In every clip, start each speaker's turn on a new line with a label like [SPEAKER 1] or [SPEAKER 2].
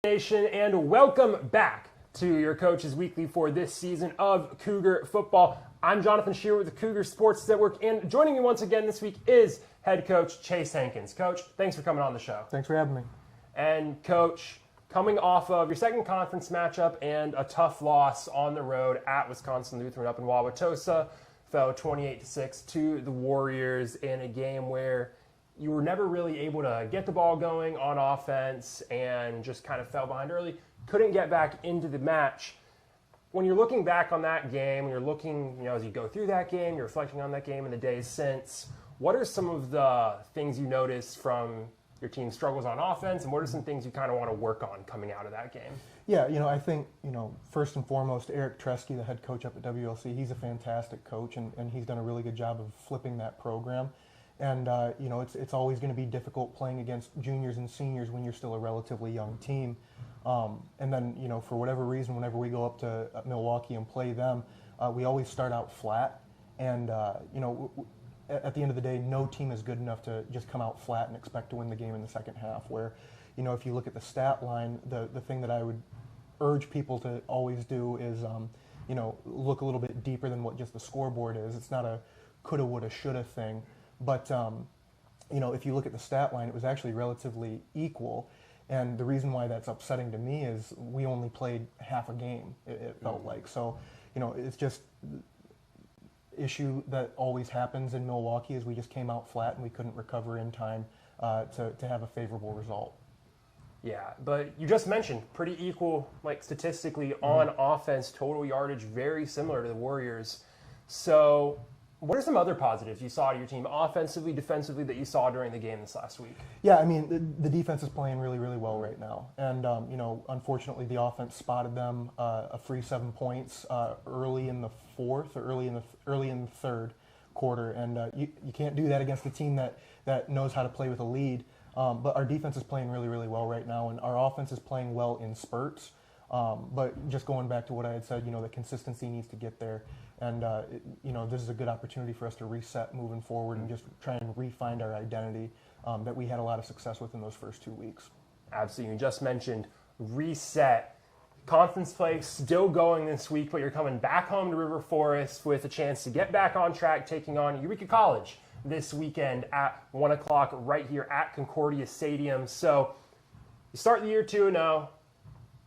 [SPEAKER 1] Nation, and welcome back to your Coach's Weekly for this season of Cougar football. I'm Jonathan Shearer with the Cougar Sports Network, and joining me once again this week is head coach Chase Hankins. Coach, thanks for coming on the show.
[SPEAKER 2] Thanks for having me.
[SPEAKER 1] And Coach, coming off of your second conference matchup and a tough loss on the road at Wisconsin Lutheran up in Wauwatosa, fell 28-6 to the Warriors in a game where you were never really able to get the ball going on offense and just kind of fell behind early. Couldn't get back into the match. When you're looking back on that game, when you're looking, as you go through that game, you're reflecting on that game in the days since, what are some of the things you noticed from your team's struggles on offense, and what are some things you kind of want to work on coming out of that game?
[SPEAKER 2] Yeah, I think, first and foremost, Eric Tresky, the head coach up at WLC, he's a fantastic coach, and he's done a really good job of flipping that program. And, it's always going to be difficult playing against juniors and seniors when you're still a relatively young team. And then, for whatever reason, whenever we go up to Milwaukee and play them, we always start out flat. And, at the end of the day, no team is good enough to just come out flat and expect to win the game in the second half. Where, if you look at the stat line, the thing that I would urge people to always do is, look a little bit deeper than what just the scoreboard is. It's not a coulda, woulda, shoulda thing. But, if you look at the stat line, it was actually relatively equal. And the reason why that's upsetting to me is we only played half a game, it felt like. So, it's just issue that always happens in Milwaukee is we just came out flat and we couldn't recover in time to have a favorable result.
[SPEAKER 1] Yeah, but you just mentioned pretty equal, statistically on offense, total yardage, very similar to the Warriors. So what are some other positives you saw out of your team, offensively, defensively, that you saw during the game this last week?
[SPEAKER 2] Yeah, I mean, the defense is playing really, really well right now. And, unfortunately, the offense spotted them a free 7 points early in the fourth or early in the third quarter. And you can't do that against a team that knows how to play with a lead. But our defense is playing really, really well right now. And our offense is playing well in spurts. But just going back to what I had said, the consistency needs to get there. And, this is a good opportunity for us to reset moving forward and just try and re-find our identity that we had a lot of success with in those first 2 weeks.
[SPEAKER 1] Absolutely. You just mentioned reset. Conference play still going this week, but you're coming back home to River Forest with a chance to get back on track, taking on Eureka College this weekend at 1 o'clock right here at Concordia Stadium. So you start the year 2-0.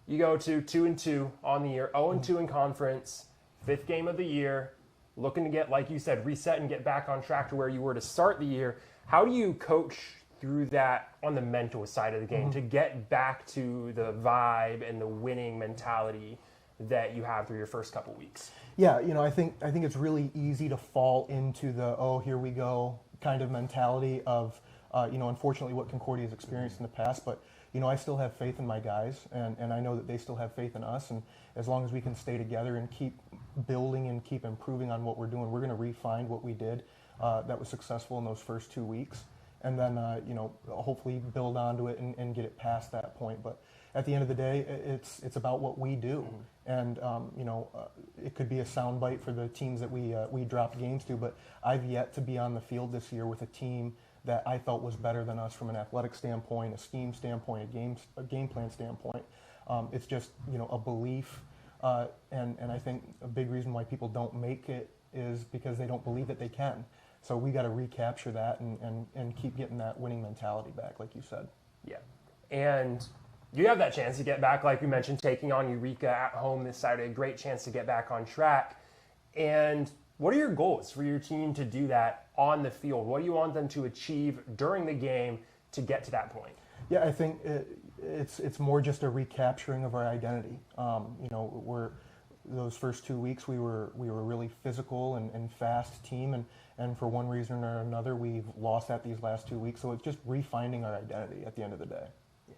[SPEAKER 1] You go to 2-2 on the year, 0-2 in conference, fifth game of the year, looking to get, like you said, reset and get back on track to where you were to start the year. How do you coach through that on the mental side of the game to get back to the vibe and the winning mentality that you have through your first couple weeks?
[SPEAKER 2] Yeah, I think it's really easy to fall into the, oh, here we go kind of mentality of, unfortunately what Concordia has experienced in the past. But, I still have faith in my guys, and I know that they still have faith in us. And as long as we can stay together and keep building and keep improving on what we're doing, we're going to refine what we did that was successful in those first 2 weeks. And then, hopefully build onto it and get it past that point. But at the end of the day, it's about what we do. And, it could be a soundbite for the teams that we dropped games to, but I've yet to be on the field this year with a team that I felt was better than us from an athletic standpoint, a scheme standpoint, a game plan standpoint. It's just, a belief. And I think a big reason why people don't make it is because they don't believe that they can. So we got to recapture that and keep getting that winning mentality back, like you said.
[SPEAKER 1] Yeah. And you have that chance to get back, like we mentioned, taking on Eureka at home this Saturday. A great chance to get back on track. And what are your goals for your team to do that on the field? What do you want them to achieve during the game to get to that point?
[SPEAKER 2] Yeah, I think it's more just a recapturing of our identity. Those first 2 weeks we were a really physical and fast team, and for one reason or another we've lost that these last 2 weeks. So it's just refinding our identity at the end of the day.
[SPEAKER 1] Yeah.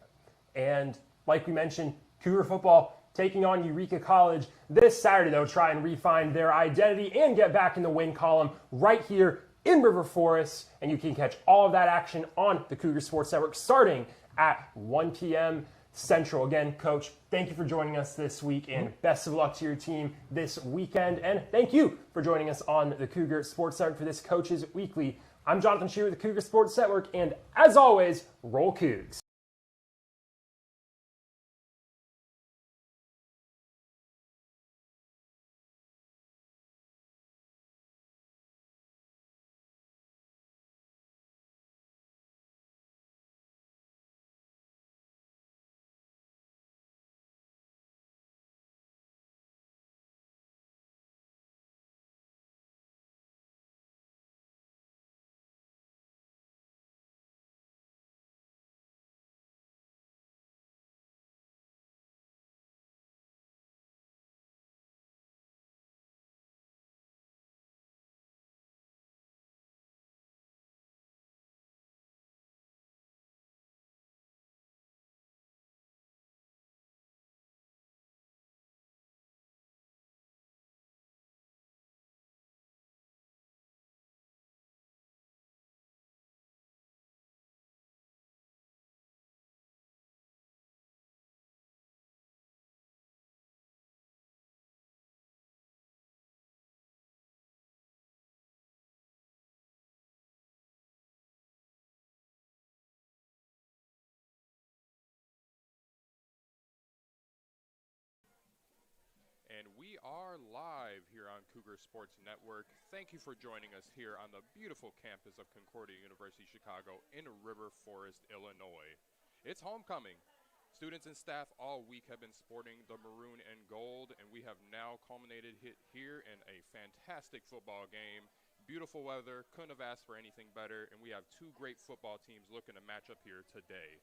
[SPEAKER 1] And like we mentioned, Cougar football taking on Eureka College this Saturday, though, try and refine their identity and get back in the win column right here in River Forest. And you can catch all of that action on the Cougar Sports Network starting at 1 p.m. Central. Again, Coach, thank you for joining us this week, and best of luck to your team this weekend. And thank you for joining us on the Cougar Sports Network for this Coach's Weekly. I'm Jonathan Shearer with the Cougar Sports Network, and as always, roll Cougs.
[SPEAKER 3] We are live here on Cougar Sports Network. Thank you for joining us here on the beautiful campus of Concordia University Chicago in River Forest, Illinois. It's homecoming. Students and staff all week have been sporting the maroon and gold, and we have now culminated here in a fantastic football game. Beautiful weather, couldn't have asked for anything better, and we have two great football teams looking to match up here today.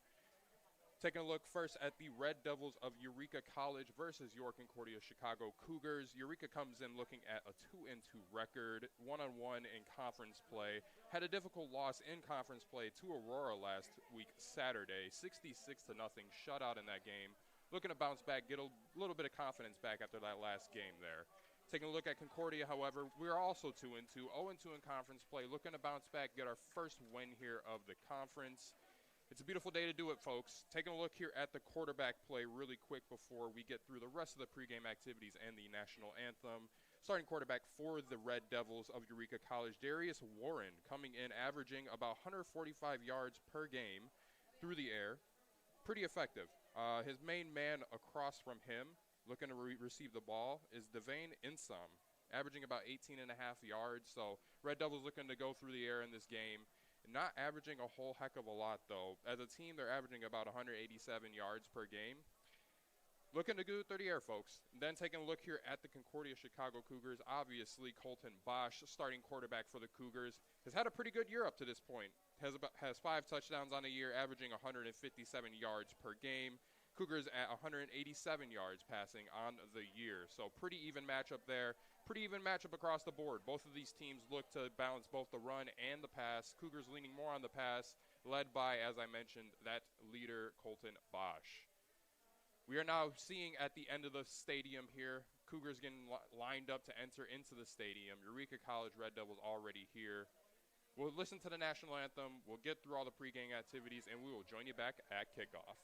[SPEAKER 3] Taking a look first at the Red Devils of Eureka College versus your Concordia Chicago Cougars. Eureka comes in looking at a 2-2 record, 1-on-1 in conference play. Had a difficult loss in conference play to Aurora last week, Saturday, 66-0 shutout in that game. Looking to bounce back, get a little bit of confidence back after that last game there. Taking a look at Concordia, however, we're also 2-2, 0-2 in conference play. Looking to bounce back, get our first win here of the conference. It's a beautiful day to do it, folks. Taking a look here at the quarterback play really quick before we get through the rest of the pregame activities and the national anthem. Starting quarterback for the Red Devils of Eureka College, Darius Warren, coming in averaging about 145 yards per game through the air. Pretty effective. His main man across from him, looking to receive the ball, is Devane Insom, averaging about 18.5 yards. So Red Devils looking to go through the air in this game. Not averaging a whole heck of a lot, though. As a team, they're averaging about 187 yards per game. Looking to go through the air, folks. And then taking a look here at the Concordia Chicago Cougars, obviously Colton Bosch, starting quarterback for the Cougars, has had a pretty good year up to this point. Has 5 touchdowns on the year, averaging 157 yards per game. Cougars at 187 yards passing on the year. So pretty even matchup there. Pretty even matchup across the board. Both of these teams look to balance both the run and the pass. Cougars leaning more on the pass, led by, as I mentioned, that leader, Colton Bosch. We are now seeing at the end of the stadium here, Cougars getting lined up to enter into the stadium. Eureka College Red Devils already here. We'll listen to the national anthem. We'll get through all the pregame activities, and we will join you back at kickoff.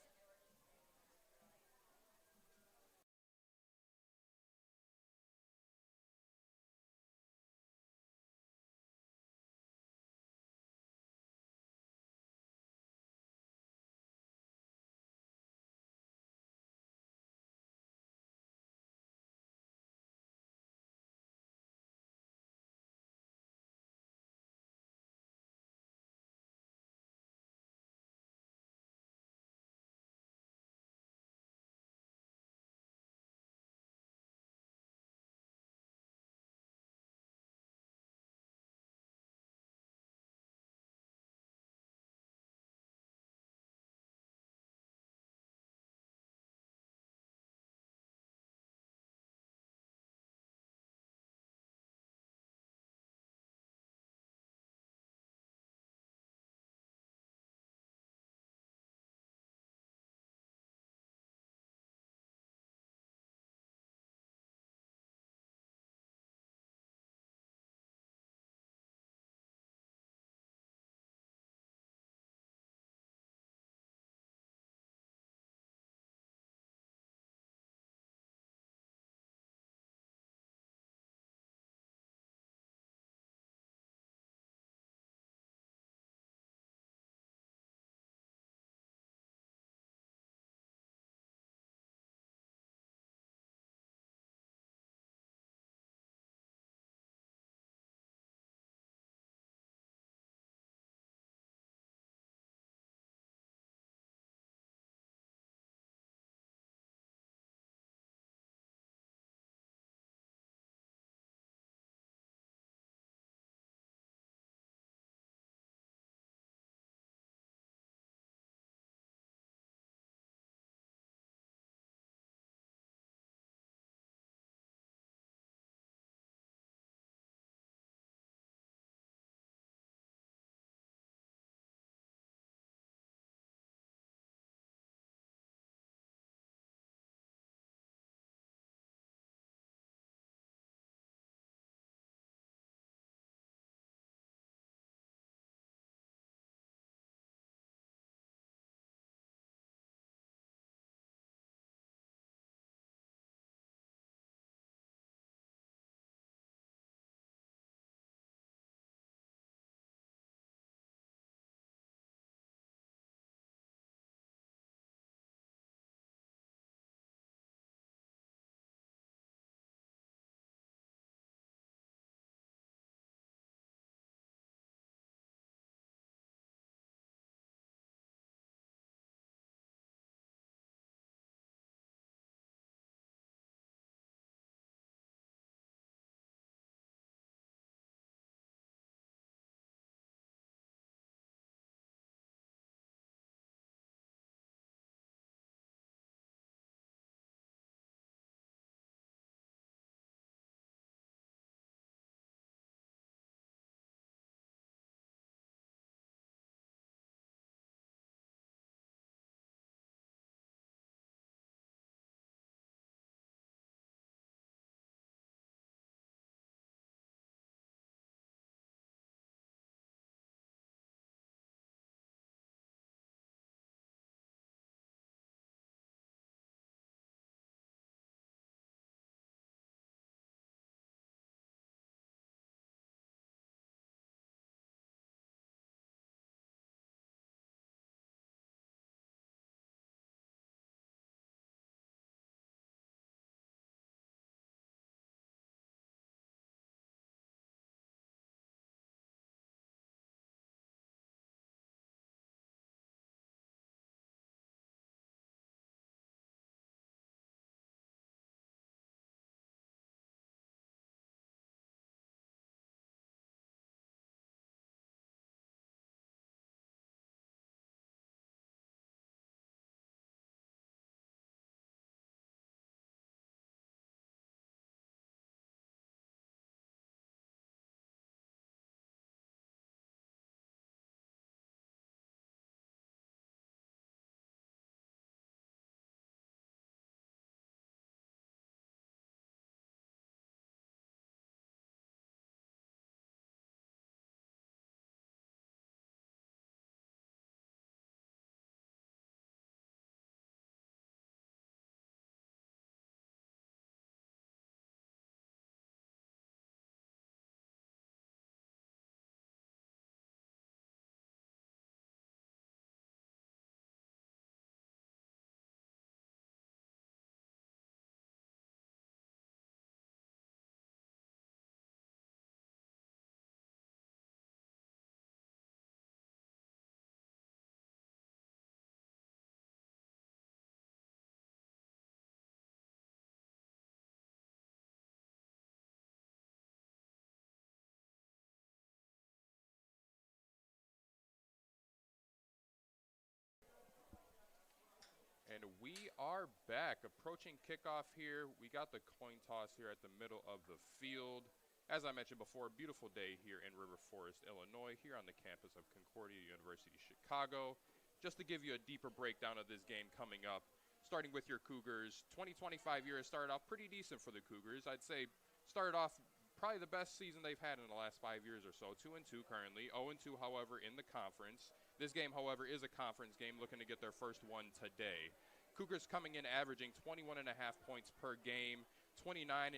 [SPEAKER 3] And we are back, approaching kickoff here. We got the coin toss here at the middle of the field. As I mentioned before, beautiful day here in River Forest, Illinois, here on the campus of Concordia University, Chicago. Just to give you a deeper breakdown of this game coming up, starting with your Cougars, 2025 year has started off pretty decent for the Cougars. I'd say started off probably the best season they've had in the last 5 years or so. 2-2 currently, 0-2, however, in the conference. This game, however, is a conference game, looking to get their first one today. Cougars coming in averaging 21.5 points per game, 29.5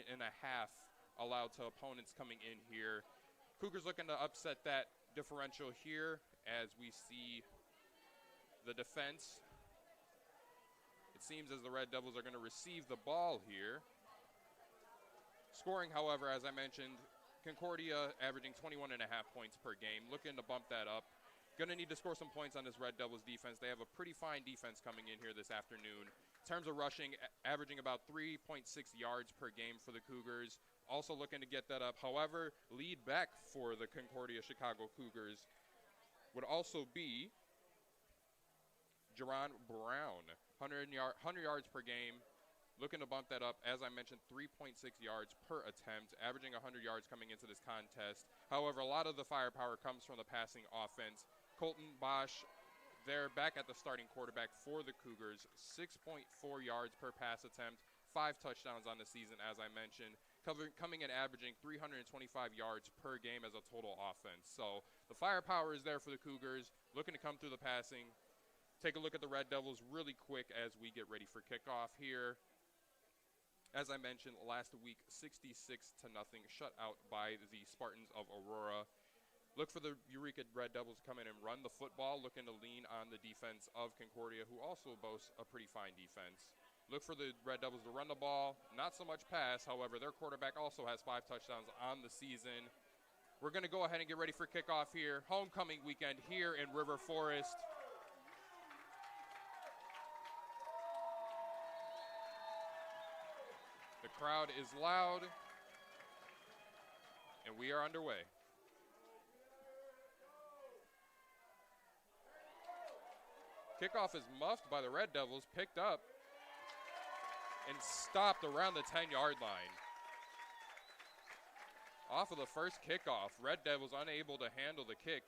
[SPEAKER 3] allowed to opponents coming in here. Cougars looking to upset that differential here as we see the defense. It seems as the Red Devils are going to receive the ball here. Scoring, however, as I mentioned, Concordia averaging 21.5 points per game, looking to bump that up. Going to need to score some points on this Red Devils defense. They have a pretty fine defense coming in here this afternoon. In terms of rushing, averaging about 3.6 yards per game for the Cougars. Also looking to get that up. However, lead back for the Concordia Chicago Cougars would also be Jerron Brown, 100 yards per game. Looking to bump that up, as I mentioned, 3.6 yards per attempt, averaging 100 yards coming into this contest. However, a lot of the firepower comes from the passing offense. Colton Bosch, they're back at the starting quarterback for the Cougars, 6.4 yards per pass attempt, 5 touchdowns on the season, as I mentioned, coming in averaging 325 yards per game as a total offense. So the firepower is there for the Cougars, looking to come through the passing. Take a look at the Red Devils really quick as we get ready for kickoff here. As I mentioned, last week, 66-0 shut out by the Spartans of Aurora. Look for the Eureka Red Devils to come in and run the football, looking to lean on the defense of Concordia, who also boasts a pretty fine defense. Look for the Red Devils to run the ball, not so much pass. However, their quarterback also has 5 touchdowns on the season. We're going to go ahead and get ready for kickoff here. Homecoming weekend here in River Forest. The crowd is loud, and we are underway. Kickoff is muffed by the Red Devils, picked up and stopped around the 10-yard line. Off of the first kickoff, Red Devils unable to handle the kick.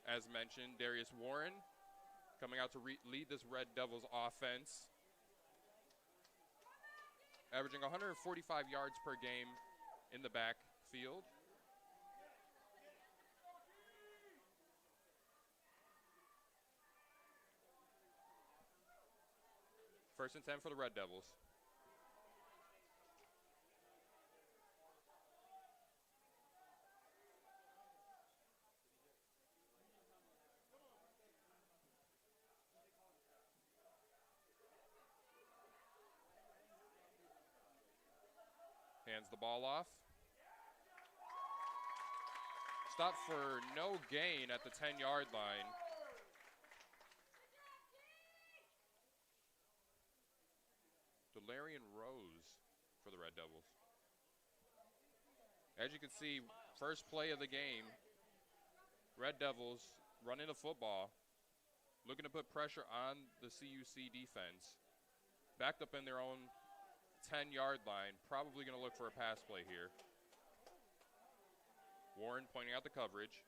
[SPEAKER 3] As mentioned, Darius Warren coming out to lead this Red Devils offense. Averaging 145 yards per game in the backfield. First and 10 for the Red Devils. Hands the ball off. Stop for no gain at the 10-yard line. Delarian Rose for the Red Devils. As you can see, first play of the game, Red Devils running the football, looking to put pressure on the CUC defense. Backed up in their own 10-yard line, probably going to look for a pass play here. Warren pointing out the coverage.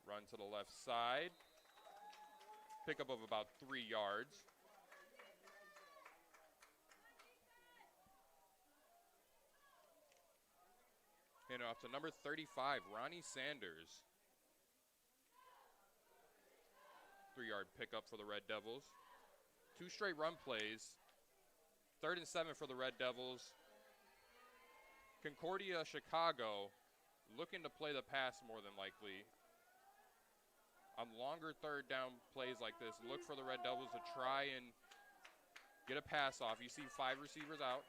[SPEAKER 3] Run to the left side. Pickup of about 3 yards. Hand it off to number 35, Ronnie Sanders. 3-yard pickup for the Red Devils. 2 straight run plays. 3rd and 7 for the Red Devils. Concordia, Chicago, looking to play the pass more than likely. On longer 3rd down plays like this, look for the Red Devils to try and get a pass off. You see 5 receivers out.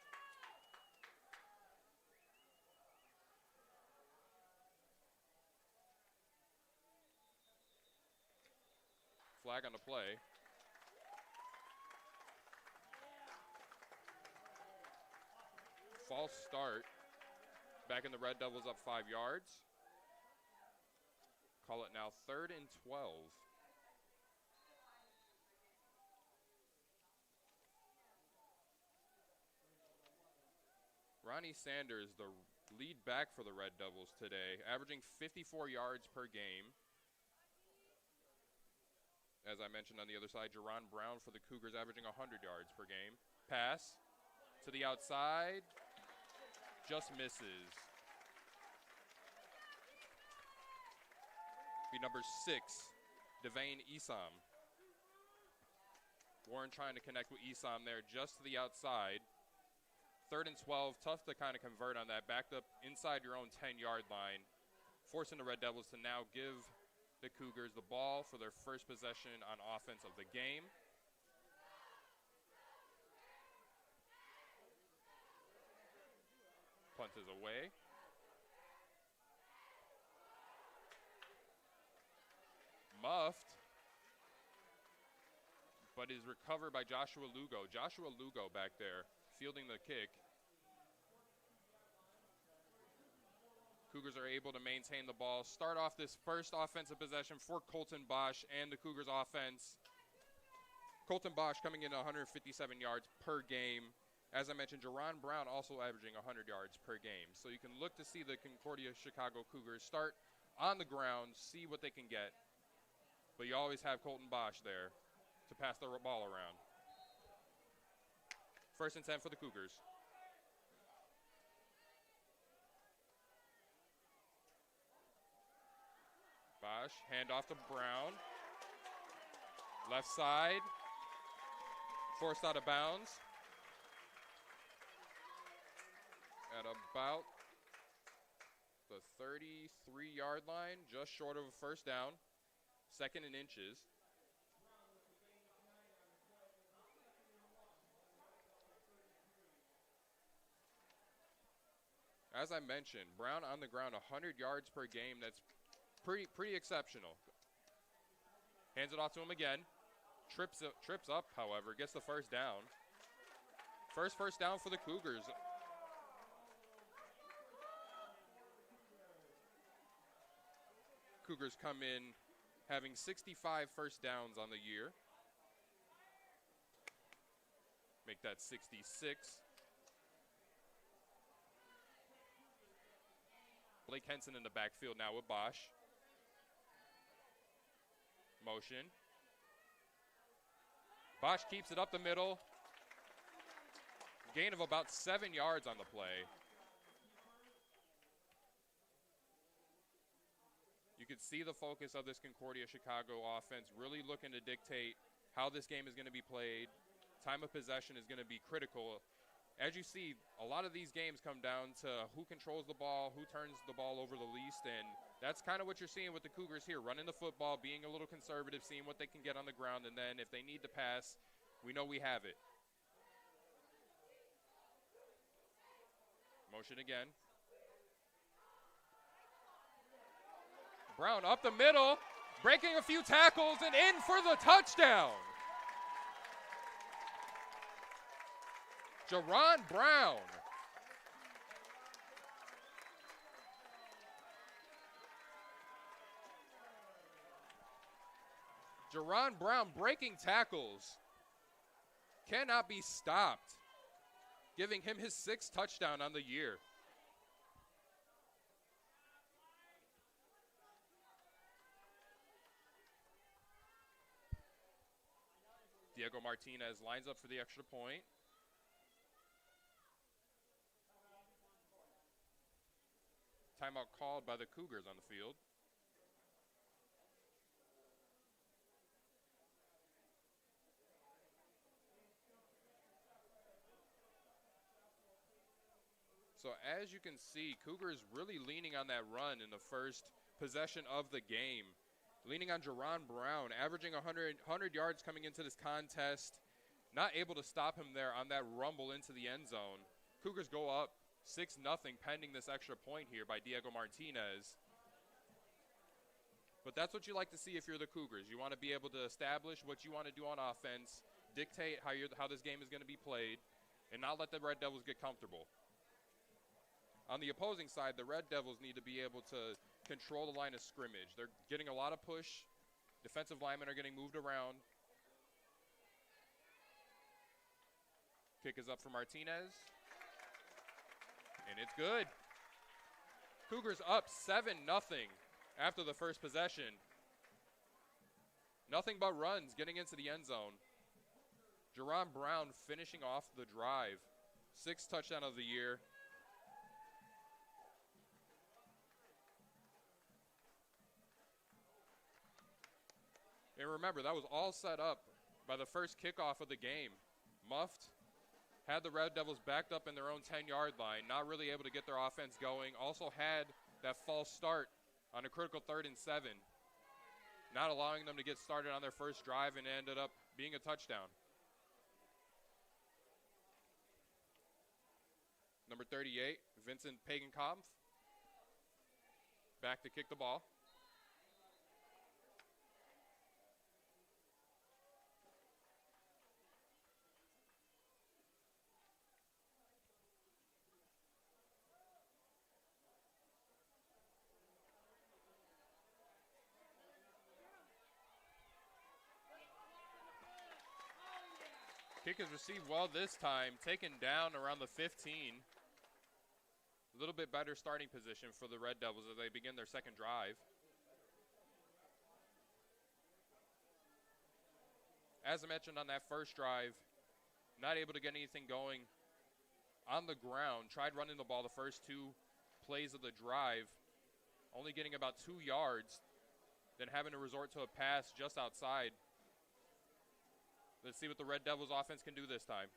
[SPEAKER 3] Flag on the play. false start. Back in the Red Devils up 5 yards. Call it now 3rd and 12. Ronnie Sanders, the lead back for the Red Devils today, averaging 54 yards per game. As I mentioned on the other side, Jerron Brown for the Cougars averaging 100 yards per game. Pass to the outside, just misses. Be number 6, Devane Esam. Warren trying to connect with Esam there just to the outside. 3rd and 12, tough to kind of convert on that. Backed up inside your own 10-yard line, forcing the Red Devils to now give the Cougars the ball for their first possession on offense of the game. Punt is away. Muffed, but is recovered by Joshua Lugo. Joshua Lugo back there fielding the kick. Cougars are able to maintain the ball. Start off this first offensive possession for Colton Bosch and the Cougars offense. Colton Bosch coming in 157 yards per game. As I mentioned, Jerron Brown also averaging 100 yards per game. So you can look to see the Concordia Chicago Cougars start on the ground, see what they can get. But you always have Colton Bosch there to pass the ball around. 1st and 10 for the Cougars. Bosch, handoff to Brown. Left side, forced out of bounds. At about the 33-yard line, just short of a first down. 2nd and inches. As I mentioned, Brown on the ground, 100 yards per game. That's pretty exceptional. Hands it off to him again. Trips up, however, gets the first down. First down for the Cougars. Cougars come in having 65 first downs on the year. Make that 66. Blake Henson in the backfield now with Bosch. Motion. Bosch keeps it up the middle. Gain of about 7 yards on the play. You can see the focus of this Concordia Chicago offense really looking to dictate how this game is going to be played. Time of possession is going to be critical. As you see, a lot of these games come down to who controls the ball, who turns the ball over the least, and that's kind of what you're seeing with the Cougars here, running the football, being a little conservative, seeing what they can get on the ground, and then if they need to pass, we know we have it. Motion again. Brown up the middle, breaking a few tackles, and in for the touchdown. Jerron Brown. Jerron Brown breaking tackles. Cannot be stopped. Giving him his 6th touchdown on the year. Diego Martinez lines up for the extra point. Timeout called by the Cougars on the field. So as you can see, Cougars really leaning on that run in the first possession of the game. Leaning on Jerron Brown, averaging 100 yards coming into this contest. Not able to stop him there on that rumble into the end zone. Cougars go up 6-0 pending this extra point here by Diego Martinez. But that's what you like to see if you're the Cougars. You want to be able to establish what you want to do on offense, dictate how this game is going to be played, and not let the Red Devils get comfortable. On the opposing side, the Red Devils need to be able to control the line of scrimmage. They're getting a lot of push. Defensive linemen are getting moved around. Kick is up for Martinez. And it's good. Cougars up 7-0 after the first possession. Nothing but runs getting into the end zone. Jerron Brown finishing off the drive. 6th touchdown of the year. And remember, that was all set up by the first kickoff of the game. Muffed, had the Red Devils backed up in their own 10-yard line, not really able to get their offense going. Also had that false start on a critical 3rd and 7, not allowing them to get started on their first drive, and ended up being a touchdown. Number 38, Vincent Pagenkampf, back to kick the ball. Kick is received well this time, taken down around the 15. A little bit better starting position for the Red Devils as they begin their second drive. As I mentioned on that first drive, not able to get anything going on the ground. Tried running the ball the first 2 plays of the drive, only getting about 2 yards, then having to resort to a pass just outside. Let's see what the Red Devils offense can do this time.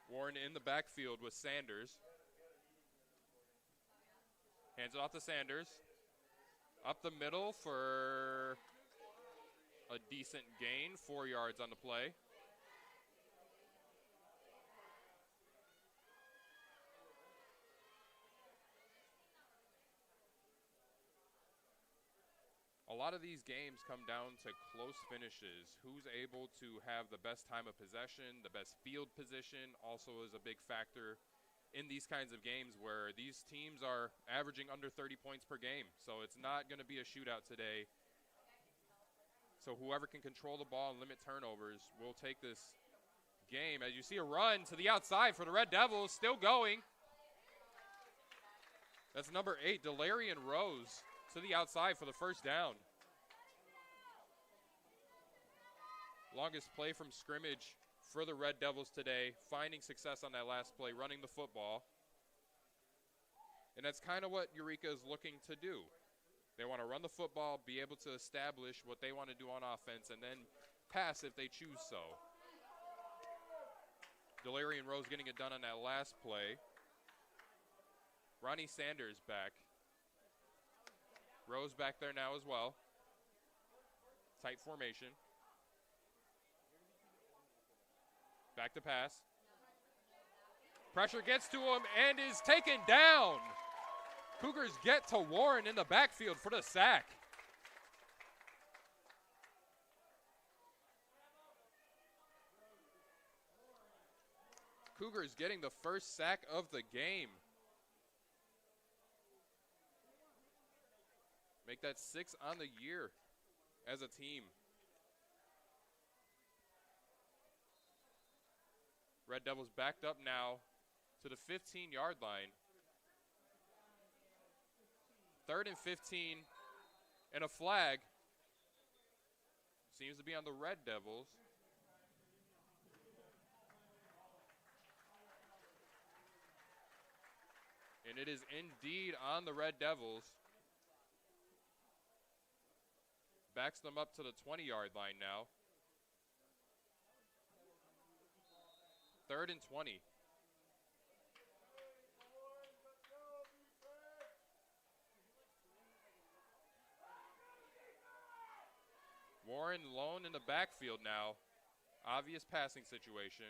[SPEAKER 3] Warren in the backfield with Sanders. Hands it off to Sanders. Up the middle for a decent gain, 4 yards on the play. A lot of these games come down to close finishes. Who's able to have the best time of possession, the best field position, also is a big factor in these kinds of games where these teams are averaging under 30 points per game. So it's not going to be a shootout today. So whoever can control the ball and limit turnovers will take this game. As you see a run to the outside for the Red Devils, still going. That's number 8, Delarian Rose, to the outside for the first down. Longest play from scrimmage for the Red Devils today, finding success on that last play, running the football. And that's kind of what Eureka is looking to do. They want to run the football, be able to establish what they want to do on offense, and then pass if they choose so. Delarian Rose getting it done on that last play. Ronnie Sanders back. Rose back there now as well. Tight formation. Back to pass. Pressure gets to him and is taken down. Cougars get to Warren in the backfield for the sack. Cougars getting the first sack of the game. Make that 6 on the year as a team. Red Devils backed up now to the 15-yard line. 3rd and 15 and a flag. Seems to be on the Red Devils. And it is indeed on the Red Devils. Backs them up to the 20-yard line now. 3rd and 20. Warren lone in the backfield now. Obvious passing situation.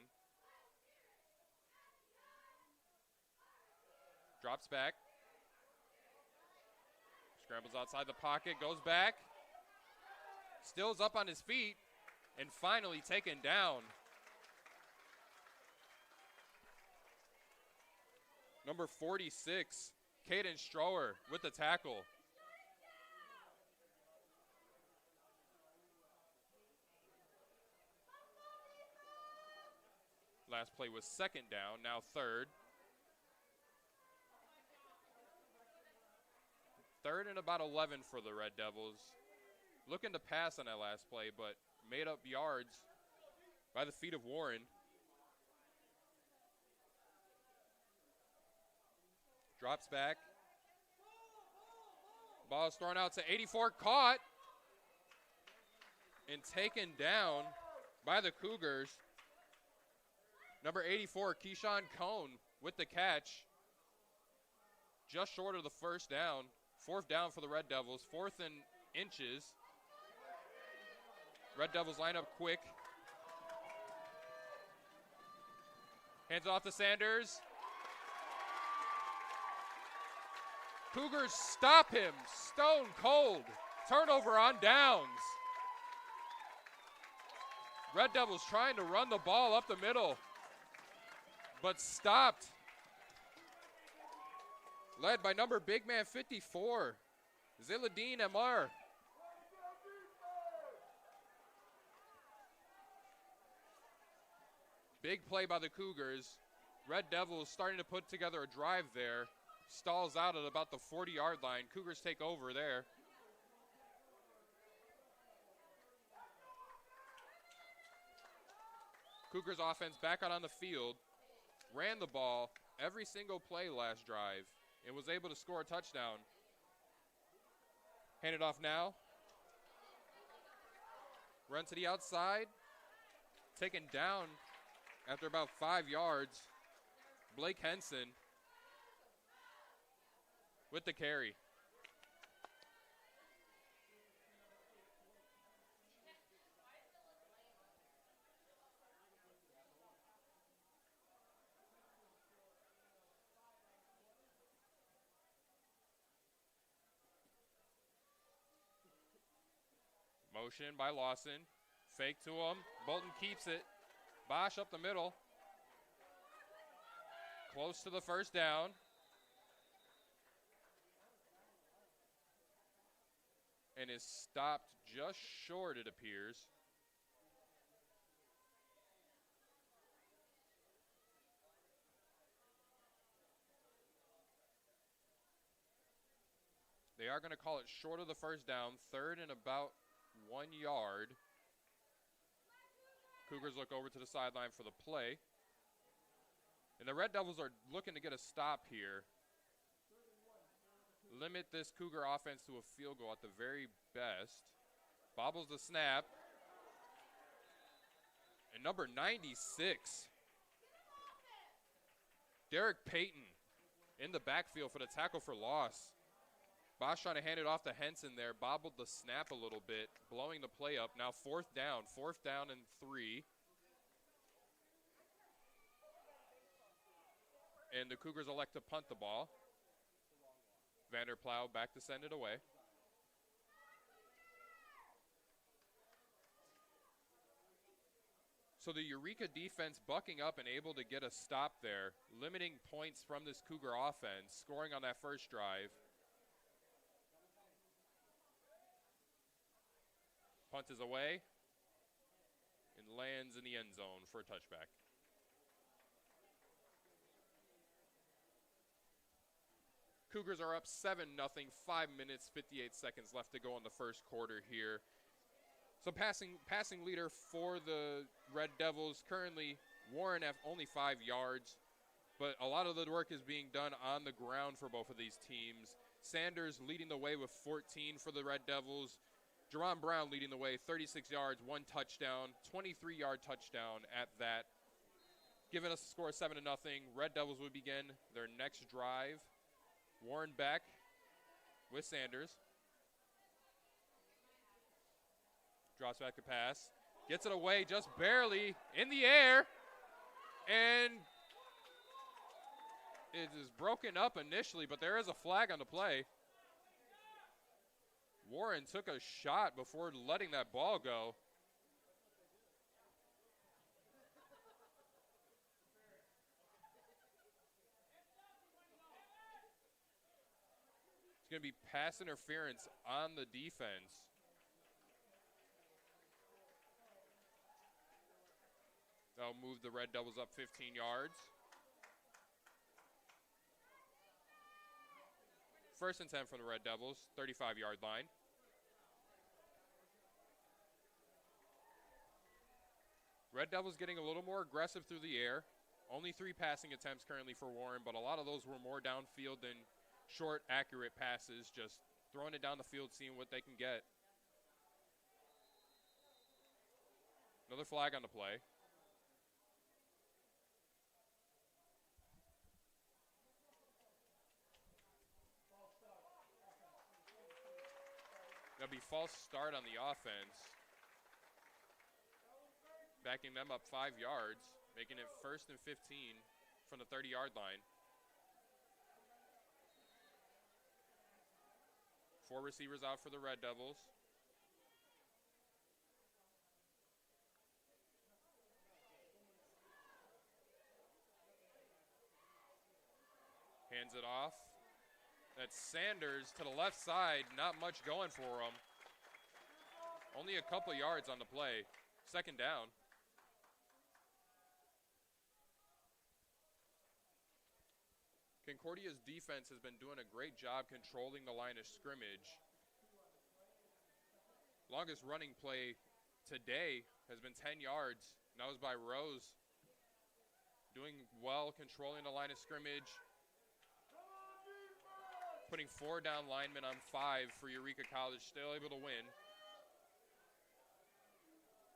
[SPEAKER 3] Drops back. Scrambles outside the pocket, goes back. Still is up on his feet and finally taken down Number 46, Caden Strower with the tackle. Last play was second down, now third. Third and about 11 for the Red Devils. Looking to pass on that last play, but made up yards by the feet of Warren. Drops back. Ball is thrown out to 84, caught and taken down by the Cougars. Number 84, Keyshawn Cone with the catch. Just short of the first down. Fourth down for the Red Devils. Fourth and inches. Red Devils line up quick. Hands off to Sanders. Cougars stop him. Stone cold. Turnover on downs. Red Devils trying to run the ball up the middle, but stopped. Led by number big man 54, Ziladine Amar. Big play by the Cougars. Red Devils starting to put together a drive there. Stalls out at about the 40-yard line. Cougars take over there. Cougars offense back out on the field. Ran the ball every single play last drive and was able to score a touchdown. Handed off now. Run to the outside. Taken down after about 5 yards. Blake Henson with the carry. Motion by Lawson. Fake to him. Bolton keeps it. Bosch up the middle. Close to the first down. And is stopped just short, it appears. They are going to call it short of the first down, third and about 1 yard. Cougars look over to the sideline for the play. And the Red Devils are looking to get a stop here. Limit this Cougar offense to a field goal at the very best. Bobbles the snap. And number 96, Derek Payton in the backfield for the tackle for loss. Bosch trying to hand it off to Henson there. Bobbled the snap a little bit, blowing the play up. Now fourth down and 3. And the Cougars elect to punt the ball. Vanderplow back to send it away. So the Eureka defense bucking up and able to get a stop there, limiting points from this Cougar offense, scoring on that first drive. Punt is away and lands in the end zone for a touchback. Cougars are up 7-0, 5 minutes, 58 seconds left to go in the first quarter here. So passing leader for the Red Devils, currently Warren at only 5 yards, but a lot of the work is being done on the ground for both of these teams. Sanders leading the way with 14 for the Red Devils. Jerron Brown leading the way, 36 yards, 1 touchdown, 23-yard touchdown at that, giving us a score of 7-0. Red Devils would begin their next drive. Warren back with Sanders. Drops back to pass. Gets it away just barely in the air. And it is broken up initially, but there is a flag on the play. Warren took a shot before letting that ball go. It's going to be pass interference on the defense. That'll move the Red Devils up 15 yards. First and 10 from the Red Devils, 35-yard line. Red Devils getting a little more aggressive through the air. Only 3 passing attempts currently for Warren, but a lot of those were more downfield than short, accurate passes, just throwing it down the field, seeing what they can get. Another flag on the play. That'll be false start on the offense. Backing them up 5 yards, making it first and 15 from the 30-yard line. 4 receivers out for the Red Devils. Hands it off. That's Sanders to the left side. Not much going for him. Only a couple yards on the play. Second down. Concordia's defense has been doing a great job controlling the line of scrimmage. Longest running play today has been 10 yards. And that was by Rose. Doing well, controlling the line of scrimmage. Putting 4 down linemen on 5 for Eureka College, still able to win.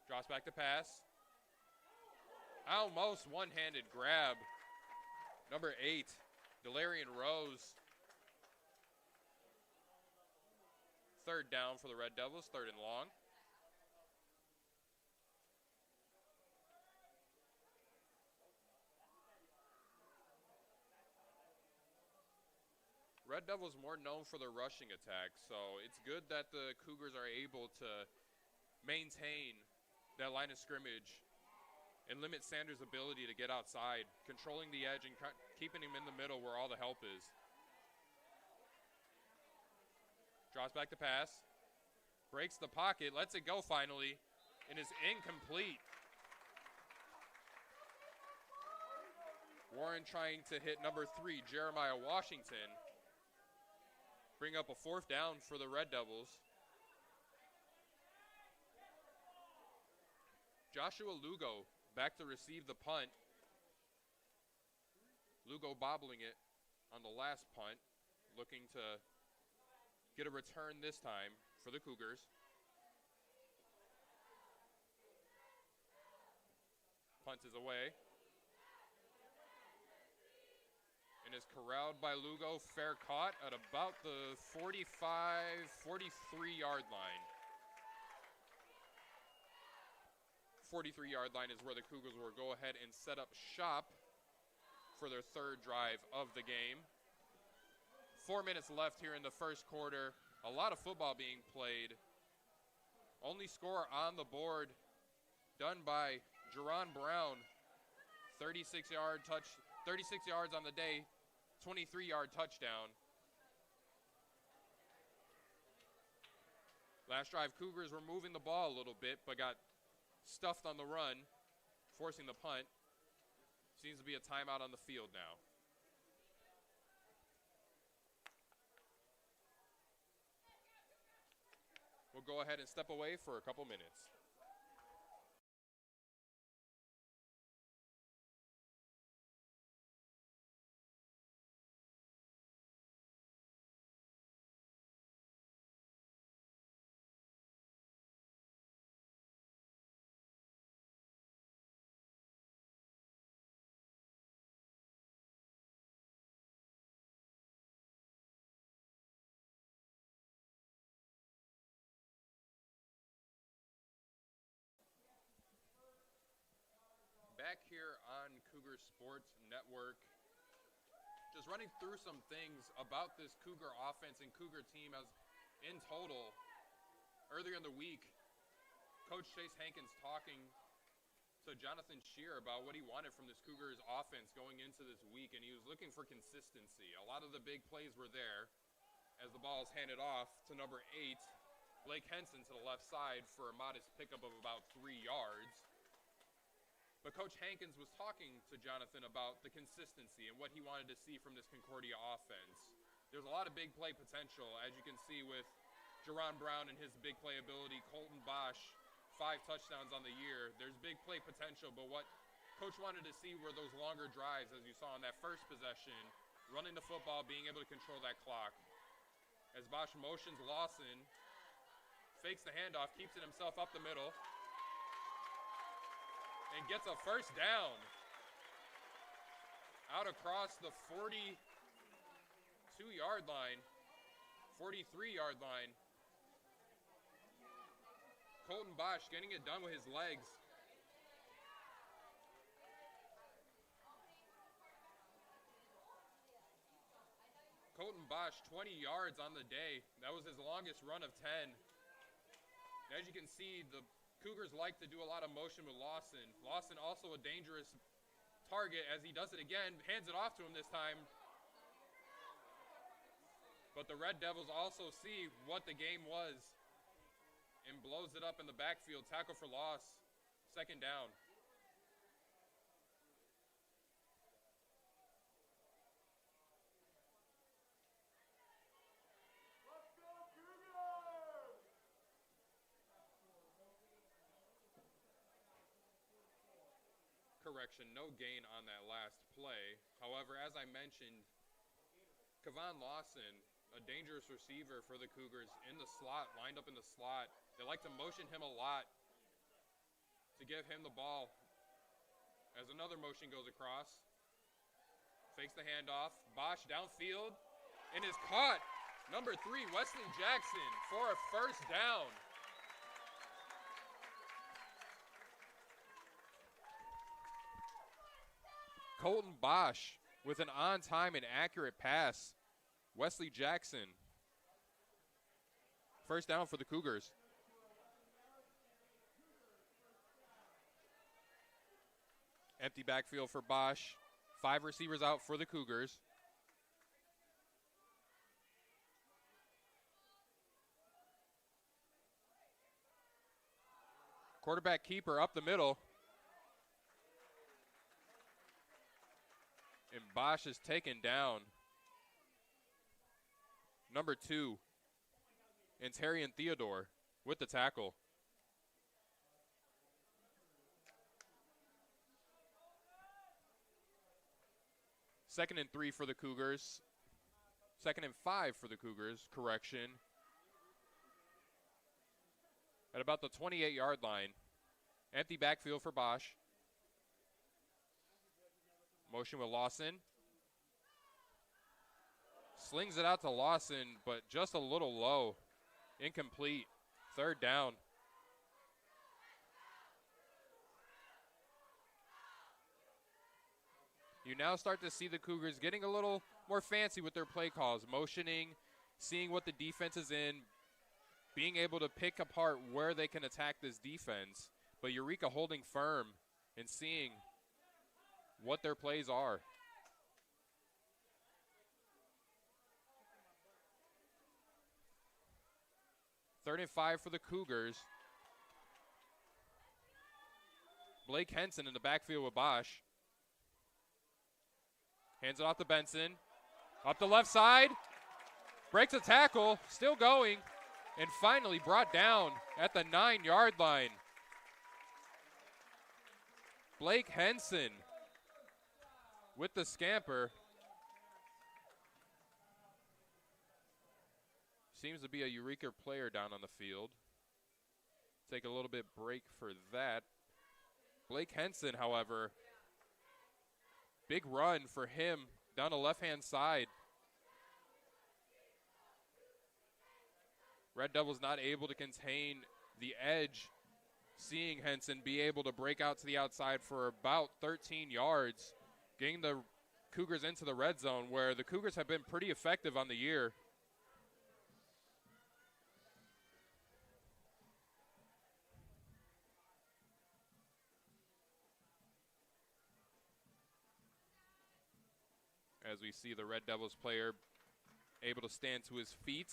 [SPEAKER 3] Drops back to pass. Almost one-handed grab. Number 8, Delarian Rose. Third down for the Red Devils, 3rd and long. Red Devils more known for their rushing attack, so it's good that the Cougars are able to maintain that line of scrimmage and limit Sanders' ability to get outside, controlling the edge and keeping him in the middle where all the help is. Drops back to pass, breaks the pocket, lets it go finally, and is incomplete. Warren trying to hit number 3, Jeremiah Washington. Bring up a 4th down for the Red Devils. Joshua Lugo back to receive the punt. Lugo bobbling it on the last punt, looking to get a return this time for the Cougars. Punt is away. And is corralled by Lugo, fair caught at about the 45, 43-yard line. 43-yard line is where the Cougars will go ahead and set up shop for their 3rd drive of the game. 4 minutes left here in the first quarter. A lot of football being played. Only score on the board done by Jerron Brown. 36 yards on the day, 23-yard touchdown. Last drive, Cougars were moving the ball a little bit, but got stuffed on the run, forcing the punt. Seems to be a timeout on the field now. We'll go ahead and step away for a couple minutes. Back here on Cougar Sports Network, just running through some things about this Cougar offense and Cougar team as in total. Earlier in the week, Coach Chase Hankins talking to Jonathan Shear about what he wanted from this Cougars offense going into this week, and he was looking for consistency. A lot of the big plays were there, as the ball is handed off to number 8, Blake Henson, to the left side for a modest pickup of about 3 yards. But Coach Hankins was talking to Jonathan about the consistency and what he wanted to see from this Concordia offense. There's a lot of big play potential, as you can see with Jerron Brown and his big play ability, Colton Bosch, 5 touchdowns on the year. There's big play potential, but what Coach wanted to see were those longer drives, as you saw in that first possession, running the football, being able to control that clock. As Bosch motions Lawson, fakes the handoff, keeps it himself up the middle, and gets a first down out across the 42-yard line, 43-yard line. Colton Bosch getting it done with his legs. Colton Bosch, 20 yards on the day. That was his longest run of 10. As you can see, the Cougars like to do a lot of motion with Lawson. Lawson also a dangerous target as he does it again. Hands it off to him this time. But the Red Devils also see what the game was and blows it up in the backfield. Tackle for loss. Second down. Correction, no gain on that last play. However, as I mentioned, Kevon Lawson, a dangerous receiver for the Cougars in the slot, lined up in the slot. They like to motion him a lot to give him the ball. As another motion goes across, fakes the handoff, Bosch downfield, and is caught. Number 3, Wesley Jackson, for a first down. Colton Bosch with an on-time and accurate pass. Wesley Jackson. First down for the Cougars. Empty backfield for Bosch. 5 receivers out for the Cougars. Quarterback keeper up the middle. And Bosch is taken down. Number 2, Antarian Theodore with the tackle. Second and 3 for the Cougars. Second and 5 for the Cougars, correction. At about the 28-yard line. Empty backfield for Bosch. Motion with Lawson. Slings it out to Lawson, but just a little low. Incomplete. Third down. You now start to see the Cougars getting a little more fancy with their play calls. Motioning, seeing what the defense is in, being able to pick apart where they can attack this defense. But Eureka holding firm and seeing what their plays are. Third and 5 for the Cougars. Blake Henson in the backfield with Bosch. Hands it off to Benson. Up the left side. Breaks a tackle. Still going. And finally brought down at the 9-yard line. Blake Henson with the scamper. Seems to be a Eureka player down on the field. Take a little bit break for that. Blake Henson, however, big run for him down the left-hand side. Red Devils not able to contain the edge. Seeing Henson be able to break out to the outside for about 13 yards, getting the Cougars into the red zone, where the Cougars have been pretty effective on the year. As we see the Red Devils player able to stand to his feet,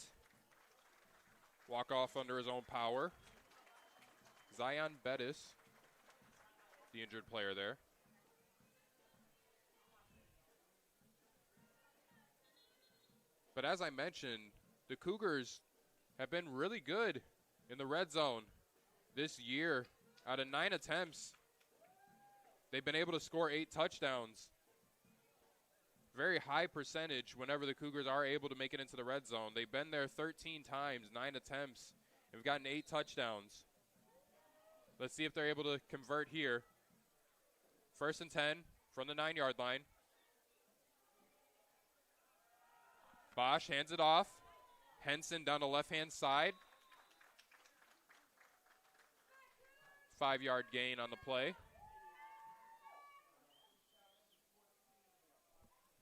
[SPEAKER 3] walk off under his own power. Zion Bettis, the injured player there. But as I mentioned, the Cougars have been really good in the red zone this year. Out of 9 attempts, they've been able to score 8 touchdowns. Very high percentage whenever the Cougars are able to make it into the red zone. They've been there 13 times, 9 attempts, and have gotten 8 touchdowns. Let's see if they're able to convert here. 1st and 10 from the 9-yard line. Bosch hands it off. Henson down the left-hand side. 5-yard gain on the play.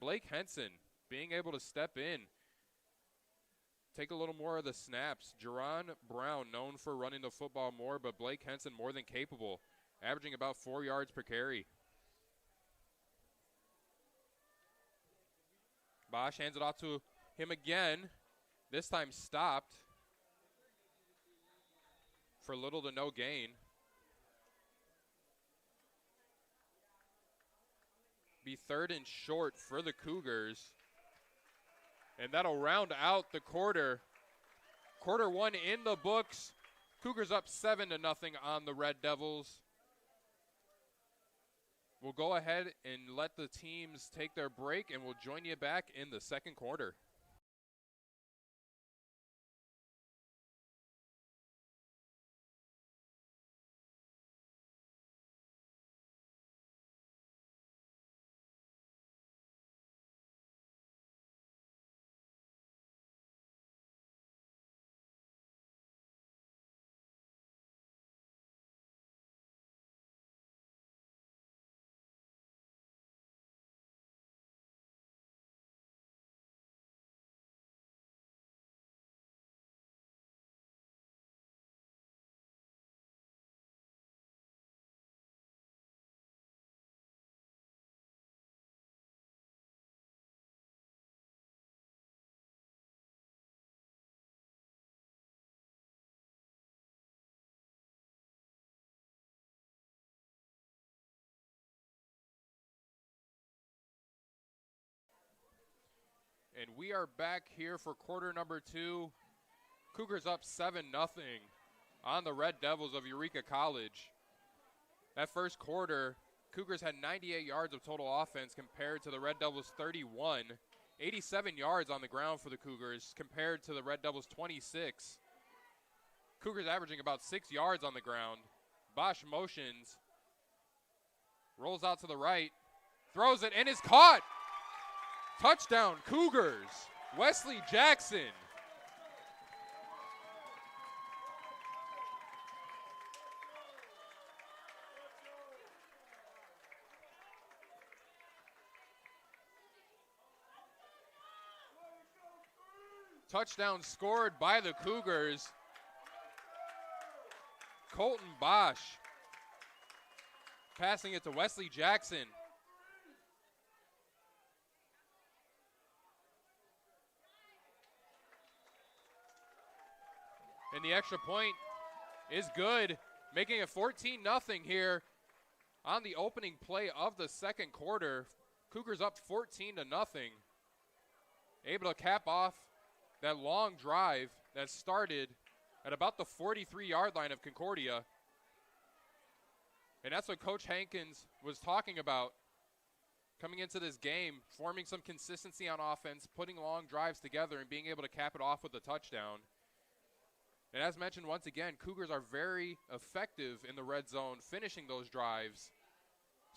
[SPEAKER 3] Blake Henson being able to step in, take a little more of the snaps. Jerron Brown known for running the football more, but Blake Henson more than capable, averaging about 4 yards per carry. Bosch hands it off to him again, this time stopped for little to no gain. Be 3rd and short for the Cougars. And that'll round out the quarter. Quarter 1 in the books. Cougars up 7-0 on the Red Devils. We'll go ahead and let the teams take their break, and we'll join you back in the second quarter. And we are back here for quarter number 2. Cougars up 7-0 on the Red Devils of Eureka College. That first quarter, Cougars had 98 yards of total offense compared to the Red Devils' 31. 87 yards on the ground for the Cougars compared to the Red Devils' 26. Cougars averaging about 6 yards on the ground. Bosch motions, rolls out to the right, throws it, and is caught. Touchdown, Cougars. Wesley Jackson. Touchdown scored by the Cougars. Colton Bosch passing it to Wesley Jackson. And the extra point is good, making it 14-0 here on the opening play of the second quarter. Cougars up 14-0. Able to cap off that long drive that started at about the 43-yard line of Concordia. And that's what Coach Hankins was talking about coming into this game, forming some consistency on offense, putting long drives together, and being able to cap it off with a touchdown. And as mentioned once again, Cougars are very effective in the red zone, finishing those drives,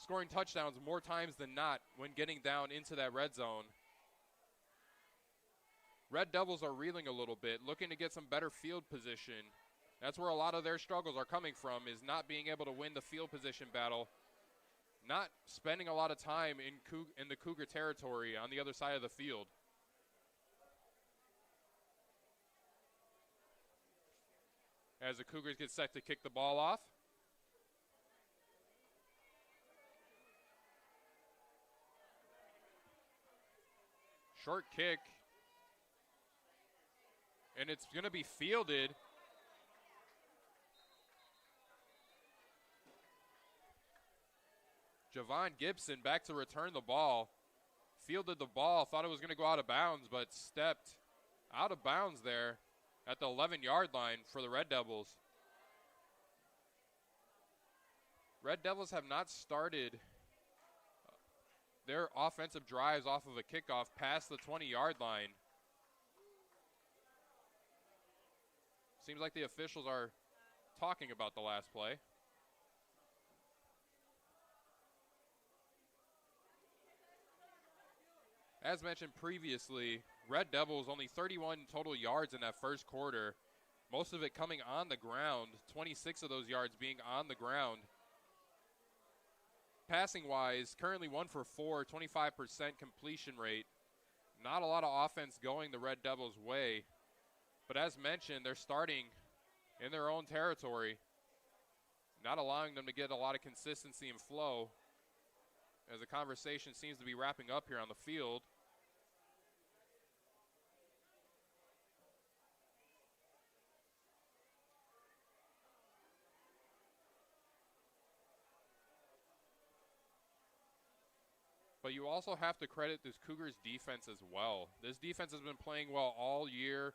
[SPEAKER 3] scoring touchdowns more times than not when getting down into that red zone. Red Devils are reeling a little bit, looking to get some better field position. That's where a lot of their struggles are coming from, is not being able to win the field position battle, not spending a lot of time in the Cougar territory on the other side of the field. As the Cougars get set to kick the ball off. Short kick And it's going to be fielded. Javon Gibson back to return the ball. Fielded the ball, thought it was going to go out of bounds, but stepped out of bounds there at the 11-yard line for the Red Devils. Red Devils have not started their offensive drives off of a kickoff past the 20-yard line. Seems like the officials are talking about the last play. As mentioned previously, Red Devils only 31 total yards in that first quarter, most of it coming on the ground, 26 of those yards being on the ground. Passing-wise, currently 1 for 4, 25% completion rate. Not a lot of offense going the Red Devils' way. But as mentioned, they're starting in their own territory, not allowing them to get a lot of consistency and flow as the conversation seems to be wrapping up here on the field. But you also have to credit this Cougars defense as well. This defense has been playing well all year.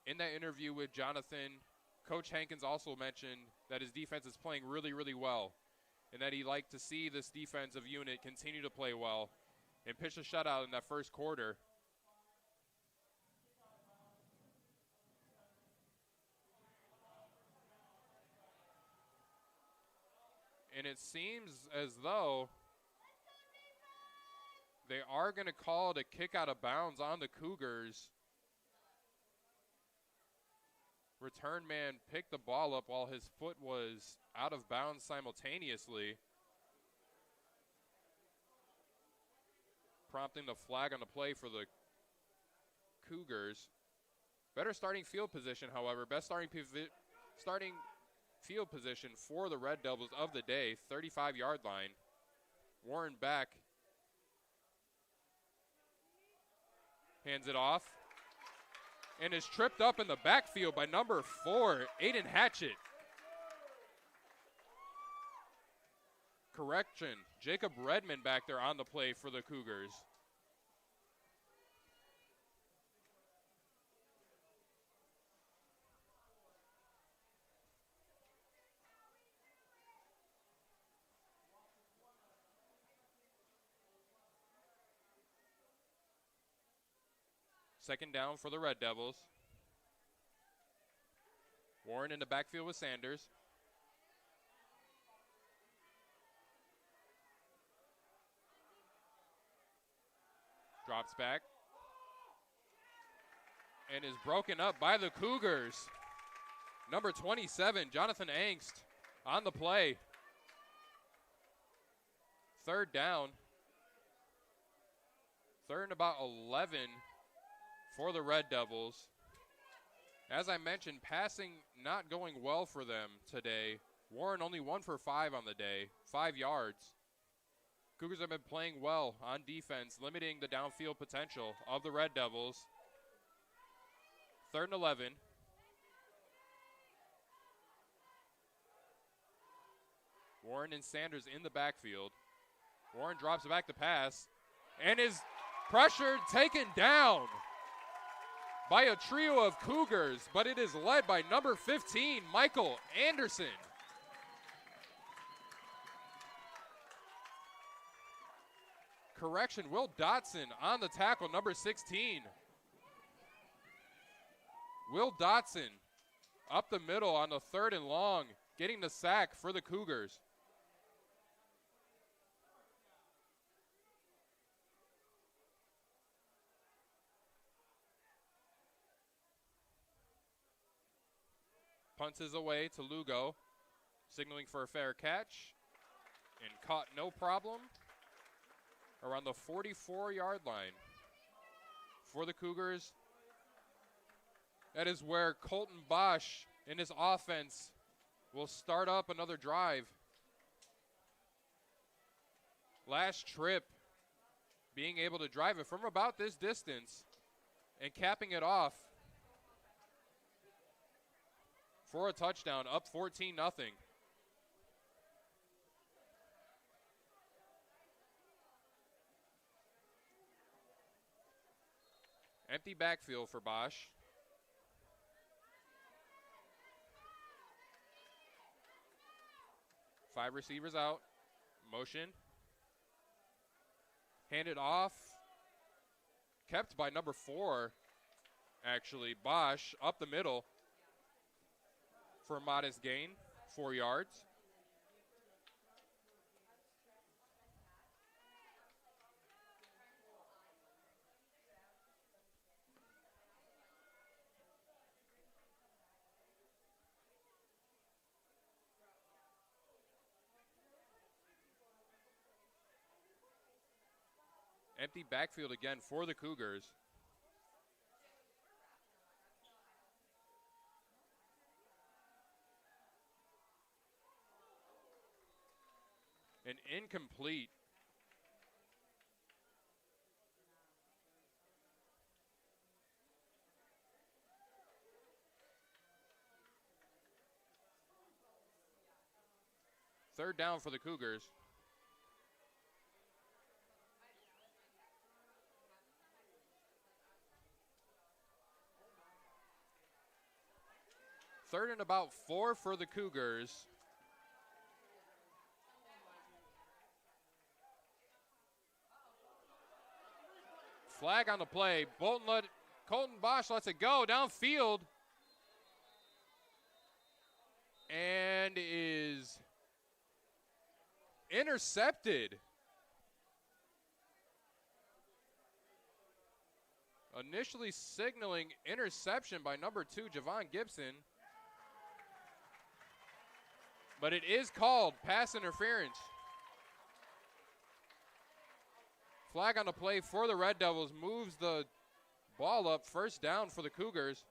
[SPEAKER 3] In that interview with Jonathan, Coach Hankins also mentioned that his defense is playing really, really well, and that he'd like to see this defensive unit continue to play well and pitch a shutout in that first quarter. And it seems as though they are going to call it a kick out of bounds on the Cougars. Return man picked the ball up while his foot was out of bounds simultaneously, prompting the flag on the play for the Cougars. Better starting field position, however. Best starting field position for the Red Devils of the day, 35-yard line. Warren back. Hands it off. And is tripped up in the backfield by number 4, Aiden Hatchett. Correction, Jacob Redmond back there on the play for the Cougars. Second down for the Red Devils. Warren in the backfield with Sanders. Drops back. And is broken up by the Cougars. Number 27, Jonathan Angst on the play. Third down. Third and about 11 for the Red Devils. As I mentioned, passing not going well for them today. Warren only 1 for 5 on the day, 5 yards. Cougars have been playing well on defense, limiting the downfield potential of the Red Devils. Third and 11. Warren and Sanders in the backfield. Warren drops back the pass and is pressured, taken down by a trio of Cougars, but it is led by number 15, Michael Anderson. Correction, Will Dotson on the tackle, number 16. Will Dotson up the middle on the third and long, getting the sack for the Cougars. Punts his away to Lugo, signaling for a fair catch, and caught no problem around the 44-yard line. For the Cougars, that is where Colton Bosch in his offense will start up another drive. Last trip, being able to drive it from about this distance and capping it off for a touchdown, up 14-0. Empty backfield for Bosch. Five receivers out. Motion. Handed off. Kept by number 4, actually. Bosch up the middle for a modest gain, 4 yards. Empty backfield again for the Cougars. An incomplete. Third down for the Cougars. Third and about 4 for the Cougars. Flag on the play. Colton Bosch lets it go downfield. And is intercepted. Initially signaling interception by number 2, Javon Gibson. But it is called pass interference. Flag on the play for the Red Devils, moves the ball up, first down for the Cougars.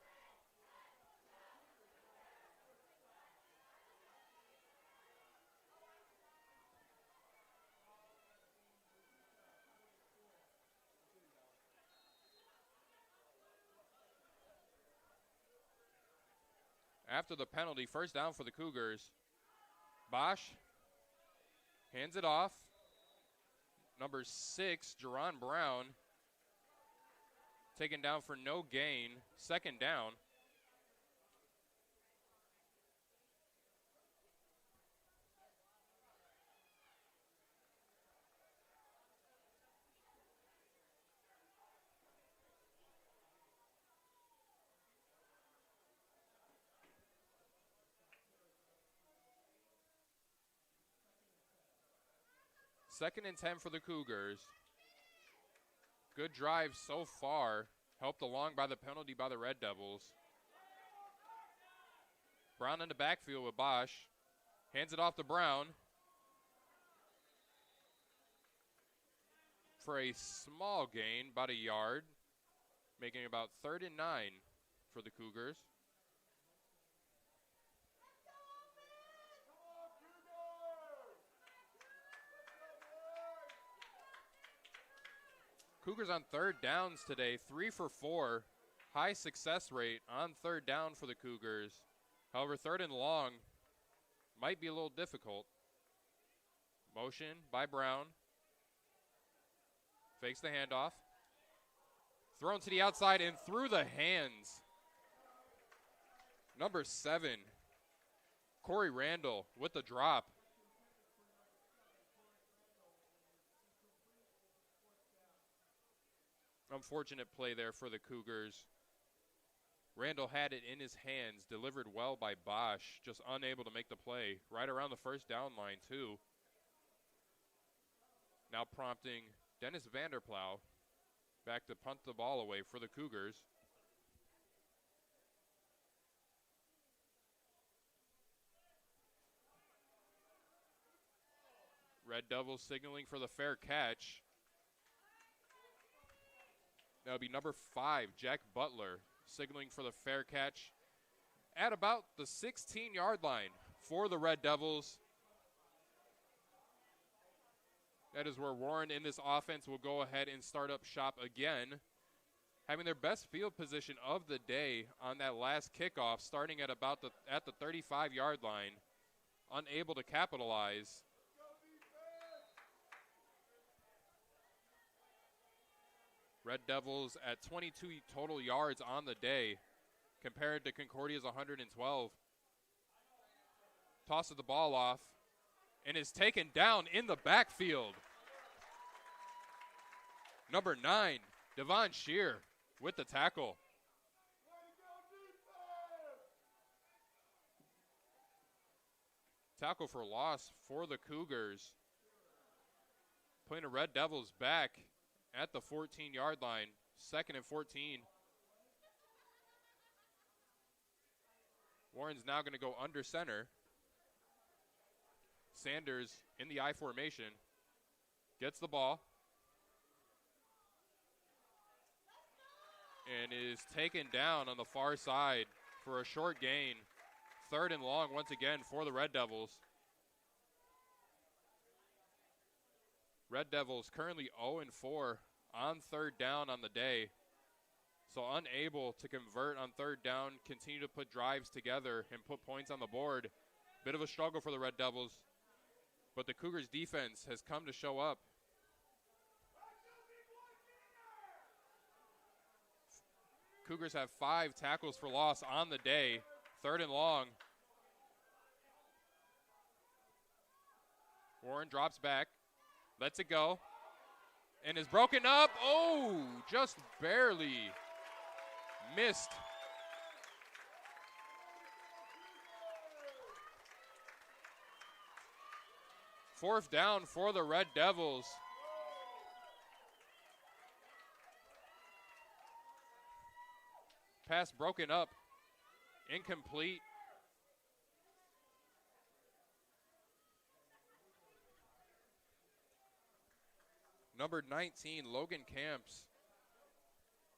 [SPEAKER 3] After the penalty, first down for the Cougars. Bosch hands it off. Number 6, Jerron Brown, taken down for no gain. Second down. Second and 10 for the Cougars. Good drive so far. Helped along by the penalty by the Red Devils. Brown in the backfield with Bosch. Hands it off to Brown. For a small gain, about a yard. Making about 3rd and 9 for the Cougars. Cougars on third downs today, 3 for 4. High success rate on third down for the Cougars. However, third and long might be a little difficult. Motion by Brown. Fakes the handoff. Thrown to the outside and through the hands. Number 7, Corey Randall with the drop. Unfortunate play there for the Cougars. Randall had it in his hands, delivered well by Bosch, just unable to make the play. Right around the first down line, too. Now prompting Dennis Vanderplow back to punt the ball away for the Cougars. Red Devils signaling for the fair catch. That would be number 5, Jack Butler, signaling for the fair catch at about the 16-yard line for the Red Devils. That is where Warren in this offense will go ahead and start up shop again. having their best field position of the day on that last kickoff, starting at about at the 35-yard line, unable to capitalize. Red Devils at 22 total yards on the day, compared to Concordia's 112. Tosses the ball off and is taken down in the backfield. Number 9, Devon Shear with the tackle. Tackle for loss for the Cougars, putting the Red Devils back at the 14-yard line, 2nd and 14. Warren's now going to go under center. Sanders in the I formation, gets the ball, and is taken down on the far side for a short gain. 3rd and long once again for the Red Devils. Red Devils currently 0-4 on 3rd down on the day. So unable to convert on 3rd down, continue to put drives together and put points on the board. Bit of a struggle for the Red Devils, but the Cougars defense has come to show up. Cougars have 5 tackles for loss on the day. 3rd and long. Warren drops back, lets it go, and is broken up. Oh, just barely missed. Fourth down for the Red Devils. Pass broken up, incomplete. Number 19, Logan Camps,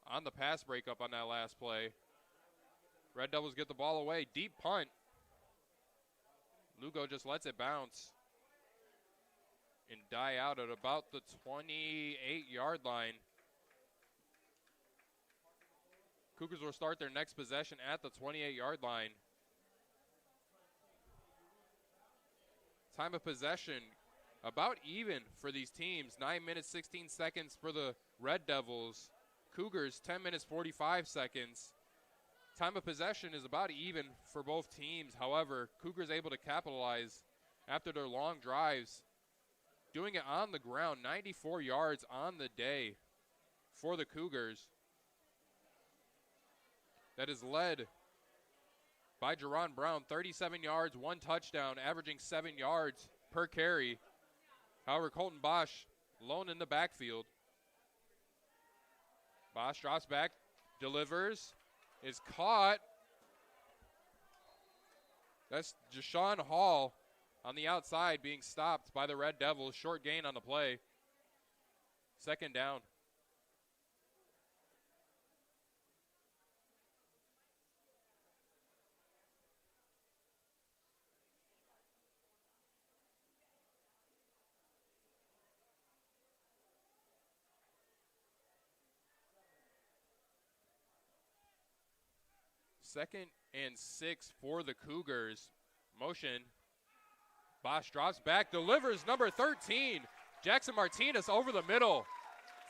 [SPEAKER 3] on the pass breakup on that last play. Red Devils get the ball away. Deep punt. Lugo just lets it bounce and die out at about the 28-yard line. Cougars will start their next possession at the 28-yard line. Time of possession about even for these teams. 9 minutes, 16 seconds for the Red Devils. Cougars, 10 minutes, 45 seconds. Time of possession is about even for both teams. However, Cougars able to capitalize after their long drives. Doing it on the ground, 94 yards on the day for the Cougars. That is led by Jerron Brown, 37 yards, 1 touchdown, averaging 7 yards per carry. However, Colton Bosch alone in the backfield. Bosch drops back, delivers, is caught. That's Jashawn Hall on the outside being stopped by the Red Devils. Short gain on the play. 2nd down. Second and 6 for the Cougars. Motion. Bosch drops back, delivers number 13. Jackson Martinez over the middle.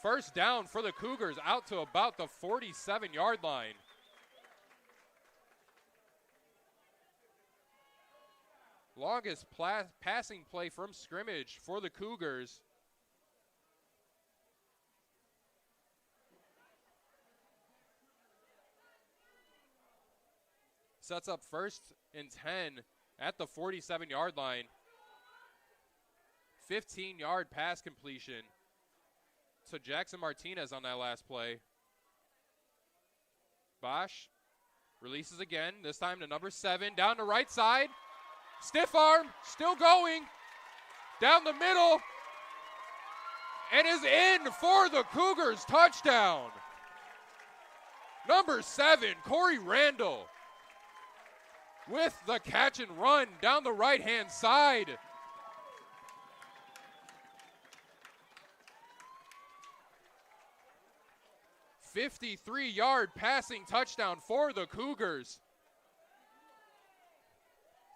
[SPEAKER 3] 1st down for the Cougars out to about the 47-yard line. Longest passing play from scrimmage for the Cougars. Sets up 1st and 10 at the 47-yard line. 15-yard pass completion to Jackson Martinez on that last play. Bosch releases again, this time to number 7, down the right side. Stiff arm, still going, down the middle, and is in for the Cougars touchdown. Number 7, Corey Randall, with the catch and run down the right-hand side. 53-yard passing touchdown for the Cougars.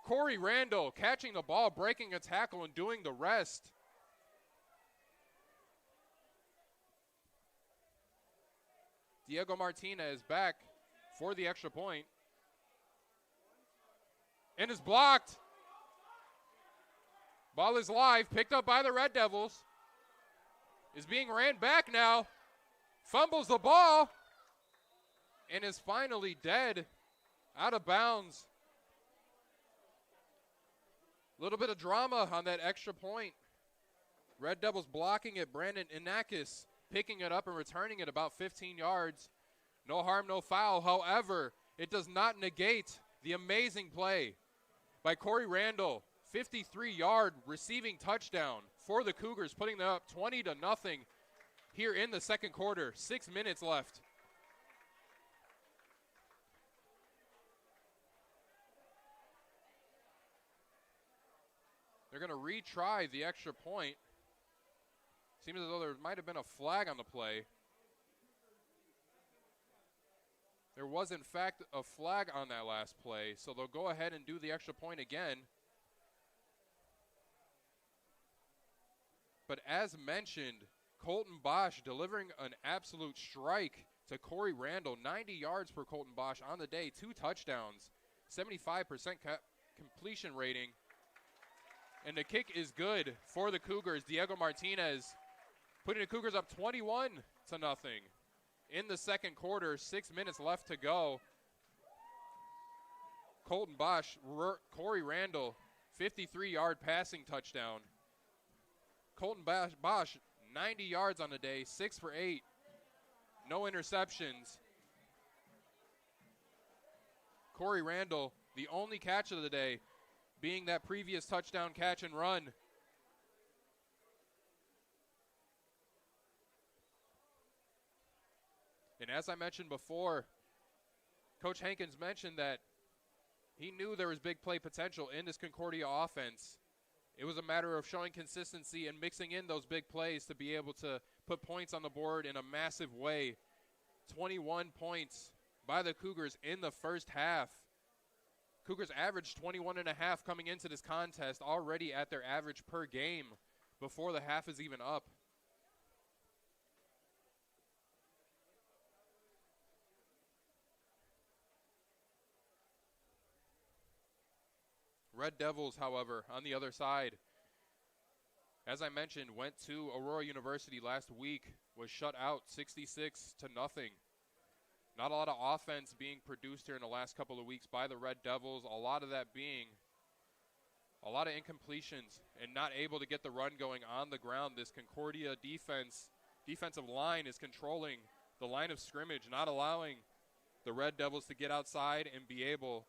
[SPEAKER 3] Corey Randall catching the ball, breaking a tackle, and doing the rest. Diego Martinez back for the extra point. And is blocked. Ball is live, picked up by the Red Devils. Is being ran back now. Fumbles the ball. And is finally dead. Out of bounds. A little bit of drama on that extra point. Red Devils blocking it. Brandon Inakis picking it up and returning it about 15 yards. No harm, no foul. However, it does not negate the amazing play by Corey Randall. 53-yard receiving touchdown for the Cougars, putting them up 20-0 here in the second quarter. 6 minutes left. They're going to retry the extra point. Seems as though there might have been a flag on the play. There was, in fact, a flag on that last play, so they'll go ahead and do the extra point again. But as mentioned, Colton Bosch delivering an absolute strike to Corey Randall. 90 yards for Colton Bosch on the day, 2 touchdowns, 75% completion rating. And the kick is good for the Cougars. Diego Martinez putting the Cougars up 21-0 in the second quarter. 6 minutes left to go. Colton Bosch, Corey Randall, 53-yard passing touchdown. Colton Bosch, 90 yards on the day, 6 for 8. No interceptions. Corey Randall, the only catch of the day, being that previous touchdown catch and run. And as I mentioned before, Coach Hankins mentioned that he knew there was big play potential in this Concordia offense. It was a matter of showing consistency and mixing in those big plays to be able to put points on the board in a massive way. 21 points by the Cougars in the first half. Cougars averaged 21.5 coming into this contest, already at their average per game before the half is even up. Red Devils, however, on the other side, as I mentioned, went to Aurora University last week, was shut out 66-0. Not a lot of offense being produced here in the last couple of weeks by the Red Devils. A lot of that being a lot of incompletions and not able to get the run going on the ground. This Concordia defensive line is controlling the line of scrimmage, not allowing the Red Devils to get outside and be able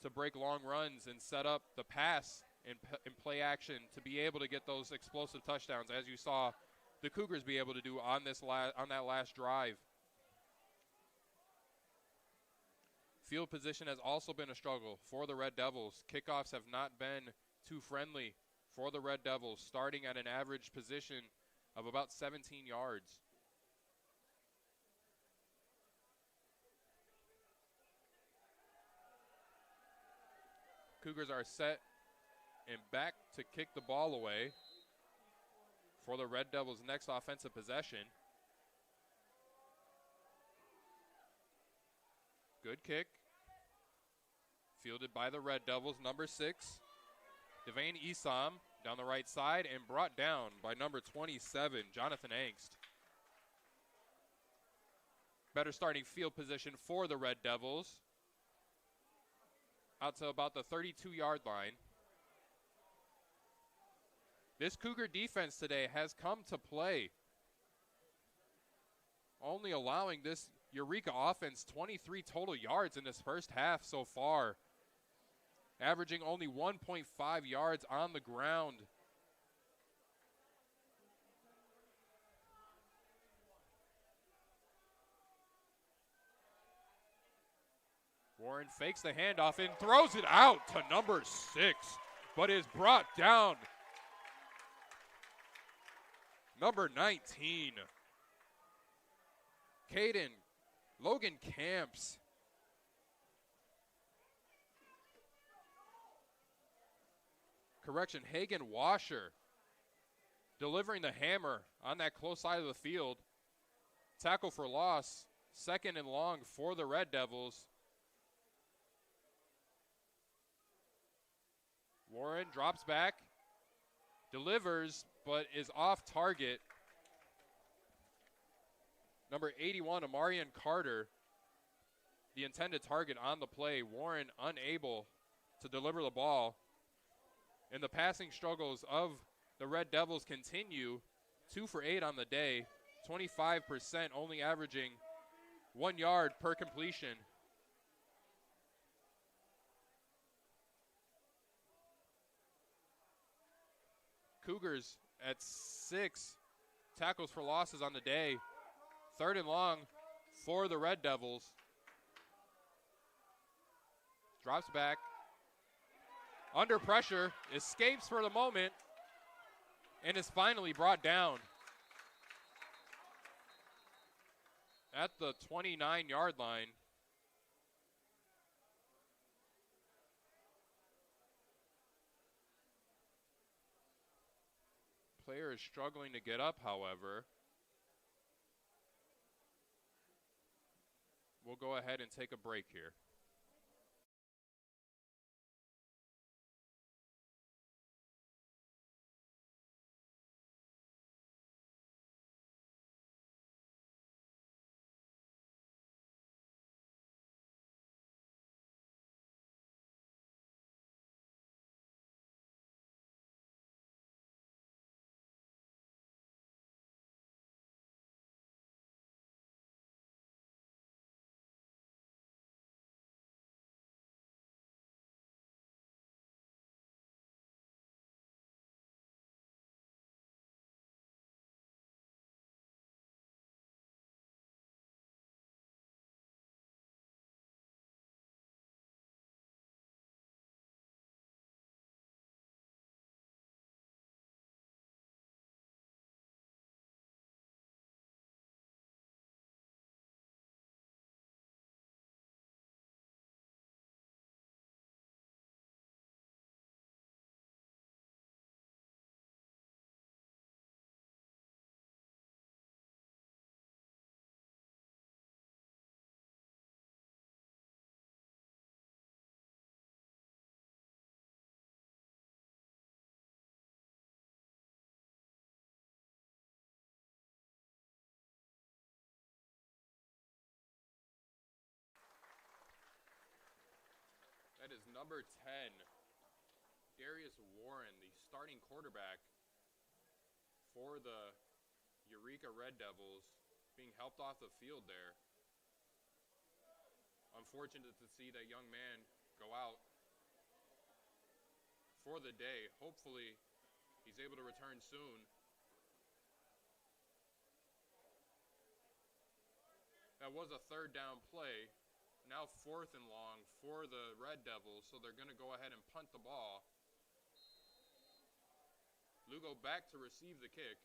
[SPEAKER 3] to break long runs and set up the pass and play action to be able to get those explosive touchdowns, as you saw the Cougars be able to do on that last drive. Field position has also been a struggle for the Red Devils. Kickoffs have not been too friendly for the Red Devils, starting at an average position of about 17 yards. Cougars are set and back to kick the ball away for the Red Devils' next offensive possession. Good kick. Fielded by the Red Devils, number 6, Devane Esam, down the right side and brought down by number 27, Jonathan Angst. Better starting field position for the Red Devils. Out to about the 32-yard line. This Cougar defense today has come to play, only allowing this Eureka offense 23 total yards in this first half so far, averaging only 1.5 yards on the ground. Warren fakes the handoff and throws it out to number 6, but is brought down. Number 19, Caden Logan Camps. Correction, Hagen Washer delivering the hammer on that close side of the field. Tackle for loss, 2nd and long for the Red Devils. Warren drops back, delivers, but is off target. Number 81, Amarian Carter, the intended target on the play. Warren unable to deliver the ball. And the passing struggles of the Red Devils continue. 2 for 8 on the day, 25%, only averaging 1 yard per completion. Cougars at 6 tackles for losses on the day. 3rd and long for the Red Devils. Drops back. Under pressure, escapes for the moment, and is finally brought down at the 29-yard line. Player is struggling to get up, however. We'll go ahead and take a break here. That is number 10, Darius Warren, the starting quarterback for the Eureka Red Devils, being helped off the field there. Unfortunate to see that young man go out for the day. Hopefully he's able to return soon. That was a 3rd down play. Now 4th and long for the Red Devils, so they're going to go ahead and punt the ball. Lugo back to receive the kick.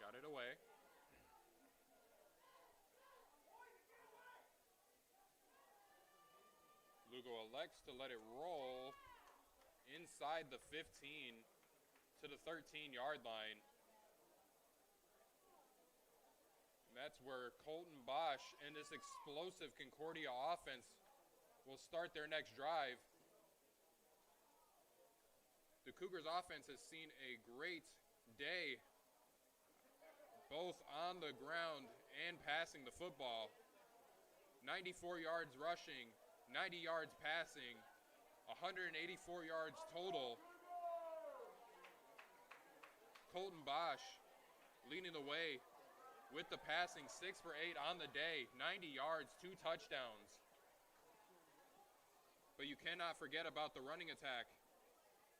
[SPEAKER 3] Got it away. Lugo elects to let it roll inside the 15 to the 13-yard line. And that's where Colton Bosch and this explosive Concordia offense will start their next drive. The Cougars offense has seen a great day, both on the ground and passing the football. 94 yards rushing, 90 yards passing, 184 yards total. Colton Bosch leading the way with the passing, 6 for 8 on the day, 90 yards, 2 touchdowns. But you cannot forget about the running attack.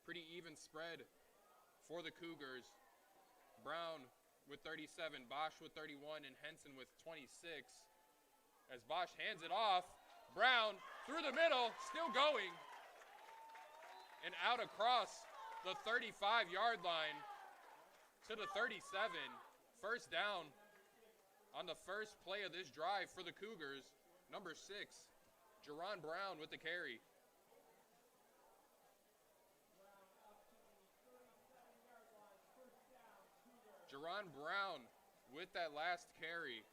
[SPEAKER 3] Pretty even spread for the Cougars. Brown with 37, Bosch with 31, and Henson with 26. As Bosch hands it off, Brown through the middle, still going. and out across the 35-yard line to the 37. First down on the first play of this drive for the Cougars. Number 6, Jerron Brown with the carry. Jerron Brown with that last carry.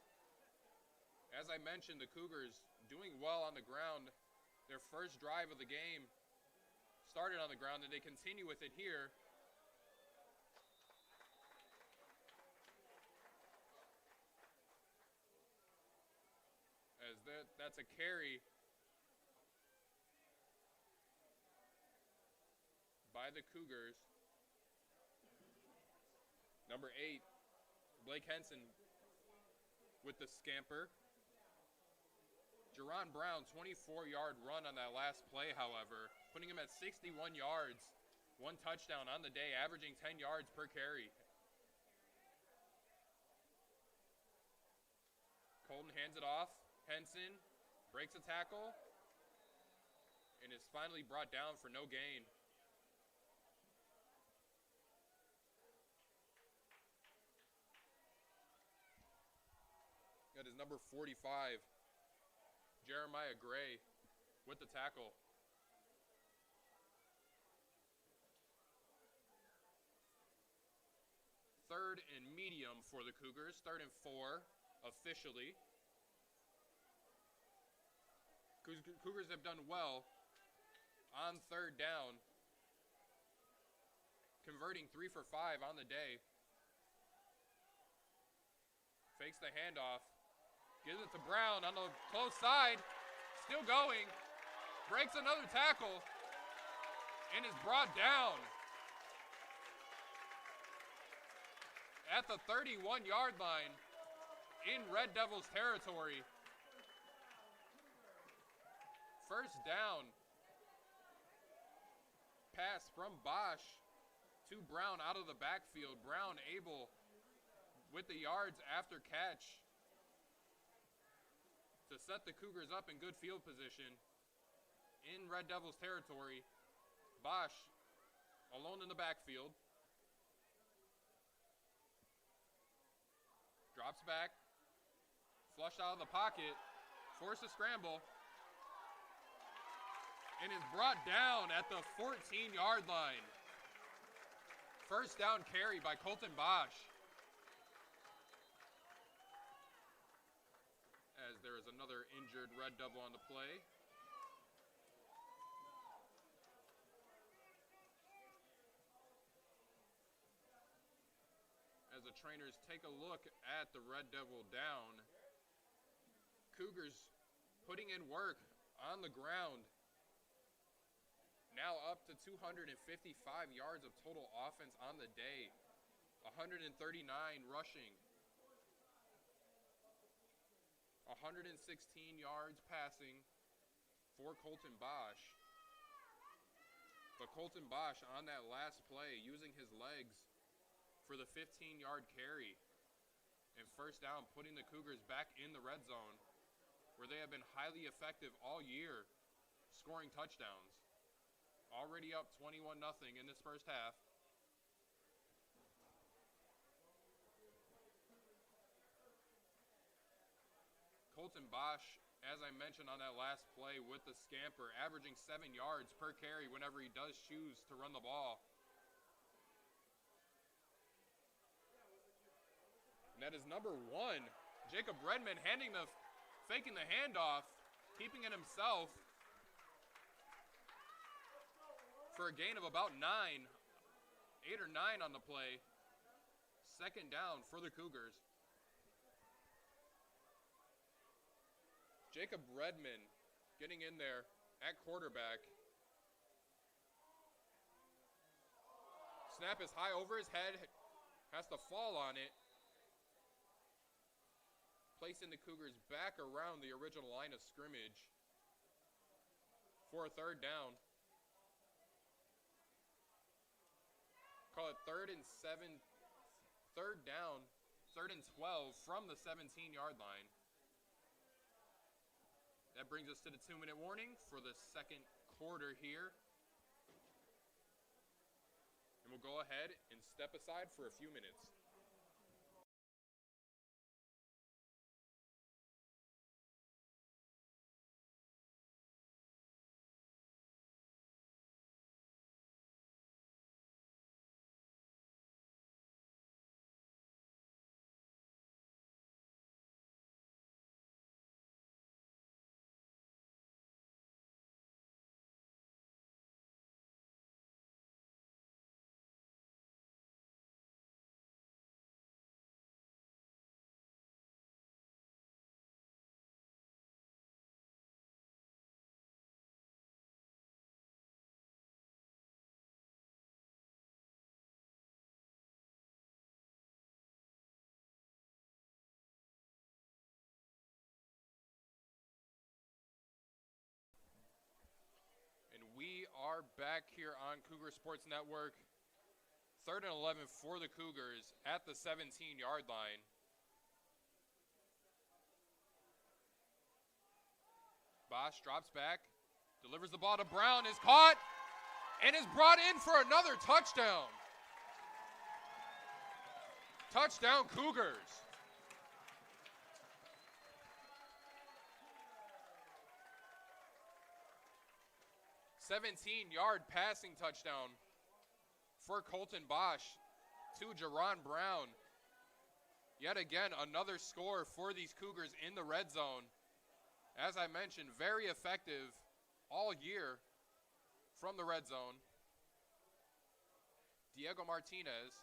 [SPEAKER 3] As I mentioned, the Cougars doing well on the ground. Their first drive of the game started on the ground, and they continue with it here. As that's a carry by the Cougars. Number 8, Blake Henson with the scamper. Jerron Brown, 24-yard run on that last play, however, putting him at 61 yards, 1 touchdown on the day, averaging 10 yards per carry. Colton hands it off. Henson breaks a tackle and is finally brought down for no gain. That is number 45, Jeremiah Gray with the tackle. Third and medium for the Cougars. 3rd and 4 officially. Cougars have done well on 3rd down, converting 3 for 5 on the day. Fakes the handoff. Gives it to Brown on the close side. Still going. Breaks another tackle. And is brought down at the 31-yard line in Red Devils territory. First down. Pass from Bosch to Brown out of the backfield. Brown able with the yards after catch to set the Cougars up in good field position in Red Devils territory. Bosch alone in the backfield. Drops back. Flushed out of the pocket. Forced a scramble. And is brought down at the 14-yard line. First down carry by Colton Bosch. As there is another injured Red Devil on the play. As the trainers take a look at the Red Devil down, Cougars putting in work on the ground. Now up to 255 yards of total offense on the day. 139 rushing. 116 yards passing for Colton Bosch. But Colton Bosch on that last play using his legs for the 15-yard carry. And first down, putting the Cougars back in the red zone where they have been highly effective all year, scoring touchdowns. Already up 21-0 in this first half. Colton Bosch, as I mentioned on that last play with the scamper, averaging 7 yards per carry whenever he does choose to run the ball. And that is number 1, Jacob Redmond faking the handoff, keeping it himself for a gain of about 8 or 9 on the play. Second down for the Cougars. Jacob Redmond getting in there at quarterback. Snap is high over his head, has to fall on it. Placing the Cougars back around the original line of scrimmage for a 3rd down. Call it 3rd and 7, 3rd down, 3rd and 12 from the 17-yard line. That brings us to the 2-minute warning for the second quarter here. will go ahead and step aside for a few minutes. We are back here on Cougar Sports Network. 3rd and 11 for the Cougars at the 17-yard line. Bosch drops back, delivers the ball to Brown, is caught, and is brought in for another touchdown. Touchdown Cougars. "17-yard passing touchdown for Colton Bosch to Jerron Brown. Yet again, another score for these Cougars in the red zone. As I mentioned, very effective all year from the red zone. Diego Martinez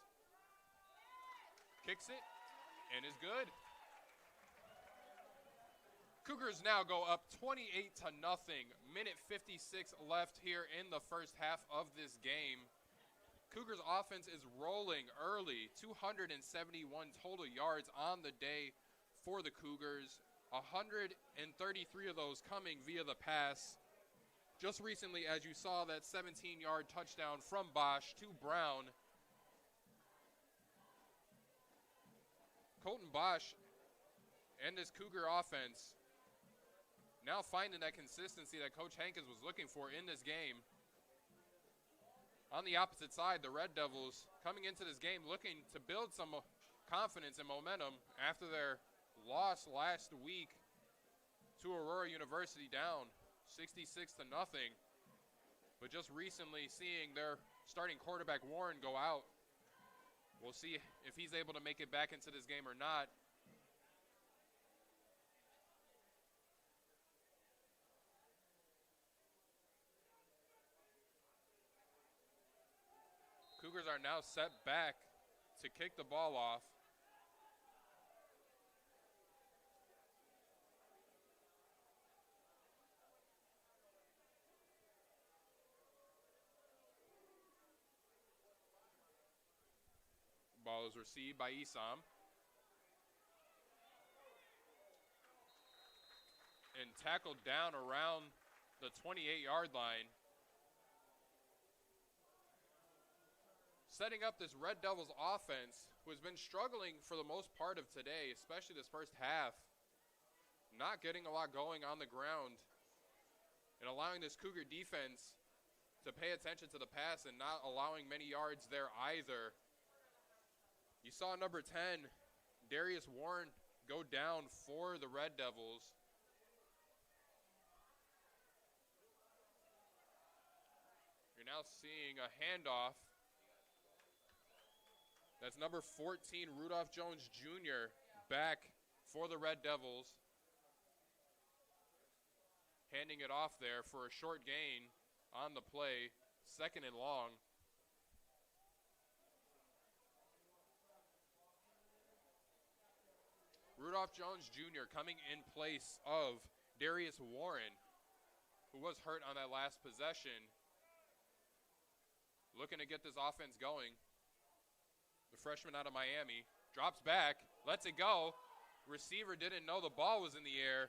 [SPEAKER 3] kicks it and is good. Cougars now go up 28-0. Minute 56 left here in the first half of this game. Cougars offense is rolling early. 271 total yards on the day for the Cougars. 133 of those coming via the pass. Just recently, as you saw, that 17-yard touchdown from Bosch to Brown. Colton Bosch and this Cougar offense now finding that consistency that Coach Hankins was looking for in this game. On the opposite side, the Red Devils coming into this game looking to build some confidence and momentum after their loss last week to Aurora University, down 66-0. But just recently seeing their starting quarterback Warren go out. We'll see if he's able to make it back into this game or not. Cougars are now set back to kick the ball off. Ball is received by Isam. And tackled down around the 28-yard line. Setting up this Red Devils offense, who has been struggling for the most part of today, especially this first half. Not getting a lot going on the ground. And allowing this Cougar defense to pay attention to the pass and not allowing many yards there either. You saw number 10, Darius Warren, go down for the Red Devils. You're now seeing a handoff. That's number 14, Rudolph Jones Jr., back for the Red Devils. Handing it off there for a short gain on the play, 2nd and long. Rudolph Jones Jr. coming in place of Darius Warren, who was hurt on that last possession. Looking to get this offense going. The freshman out of Miami drops back, lets it go. Receiver didn't know the ball was in the air.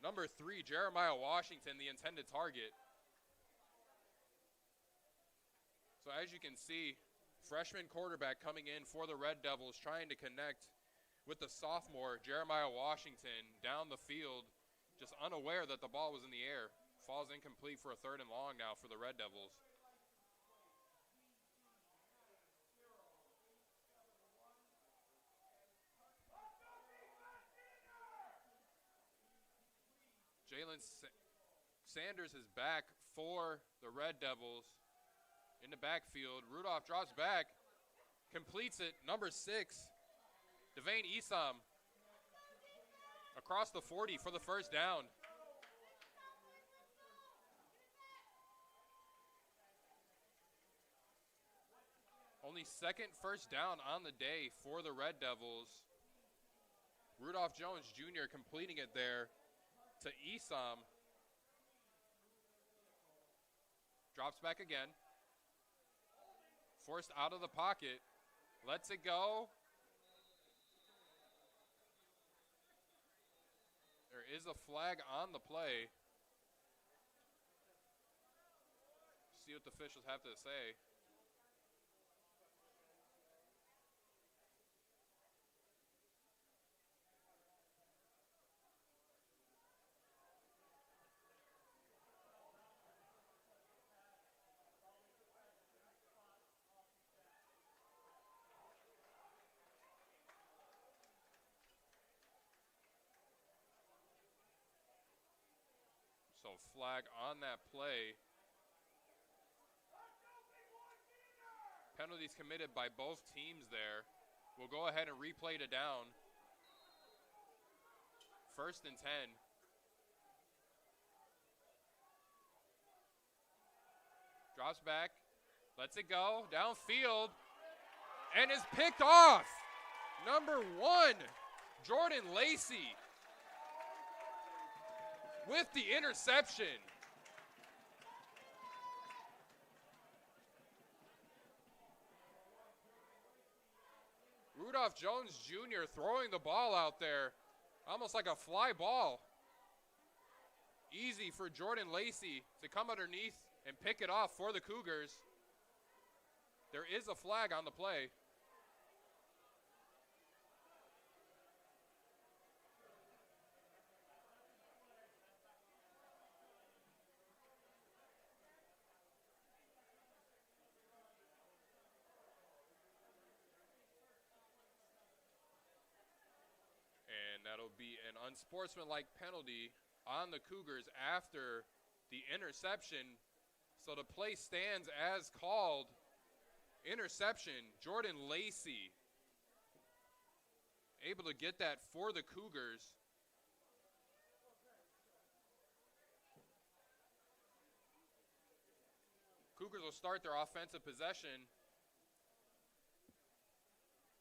[SPEAKER 3] Number 3, Jeremiah Washington, the intended target. So as you can see, freshman quarterback coming in for the Red Devils, trying to connect with the sophomore, Jeremiah Washington, down the field, just unaware that the ball was in the air. Falls incomplete for a 3rd and long now for the Red Devils. Sanders is back for the Red Devils in the backfield. Rudolph drops back, completes it. Number 6, Devane Esom across the 40 for the first down. Only second first down on the day for the Red Devils. Rudolph Jones Jr. completing it there to Esom. Drops back again. Forced out of the pocket. Lets it go. There is a flag on the play. See what the officials have to say. So flag on that play. Penalties committed by both teams there. We'll go ahead and replay the down. 1st and 10. Drops back, lets it go, downfield, and is picked off. Number 1, Jordan Lacey with the interception. Rudolph Jones Jr. throwing the ball out there, almost like a fly ball. Easy for Jordan Lacey to come underneath and pick it off for the Cougars. There is a flag on the play. And that'll be an unsportsmanlike penalty on the Cougars after the interception. So the play stands as called. Interception, Jordan Lacey able to get that for the Cougars. Cougars will start their offensive possession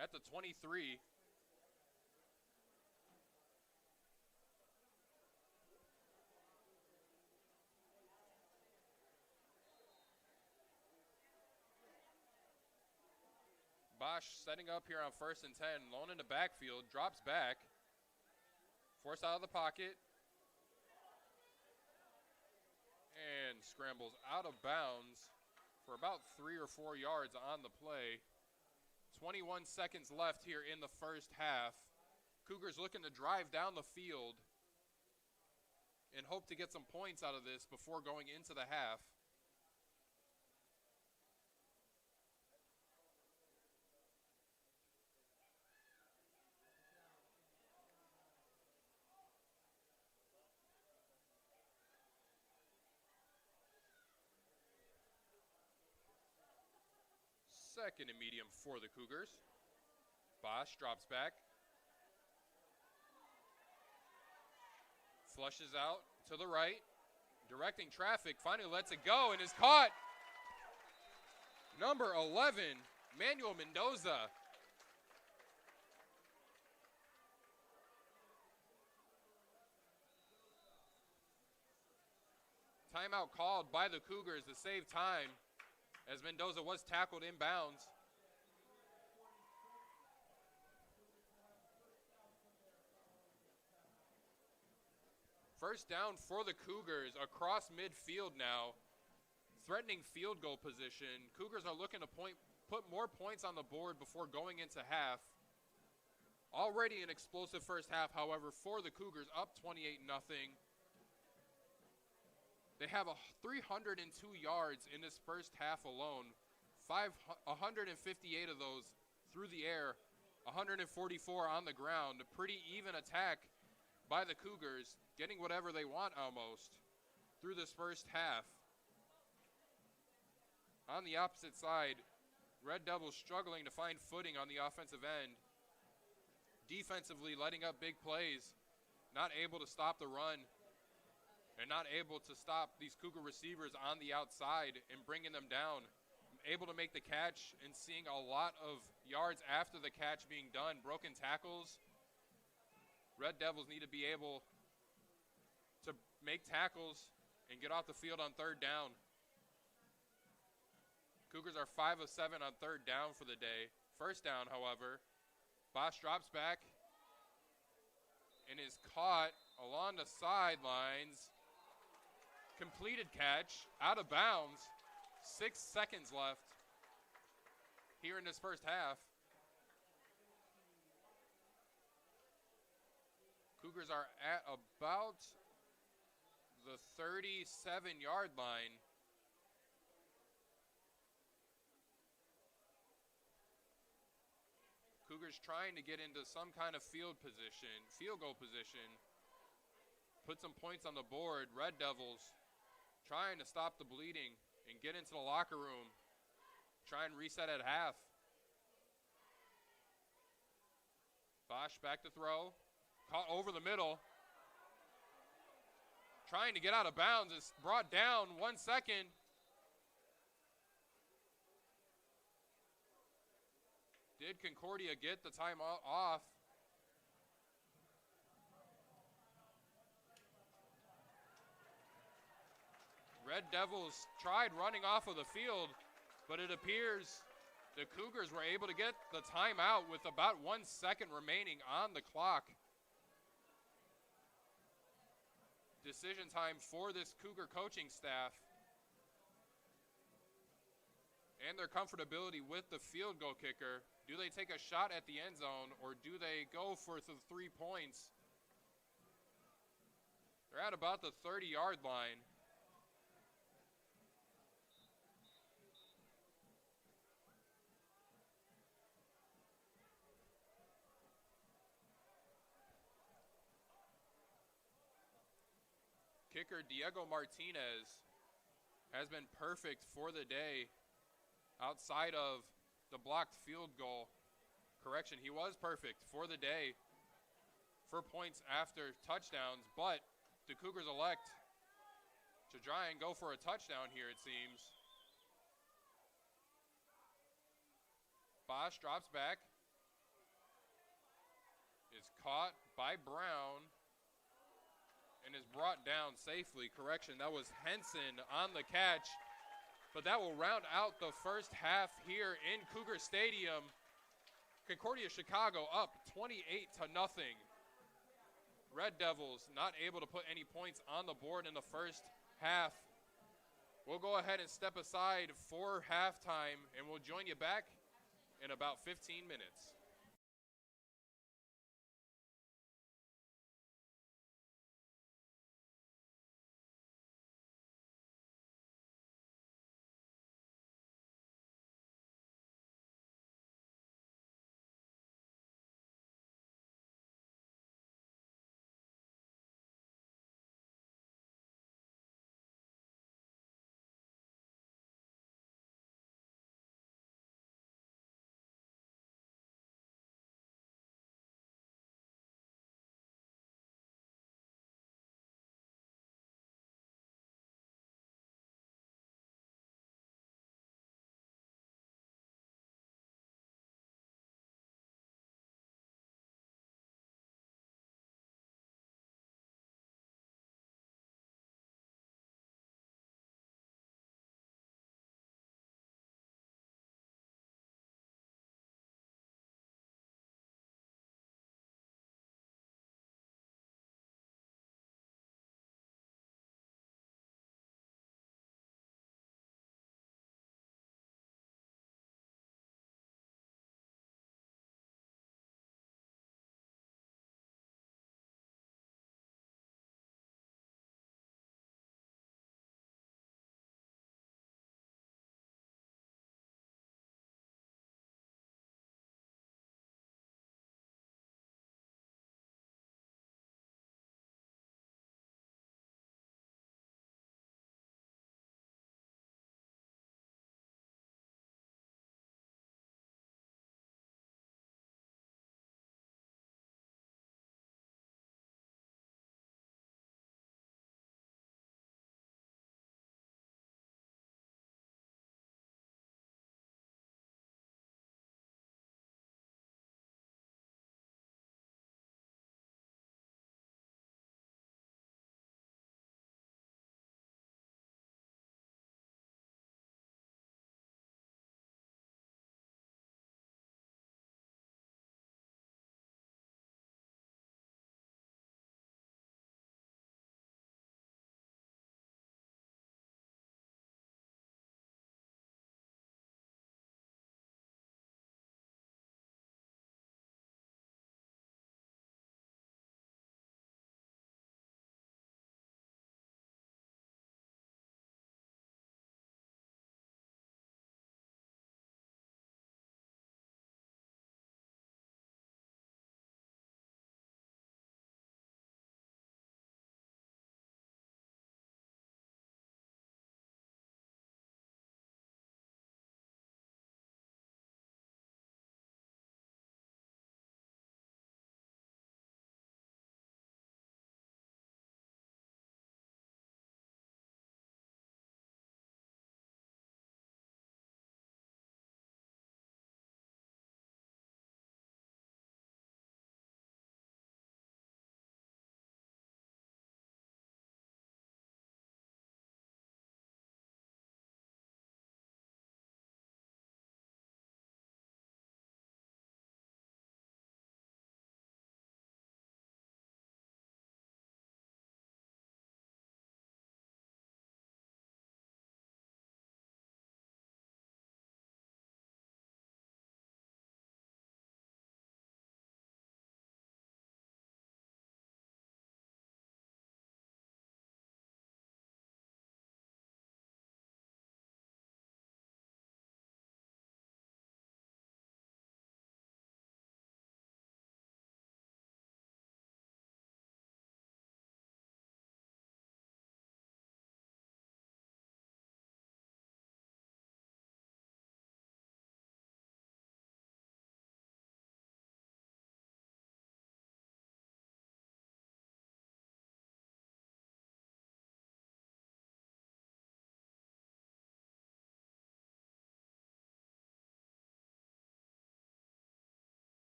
[SPEAKER 3] at the 23. Bosch setting up here on 1st and 10, lone in the backfield, drops back, forced out of the pocket, and scrambles out of bounds for about 3 or 4 yards on the play. 21 seconds left here in the first half. Cougars looking to drive down the field and hope to get some points out of this before going into the half. Second and medium for the Cougars. Bosch drops back. Flushes out to the right. Directing traffic. Finally lets it go and is caught. Number 11, Manuel Mendoza. Timeout called by the Cougars to save time, as Mendoza was tackled inbounds. First down for the Cougars across midfield now. Threatening field goal position. Cougars are looking to put more points on the board before going into half. Already an explosive first half, however, for the Cougars, up 28-0. They have 302 yards in this first half alone. 158 of those through the air, 144 on the ground. A pretty even attack by the Cougars, getting whatever they want almost through this first half. On the opposite side, Red Devils struggling to find footing on the offensive end. Defensively letting up big plays, not able to stop the run, and not able to stop these Cougar receivers on the outside and bringing them down. Able to make the catch and seeing a lot of yards after the catch being done. Broken tackles. Red Devils need to be able to make tackles and get off the field on third down. Cougars are 5 of 7 on third down for the day. First down, however, Bosch drops back and is caught along the sidelines. Completed catch, out of bounds. 6 seconds left here in this first half. Cougars are at about the 37-yard line. Cougars trying to get into some kind of field goal position, put some points on the board. Red Devils trying to stop the bleeding and get into the locker room, try and reset at half. Bosch back to throw, caught over the middle. Trying to get out of bounds, is brought down 1 second. Did Concordia get the time off? Red Devils tried running off of the field, but it appears the Cougars were able to get the timeout with about 1 second remaining on the clock. Decision time for this Cougar coaching staff and their comfortability with the field goal kicker. Do they take a shot at the end zone, or do they go for the 3 points? They're at about the 30-yard line. Kicker Diego Martinez has been perfect for the day outside of the blocked field goal. Correction, he was perfect for the day for points after touchdowns, but the Cougars elect to try and go for a touchdown here, it seems. Bosch drops back, is caught by Brown, and is brought down safely. Correction, that was Henson on the catch. But that will round out the first half here in Cougar Stadium. Concordia Chicago up 28-0. Red Devils not able to put any points on the board in the first half. We'll go ahead and step aside for halftime, and we'll join you back in about 15 minutes.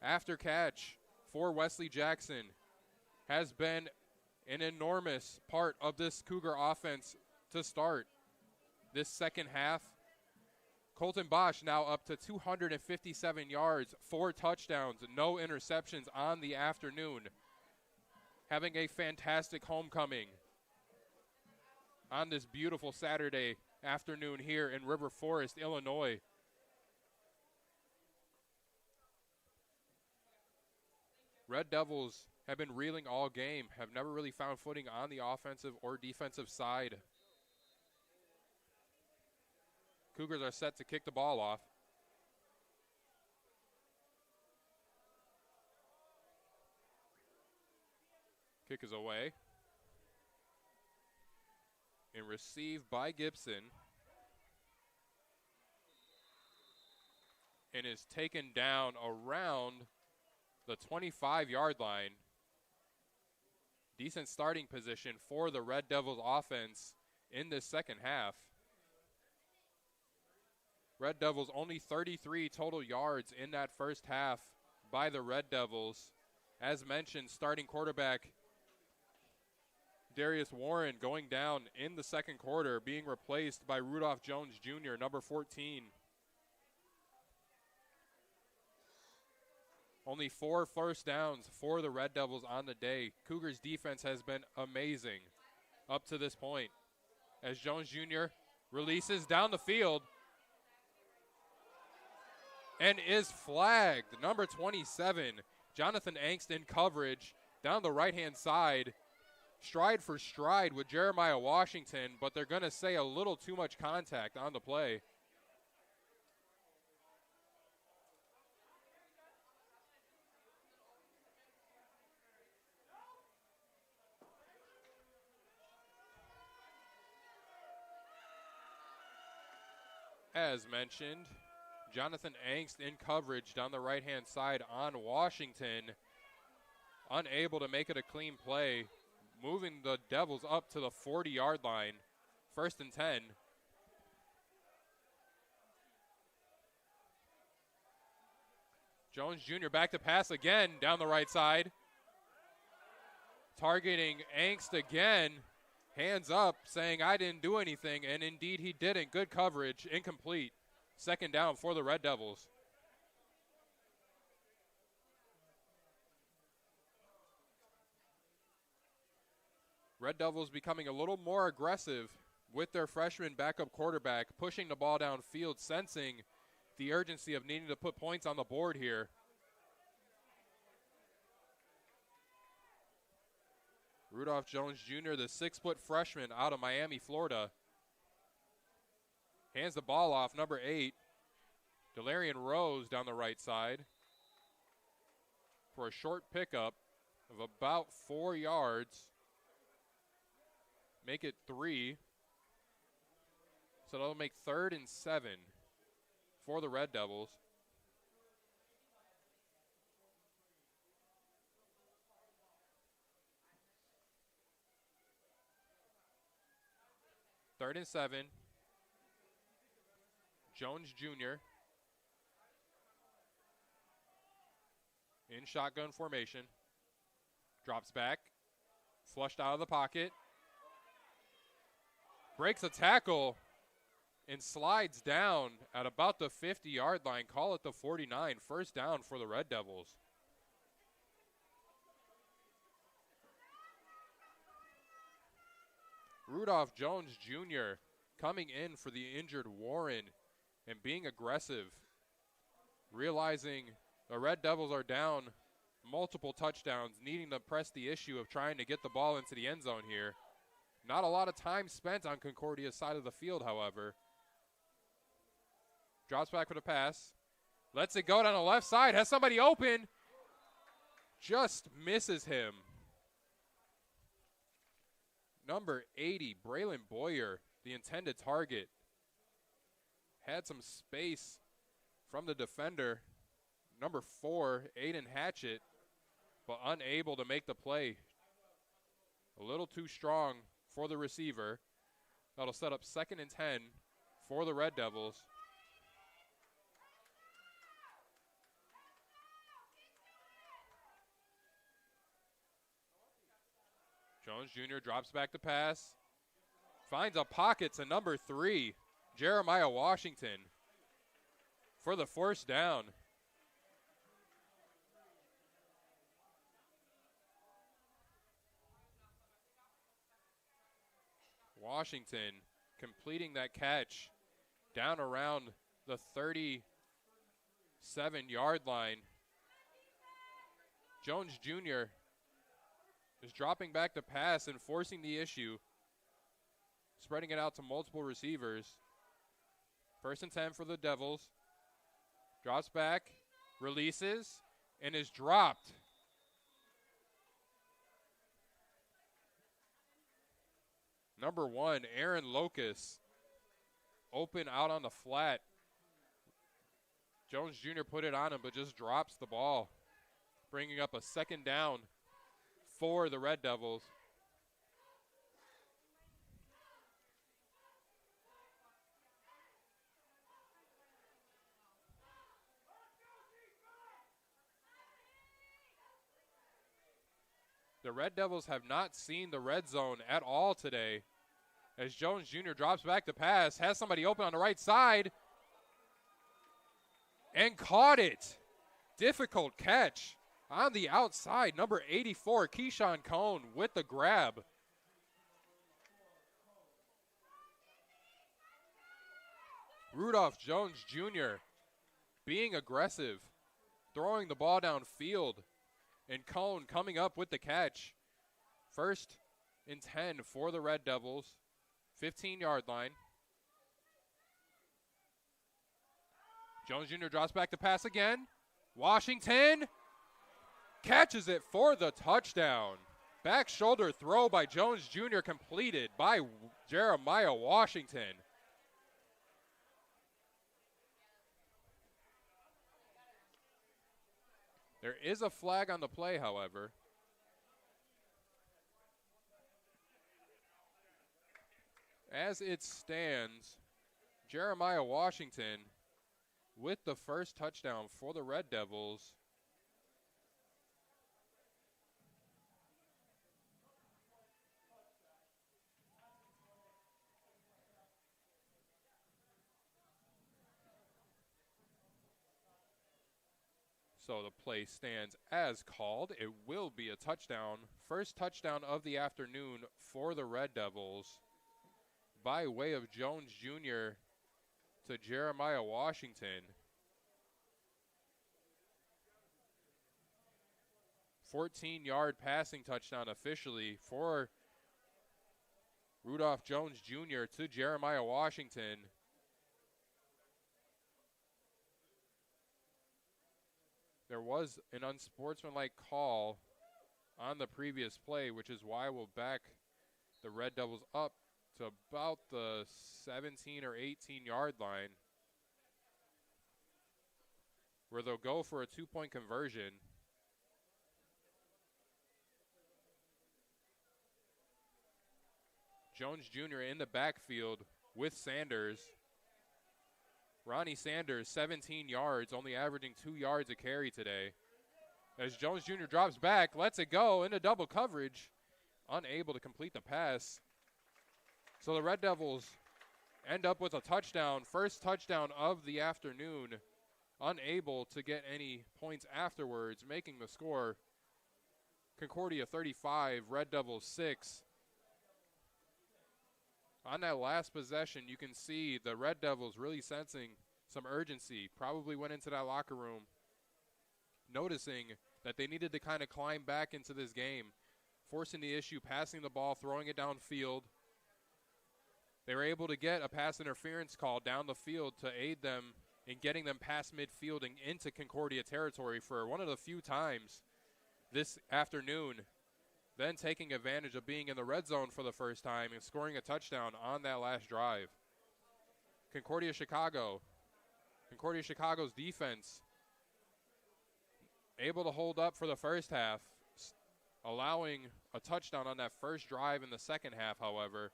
[SPEAKER 3] after catch for Wesley Jackson has been an enormous part of this Cougar offense to start this second half. Colton Bosch now up to 257 yards, 4 touchdowns, no interceptions on the afternoon. Having a fantastic homecoming on this beautiful Saturday afternoon here in River Forest, Illinois. Red Devils have been reeling all game, have never really found footing on the offensive or defensive side. Cougars are set to kick the ball off. Kick is away. And received by Gibson. And is taken down around the 25-yard line. Decent starting position for the Red Devils offense in this second half. Red Devils only 33 total yards in that first half by the Red Devils. As mentioned, starting quarterback Darius Warren going down in the second quarter, being replaced by Rudolph Jones Jr., number 14. Only 4 first downs for the Red Devils on the day. Cougars defense has been amazing up to this point. As Jones Jr. releases down the field and is flagged. Number 27, Jonathan Angst in coverage down the right-hand side. Stride for stride with Jeremiah Washington, but they're going to say a little too much contact on the play. As mentioned, Jonathan Angst in coverage down the right-hand side on Washington. Unable to make it a clean play, moving the Devils up to the 40-yard line. 1st and 10. Jones Jr. back to pass again down the right side. Targeting Angst again. Hands up, saying, I didn't do anything, and indeed he didn't. Good coverage, incomplete. 2nd down for the Red Devils. Red Devils becoming a little more aggressive with their freshman backup quarterback, pushing the ball downfield, sensing the urgency of needing to put points on the board here. Rudolph Jones Jr., the 6-foot freshman out of Miami, Florida. Hands the ball off, number 8, Delarian Rose down the right side for a short pickup of about 4 yards. Make it 3. So that'll make 3rd and 7 for the Red Devils. Third and 7. Jones Jr. in shotgun formation. Drops back. Flushed out of the pocket. Breaks a tackle and slides down at about the 50-yard line. Call it the 49. 1st down for the Red Devils. Rudolph Jones Jr. coming in for the injured Warren and being aggressive, realizing the Red Devils are down multiple touchdowns, needing to press the issue of trying to get the ball into the end zone here. Not a lot of time spent on Concordia's side of the field, however. Drops back for the pass. Lets it go down the left side. Has somebody open. Just misses him. Number 80, Braylon Boyer, the intended target. Had some space from the defender. Number 4, Aiden Hatchett, but unable to make the play. A little too strong for the receiver. That'll set up 2nd and 10 for the Red Devils. Jones Jr. drops back to pass. Finds a pocket to number 3, Jeremiah Washington, for the first down. Washington completing that catch down around the 37-yard line. Jones Jr. is dropping back to pass and forcing the issue, spreading it out to multiple receivers. 1st and 10 for the Devils. Drops back, releases, and is dropped. Number 1, Aaron Locus, open out on the flat. Jones Jr. put it on him, but just drops the ball, bringing up a 2nd down for the Red Devils. The Red Devils have not seen the red zone at all today, as Jones Jr. drops back to pass, has somebody open on the right side, and caught it. Difficult catch on the outside. Number 84, Keyshawn Cone with the grab. Rudolph Jones Jr. being aggressive, throwing the ball downfield, and Cone coming up with the catch. 1st and 10 for the Red Devils, 15-yard line. Jones Jr. drops back to pass again. Washington catches it for the touchdown. Back shoulder throw by Jones Jr. completed by Jeremiah Washington. There is a flag on the play, however. As it stands, Jeremiah Washington with the first touchdown for the Red Devils. So the play stands as called. It will be a touchdown. First touchdown of the afternoon for the Red Devils by way of Jones Jr. to Jeremiah Washington. 14-yard passing touchdown officially for Rudolph Jones Jr. to Jeremiah Washington. There was an unsportsmanlike call on the previous play, which is why we'll back the Red Devils up to about the 17 or 18-yard line, where they'll go for a 2-point conversion. Jones Jr. in the backfield with Sanders. Ronnie Sanders, 17 yards, only averaging 2 yards a carry today. As Jones Jr. drops back, lets it go into double coverage, unable to complete the pass. So the Red Devils end up with a touchdown, first touchdown of the afternoon, unable to get any points afterwards, making the score Concordia 35, Red Devils 6. On that last possession, you can see the Red Devils really sensing some urgency, probably went into that locker room noticing that they needed to kind of climb back into this game, forcing the issue, passing the ball, throwing it downfield. They were able to get a pass interference call down the field to aid them in getting them past midfield and into Concordia territory for one of the few times this afternoon. Then taking advantage of being in the red zone for the first time and scoring a touchdown on that last drive. Concordia Chicago's defense able to hold up for the first half, allowing a touchdown on that first drive in the second half, however.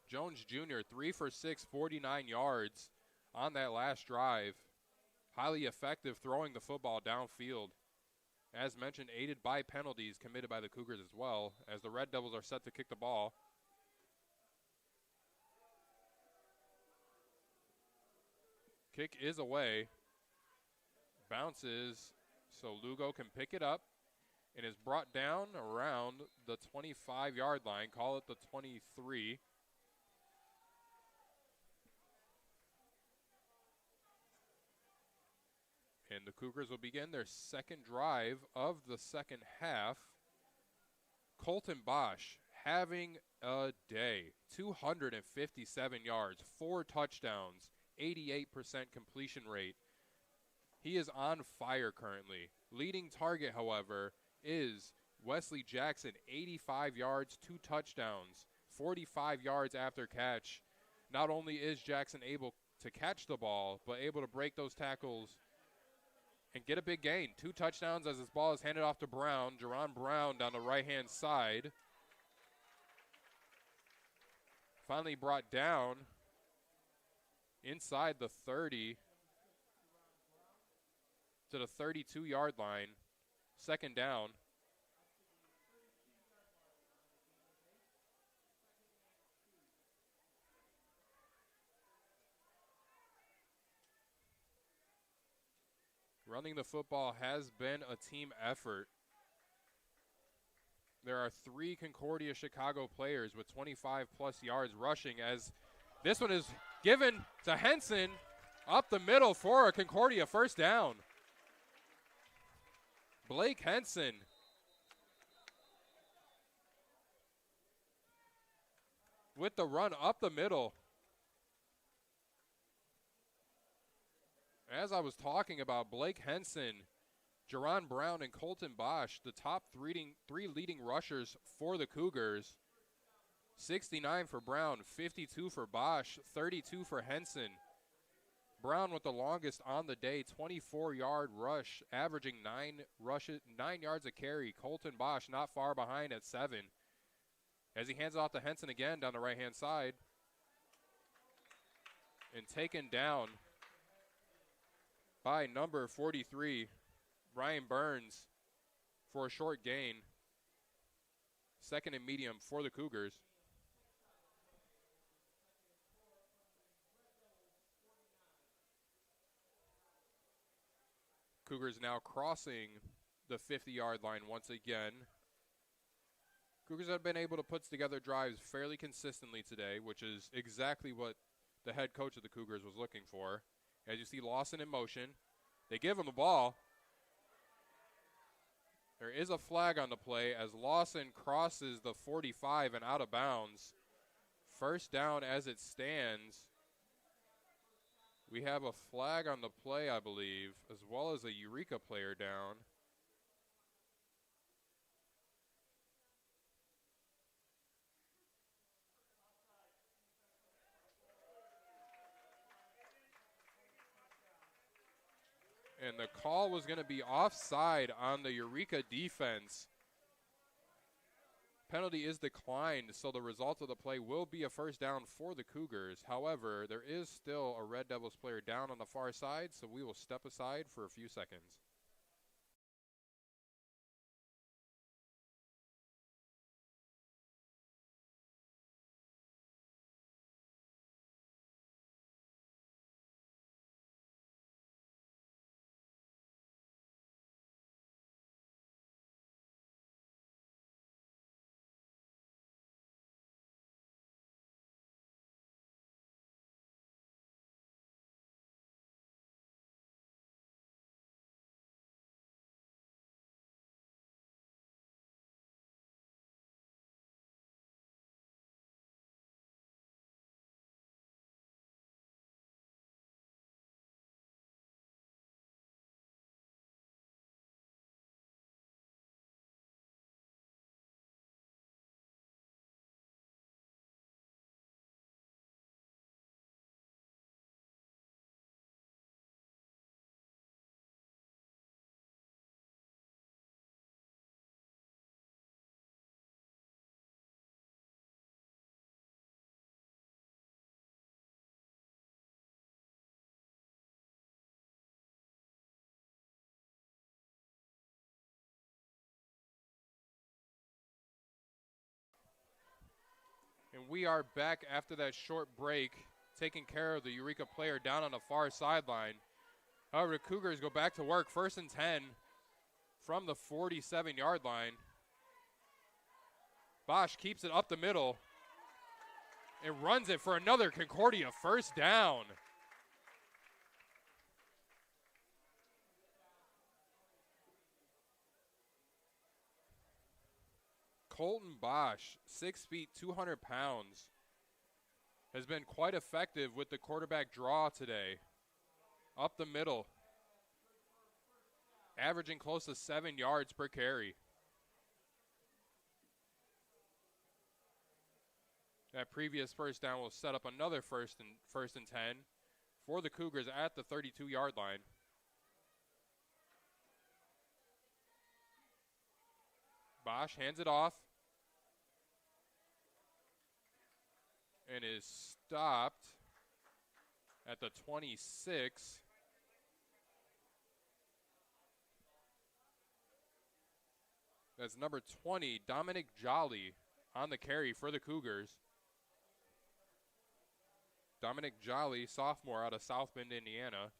[SPEAKER 3] Jones Jr., 3 for 6, 49 yards on that last drive. highly effective throwing the football downfield. As mentioned, aided by penalties committed by the Cougars as well, as the Red Devils are set to kick the ball. Kick is away. Bounces, so Lugo can pick it up, and is brought down around the 25-yard line. Call it the 23. And the Cougars will begin their second drive of the second half. Colton Bosch having a day. 257 yards, 4 touchdowns, 88% completion rate. He is on fire currently. Leading target, however, is Wesley Jackson, 85 yards, 2 touchdowns, 45 yards after catch. Not only is Jackson able to catch the ball, but able to break those tackles and get a big gain. 2 touchdowns as this ball is handed off to Brown. Jerron Brown down the right-hand side. Finally brought down inside the 30 to the 32-yard line. Second down. Running the football has been a team effort. There are 3 Concordia Chicago players with 25-plus yards rushing, as this one is given to Henson up the middle for a Concordia first down. Blake Henson with the run up the middle. As I was talking about, Blake Henson, Jerron Brown, and Colton Bosch, the top 3 leading rushers for the Cougars. 69 for Brown, 52 for Bosch, 32 for Henson. Brown with the longest on the day, 24-yard rush, averaging 9 yards a carry. Colton Bosch not far behind at 7. As he hands it off to Henson again down the right-hand side. And taken down by number 43, Brian Burns, for a short gain. Second and medium for the Cougars. Cougars now crossing the 50-yard line once again. Cougars have been able to put together drives fairly consistently today, which is exactly what the head coach of the Cougars was looking for. As you see Lawson in motion, they give him the ball. There is a flag on the play as Lawson crosses the 45 and out of bounds. First down as it stands. We have a flag on the play, I believe, as well as a Eureka player down. And the call was going to be offside on the Eureka defense. Penalty is declined, so the result of the play will be a first down for the Cougars. However, there is still a Red Devils player down on the far side, so we will step aside for a few seconds. we are back after that short break, taking care of the Eureka player down on the far sideline. However, the Cougars go back to work, 1st and 10 from the 47-yard line. Bosch keeps it up the middle and runs it for another Concordia first down. Colton Bosch, 6 feet, 200 pounds, has been quite effective with the quarterback draw today. Up the middle, averaging close to 7 yards per carry. That previous first down will set up another first and 10 for the Cougars at the 32-yard line. Bosch hands it off and is stopped at the 26. That's number 20, Dominic Jolly, on the carry for the Cougars. Dominic Jolly, sophomore out of South Bend, Indiana.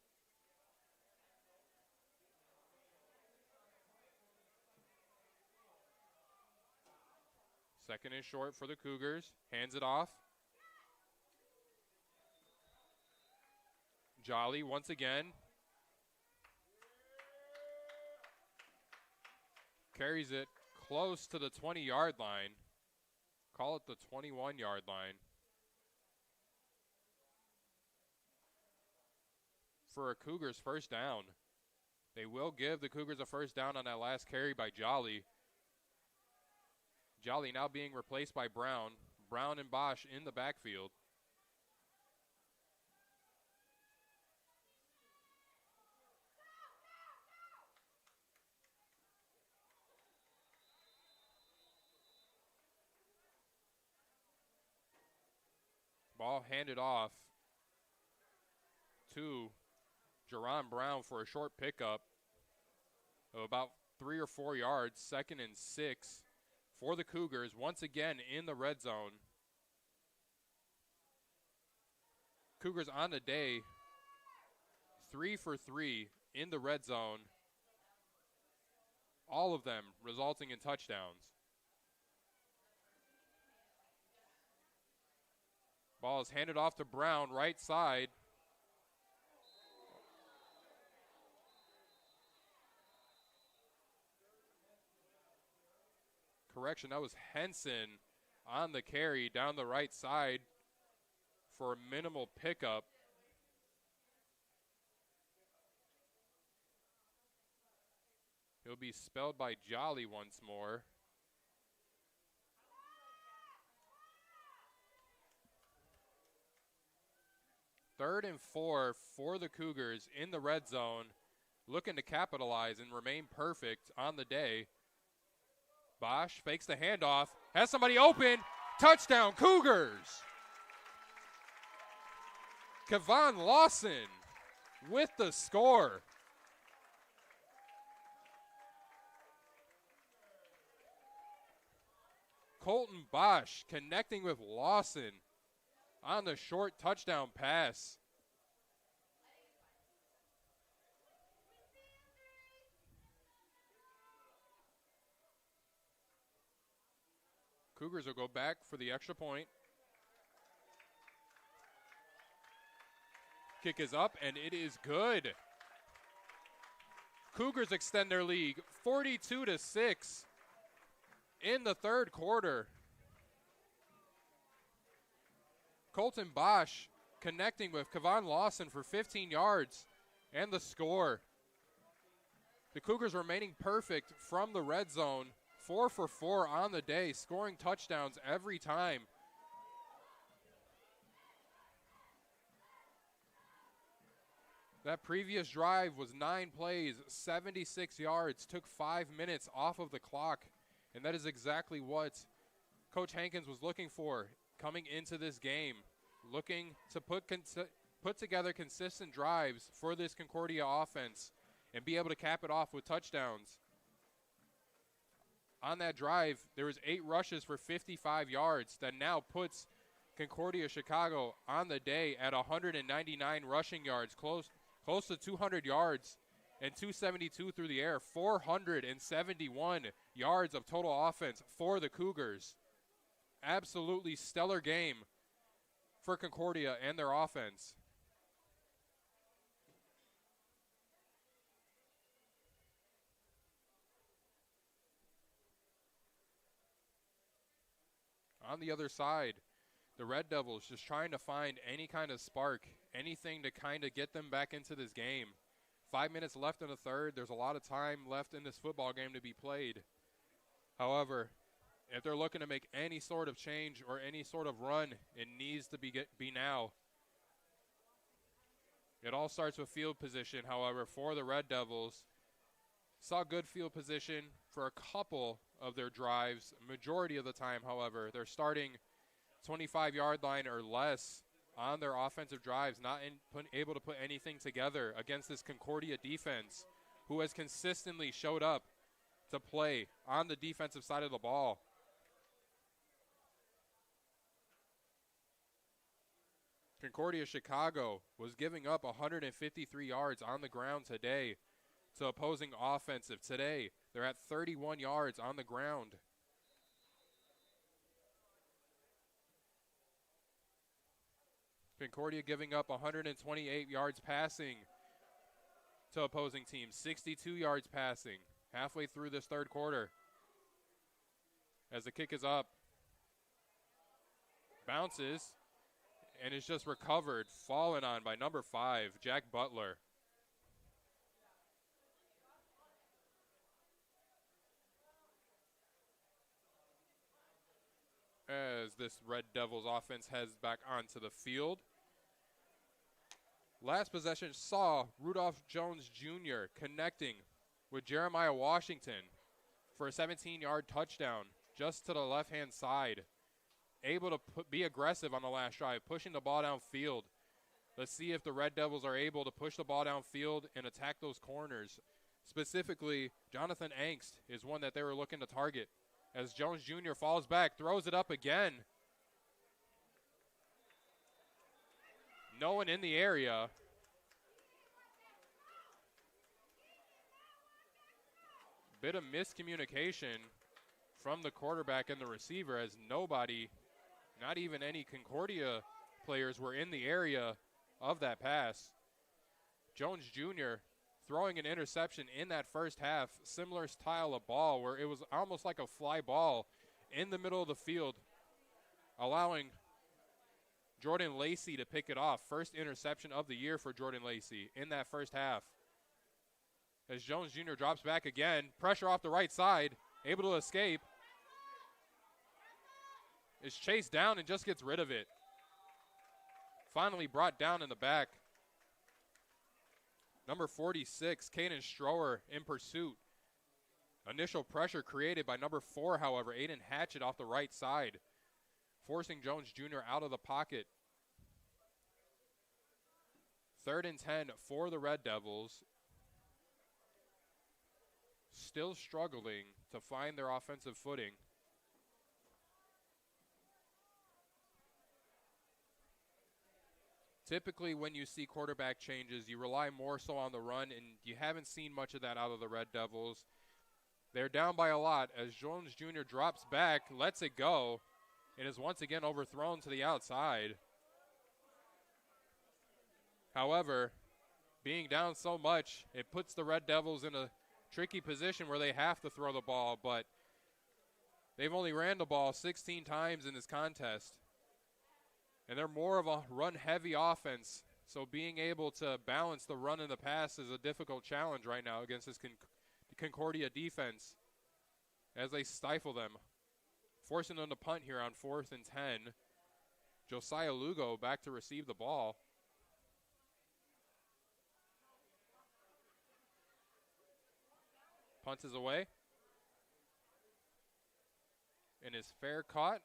[SPEAKER 3] Second and short for the Cougars. Hands it off. Jolly once again. Carries it close to the 20-yard line. Call it the 21-yard line. For a Cougars first down. They will give the Cougars a first down on that last carry by Jolly. Jolly now being replaced by Brown. Brown and Bosch in the backfield. Ball handed off to Jerron Brown for a short pickup of about 3 or 4 yards. 2nd and 6 for the Cougars, once again in the red zone. Cougars on the day, 3 for 3 in the red zone, all of them resulting in touchdowns. Ball is handed off to Brown, right side. Correction, that was Henson on the carry down the right side for a minimal pickup. He'll be spelled by Jolly once more. Third and 4 for the Cougars in the red zone, looking to capitalize and remain perfect on the day. Bosch fakes the handoff, has somebody open, touchdown Cougars! Kevon Lawson with the score. Colton Bosch connecting with Lawson on the short touchdown pass. Cougars will go back for the extra point. Kick is up, and it is good. Cougars extend their lead 42-6 in the third quarter. Colton Bosch connecting with Kevon Lawson for 15 yards and the score. The Cougars remaining perfect from the red zone, 4 for 4 on the day, scoring touchdowns every time. That previous drive was 9 plays, 76 yards, took 5 minutes off of the clock, and that is exactly what Coach Hankins was looking for coming into this game, looking to put together consistent drives for this Concordia offense and be able to cap it off with touchdowns. On that drive, there was 8 rushes for 55 yards that now puts Concordia Chicago on the day at 199 rushing yards, close to 200 yards and 272 through the air, 471 yards of total offense for the Cougars. Absolutely stellar game for Concordia and their offense. On the other side, the Red Devils just trying to find any kind of spark, anything to kind of get them back into this game. 5 minutes left in the third. There's a lot of time left in this football game to be played. However, if they're looking to make any sort of change or any sort of run, it needs to be now. It all starts with field position, however, for the Red Devils. Saw good field position for a couple of their drives. Majority of the time, however, they're starting 25-yard line or less on their offensive drives, not able to put anything together against this Concordia defense, who has consistently showed up to play on the defensive side of the ball. Concordia Chicago was giving up 153 yards on the ground today to opposing offensive. Today, they're at 31 yards on the ground. Concordia giving up 128 yards passing to opposing teams, 62 yards passing halfway through this third quarter. As the kick is up, bounces, and is just recovered, fallen on by number 5, Jack Butler. As this Red Devils offense heads back onto the field. Last possession saw Rudolph Jones Jr. connecting with Jeremiah Washington for a 17-yard touchdown just to the left-hand side. Able to be aggressive on the last drive, pushing the ball downfield. Let's see if the Red Devils are able to push the ball downfield and attack those corners. Specifically, Jonathan Angst is one that they were looking to target. As Jones Jr. falls back, throws it up again. No one in the area. Bit of miscommunication from the quarterback and the receiver, as nobody, not even any Concordia players, were in the area of that pass. Jones Jr. throwing an interception in that first half, similar style of ball where it was almost like a fly ball in the middle of the field, allowing Jordan Lacey to pick it off. First interception of the year for Jordan Lacey in that first half. As Jones Jr. drops back again, pressure off the right side, able to escape. Is chased down and just gets rid of it. Finally brought down in the back. Number 46, Caden Strower in pursuit. Initial pressure created by number 4, however, Aiden Hatchett off the right side, forcing Jones Jr. out of the pocket. 3rd and 10 for the Red Devils. Still struggling to find their offensive footing. Typically, when you see quarterback changes, you rely more so on the run, and you haven't seen much of that out of the Red Devils. They're down by a lot as Jones Jr. drops back, lets it go, and is once again overthrown to the outside. However, being down so much, it puts the Red Devils in a tricky position where they have to throw the ball, but they've only ran the ball 16 times in this contest. And they're more of a run-heavy offense, so being able to balance the run and the pass is a difficult challenge right now against this Concordia defense as they stifle them, forcing them to punt here on 4th and 10. Josiah Lugo back to receive the ball. Punt is away. And is fair caught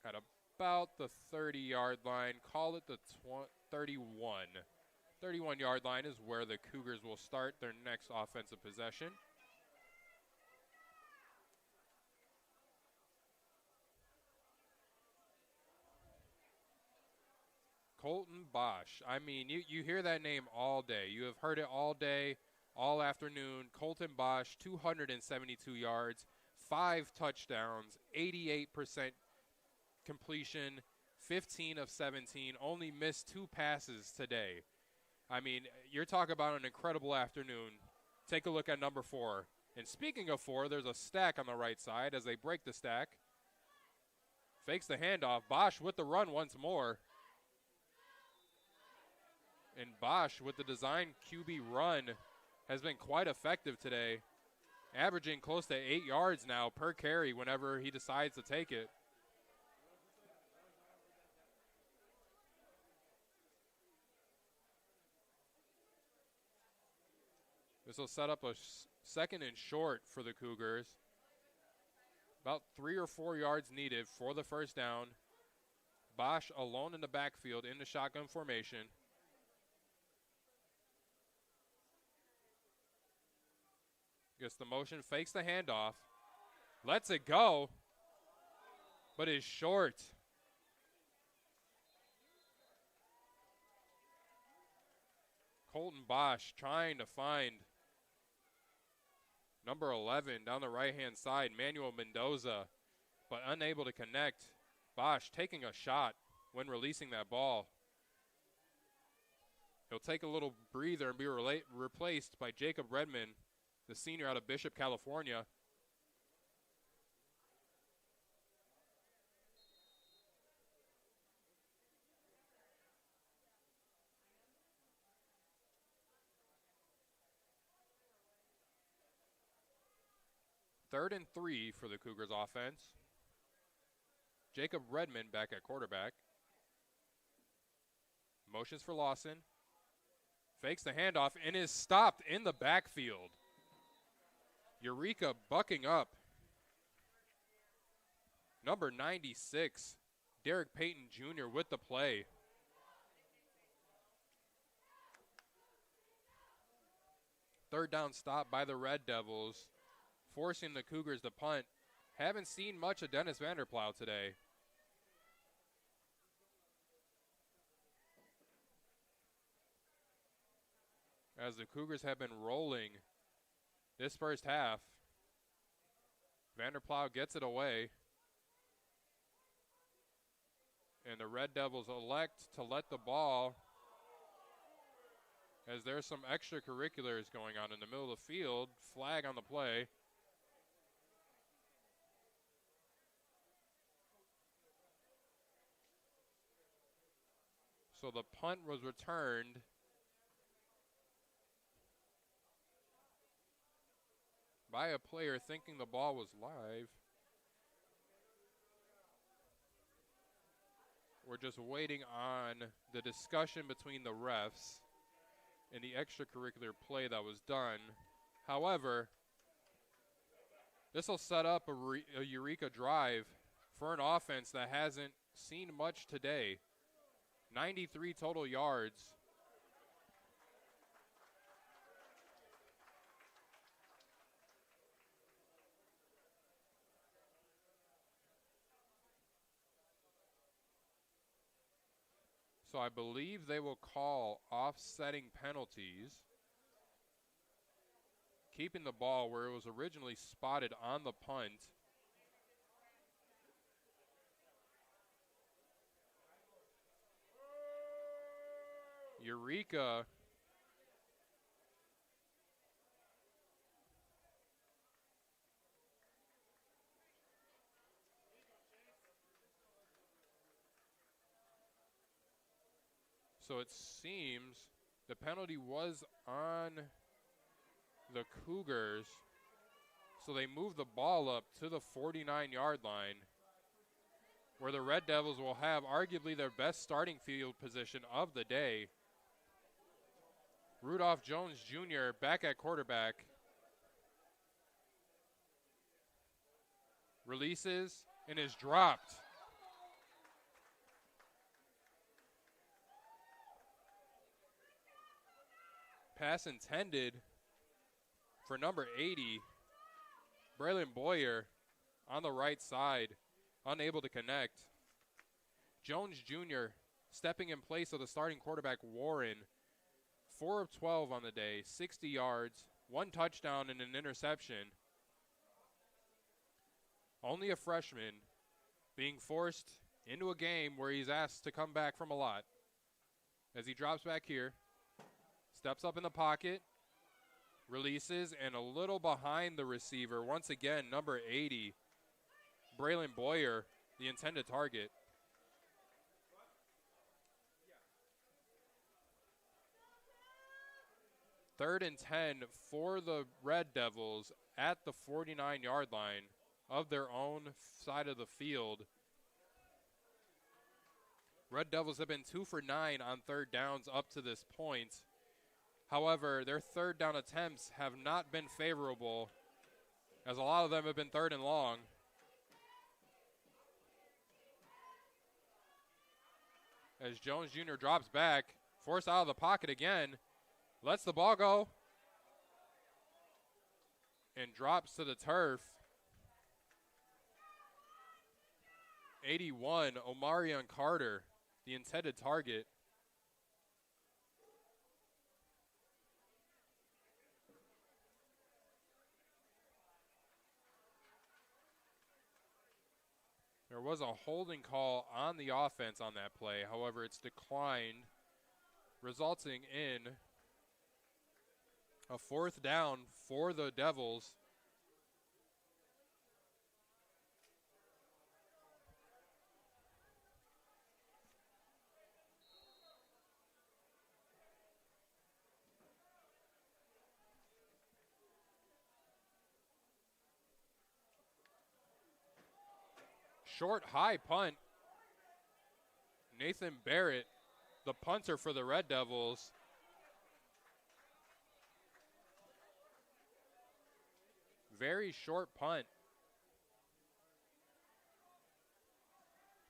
[SPEAKER 3] at about the 30-yard line. Call it the 31. 31-yard line is where the Cougars will start their next offensive possession. Colton Bosch. I mean, you hear that name all day. You have heard it all day, all afternoon. Colton Bosch, 272 yards, 5 touchdowns, 88% completion, 15 of 17, only missed 2 passes today. I mean, you're talking about an incredible afternoon. Take a look at number 4. And speaking of 4, there's a stack on the right side as they break the stack. Fakes the handoff. Bosch with the run once more. And Bosch with the design QB run has been quite effective today, averaging close to 8 yards now per carry whenever he decides to take it. This will set up a second and short for the Cougars. About 3 or 4 yards needed for the first down. Bosch alone in the backfield in the shotgun formation. Gets the motion, fakes the handoff, lets it go, but is short. Colton Bosch trying to find number 11 down the right-hand side, Manuel Mendoza, but unable to connect. Bosch taking a shot when releasing that ball. He'll take a little breather and be replaced by Jacob Redmond, the senior out of Bishop, California. Third and 3 for the Cougars offense. Jacob Redmond back at quarterback. Motions for Lawson. Fakes the handoff and is stopped in the backfield. Eureka bucking up. Number 96, Derek Payton Jr. with the play. Third down stop by the Red Devils, forcing the Cougars to punt. Haven't seen much of Dennis Vanderplow today. As the Cougars have been rolling this first half. Vanderplow gets it away. And the Red Devils elect to let the ball, as there's some extracurriculars going on in the middle of the field. Flag on the play. So the punt was returned. By a player thinking the ball was live. We're just waiting on the discussion between the refs and the extracurricular play that was done. However, this will set up a Eureka drive for an offense that hasn't seen much today. 93 total yards. So I believe they will call offsetting penalties, keeping the ball where it was originally spotted on the punt. Eureka So it seems the penalty was on the Cougars. So they move the ball up to the 49-yard line, where the Red Devils will have arguably their best starting field position of the day. Rudolph Jones Jr. back at quarterback. Releases and is dropped. Pass intended for number 80, Braylon Boyer on the right side, unable to connect. Jones Jr. stepping in place of the starting quarterback, Warren. 4 of 12 on the day, 60 yards, 1 touchdown and an interception. Only a freshman being forced into a game where he's asked to come back from a lot. As he drops back here, steps up in the pocket, releases, and a little behind the receiver. Once again, number 80, Braylon Boyer, the intended target. Third and 10 for the Red Devils at the 49-yard line of their own side of the field. Red Devils have been 2 for 9 on third downs up to this point. However, their third down attempts have not been favorable, as a lot of them have been third and long. As Jones Jr. drops back, forced out of the pocket again, lets the ball go, and drops to the turf. 81, Omarion Carter, the intended target. There was a holding call on the offense on that play. However, it's declined, resulting in a 4th down for the Devils. Short, high punt. Nathan Barrett, the punter for the Red Devils. Very short punt.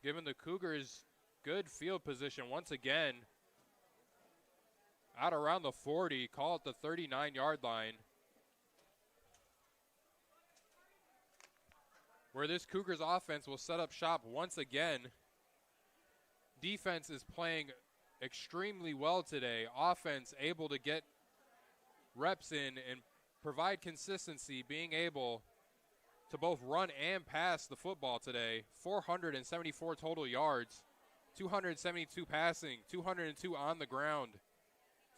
[SPEAKER 3] Giving the Cougars good field position once again. Out around the 40, call it the 39-yard line. Where this Cougars offense will set up shop once again. Defense is playing extremely well today. Offense able to get reps in and provide consistency, being able to both run and pass the football today. 474 total yards, 272 passing, 202 on the ground.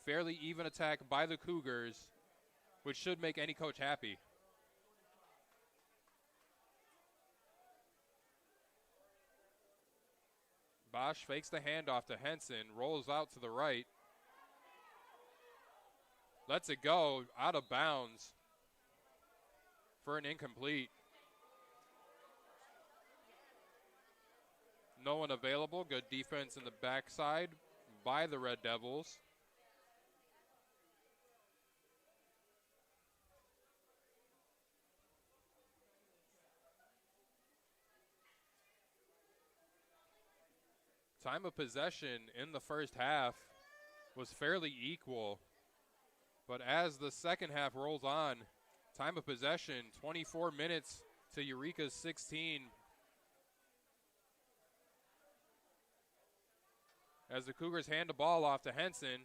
[SPEAKER 3] Fairly even attack by the Cougars, which should make any coach happy. Bosch fakes the handoff to Henson, rolls out to the right. Lets it go out of bounds for an incomplete. No one available. Good defense in the backside by the Red Devils. Time of possession in the first half was fairly equal. But as the second half rolls on, time of possession, 24 minutes to Eureka's 16. As the Cougars hand the ball off to Henson,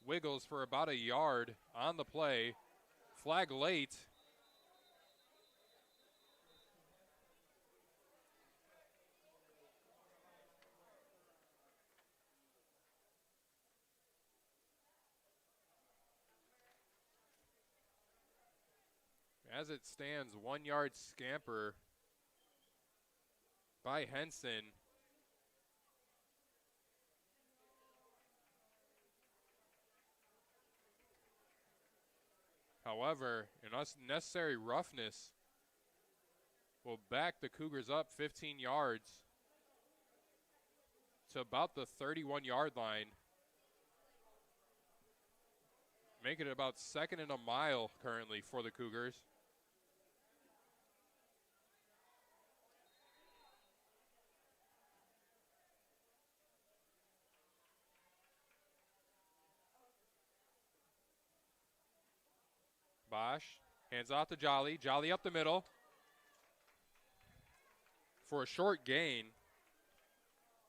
[SPEAKER 3] wiggles for about a yard on the play. Flag late. As it stands, 1 yard scamper by Henson. However, an unnecessary roughness will back the Cougars up 15 yards to about the 31-yard line. Make it about 2nd and a mile currently for the Cougars. Bosch hands off to Jolly. Jolly up the middle for a short gain.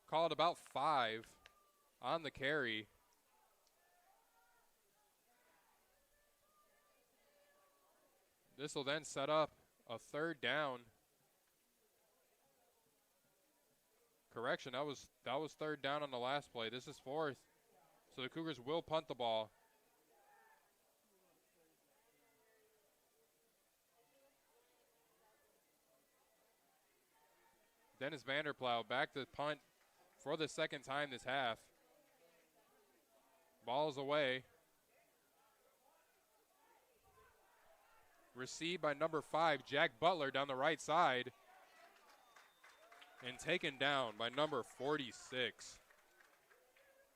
[SPEAKER 3] called about 5 on the carry. This will then set up a 3rd down. Correction, that was 3rd down on the last play. This is 4th. So the Cougars will punt the ball. Dennis Vanderplow back to punt for the 2nd time this half. Ball is away. Received by number 5, Jack Butler, down the right side. And taken down by number 46,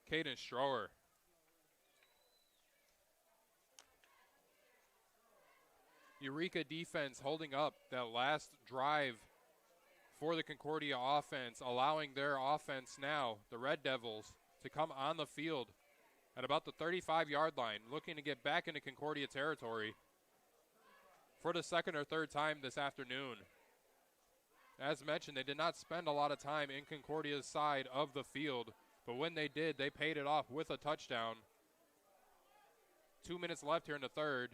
[SPEAKER 3] Caden Stroher. Eureka defense holding up that last drive for the Concordia offense, allowing their offense now, the Red Devils, to come on the field at about the 35-yard line, looking to get back into Concordia territory for the 2nd or 3rd time this afternoon. As mentioned, they did not spend a lot of time in Concordia's side of the field, but when they did, they paid it off with a touchdown. 2 minutes left here in the 3rd.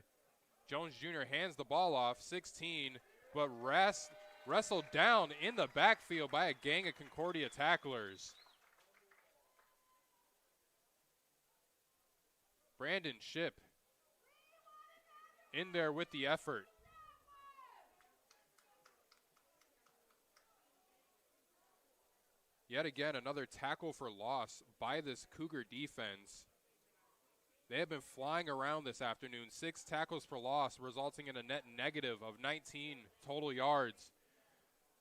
[SPEAKER 3] Jones Jr. hands the ball off, 16, but wrestled down in the backfield by a gang of Concordia tacklers. Brandon Shipp in there with the effort. Yet again, another tackle for loss by this Cougar defense. They have been flying around this afternoon. 6 tackles for loss, resulting in a net negative of 19 total yards.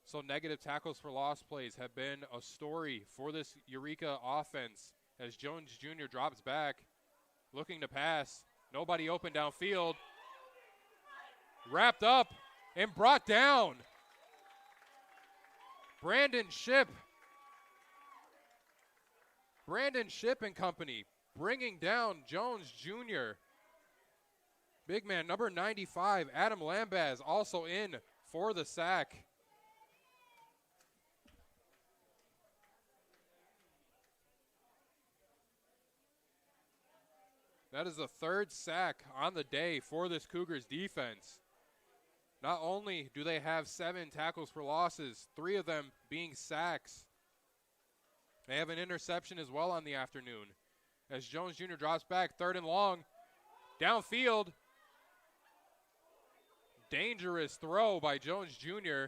[SPEAKER 3] So negative tackles for loss plays have been a story for this Eureka offense as Jones Jr. drops back, looking to pass. Nobody open downfield. Wrapped up and brought down. Brandon Shipp and company bringing down Jones Jr. Big man number 95, Adam Lambaz, also in for the sack. That is the 3rd sack on the day for this Cougars defense. Not only do they have 7 tackles for losses, 3 of them being sacks, they have an interception as well on the afternoon. As Jones Jr. drops back, 3rd and long, downfield. Dangerous throw by Jones Jr.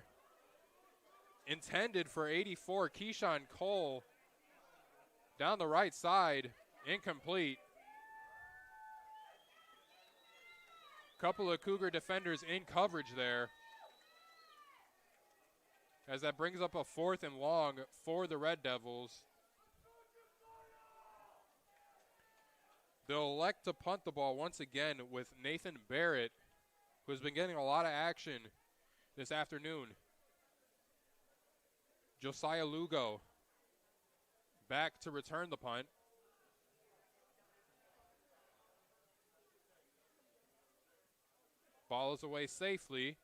[SPEAKER 3] Intended for 84, Keyshawn Cole. Down the right side, incomplete. Couple of Cougar defenders in coverage there. As that brings up a 4th and long for the Red Devils. They'll elect to punt the ball once again with Nathan Barrett, who has been getting a lot of action this afternoon. Josiah Lugo back to return the punt. Ball is away safely.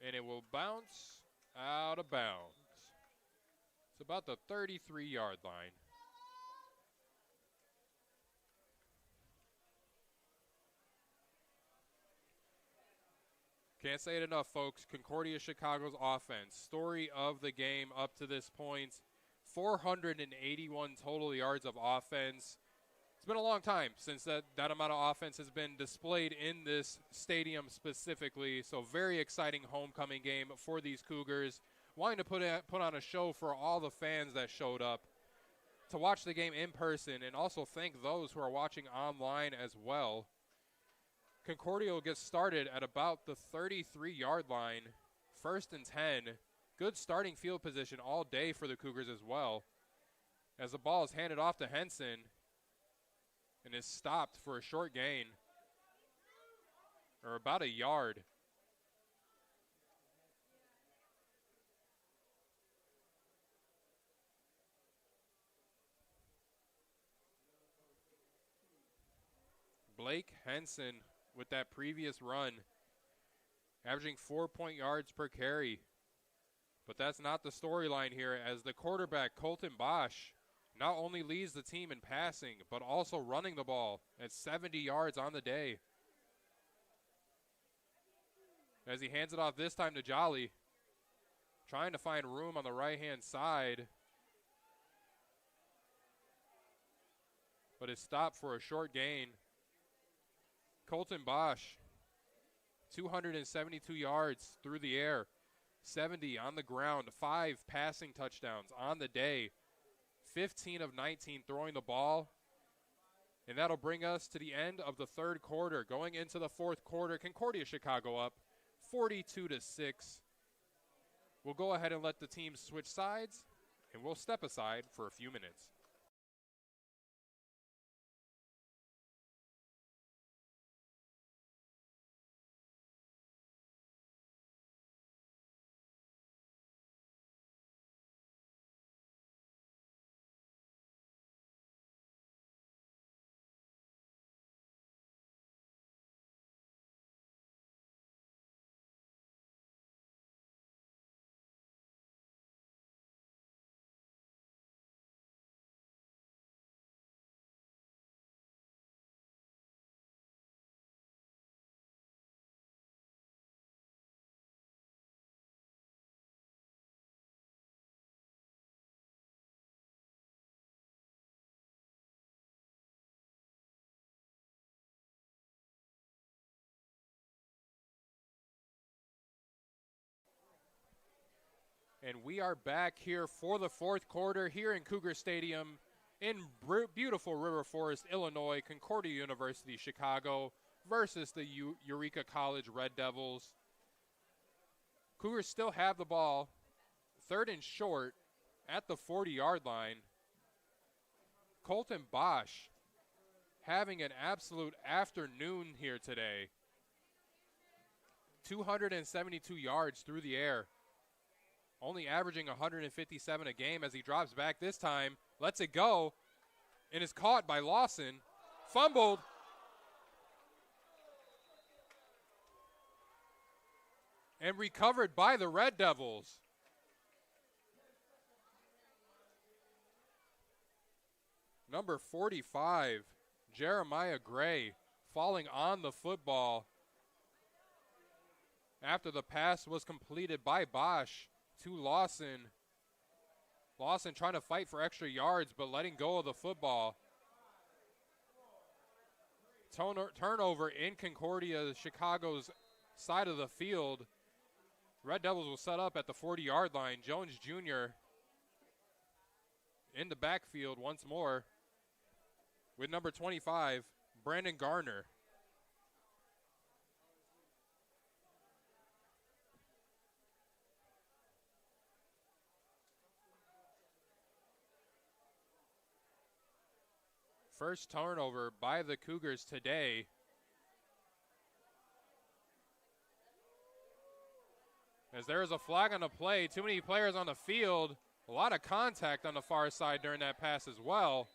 [SPEAKER 3] And it will bounce out of bounds. It's about the 33-yard line. Can't say it enough, folks. Concordia Chicago's offense. Story of the game up to this point. 481 total yards of offense. It's been a long time since that amount of offense has been displayed in this stadium specifically. So very exciting homecoming game for these Cougars. Wanting to put on a show for all the fans that showed up to watch the game in person, and also thank those who are watching online as well. Concordia will get started at about the 33-yard line, 1st and 10. Good starting field position all day for the Cougars as well. As the ball is handed off to Henson and is stopped for a short gain, or about a yard. Blake Henson with that previous run, averaging 4 yards per carry But that's not the storyline here, as the quarterback, Colton Bosch, not only leads the team in passing, but also running the ball at 70 yards on the day. As he hands it off this time to Jolly, trying to find room on the right-hand side, but is stopped for a short gain. Colton Bosch, 272 yards through the air, 70 on the ground, 5 passing touchdowns on the day, 15 of 19 throwing the ball. And that'll bring us to the end of the third quarter. Going into the fourth quarter, Concordia Chicago up 42-6. We'll go ahead and let the teams switch sides, and we'll step aside for a few minutes. And we are back here for the fourth quarter here in Cougar Stadium in beautiful River Forest, Illinois, Concordia University, Chicago versus the Eureka College Red Devils. Cougars still have the ball, 3rd and short at the 40-yard line. Colton Bosch having an absolute afternoon here today. 272 yards through the air. Only averaging 157 a game as he drops back this time. Lets it go and is caught by Lawson. Fumbled. And recovered by the Red Devils. Number 45, Jeremiah Gray, falling on the football after the pass was completed by Bosch to Lawson. Lawson trying to fight for extra yards, but letting go of the football. Turnover in Concordia, Chicago's side of the field. Red Devils will set up at the 40-yard line. Jones Jr. in the backfield once more with number 25, Brandon Garner. First turnover by the Cougars today. As there is a flag on the play, too many players on the field. A lot of contact on the far side during that pass as well.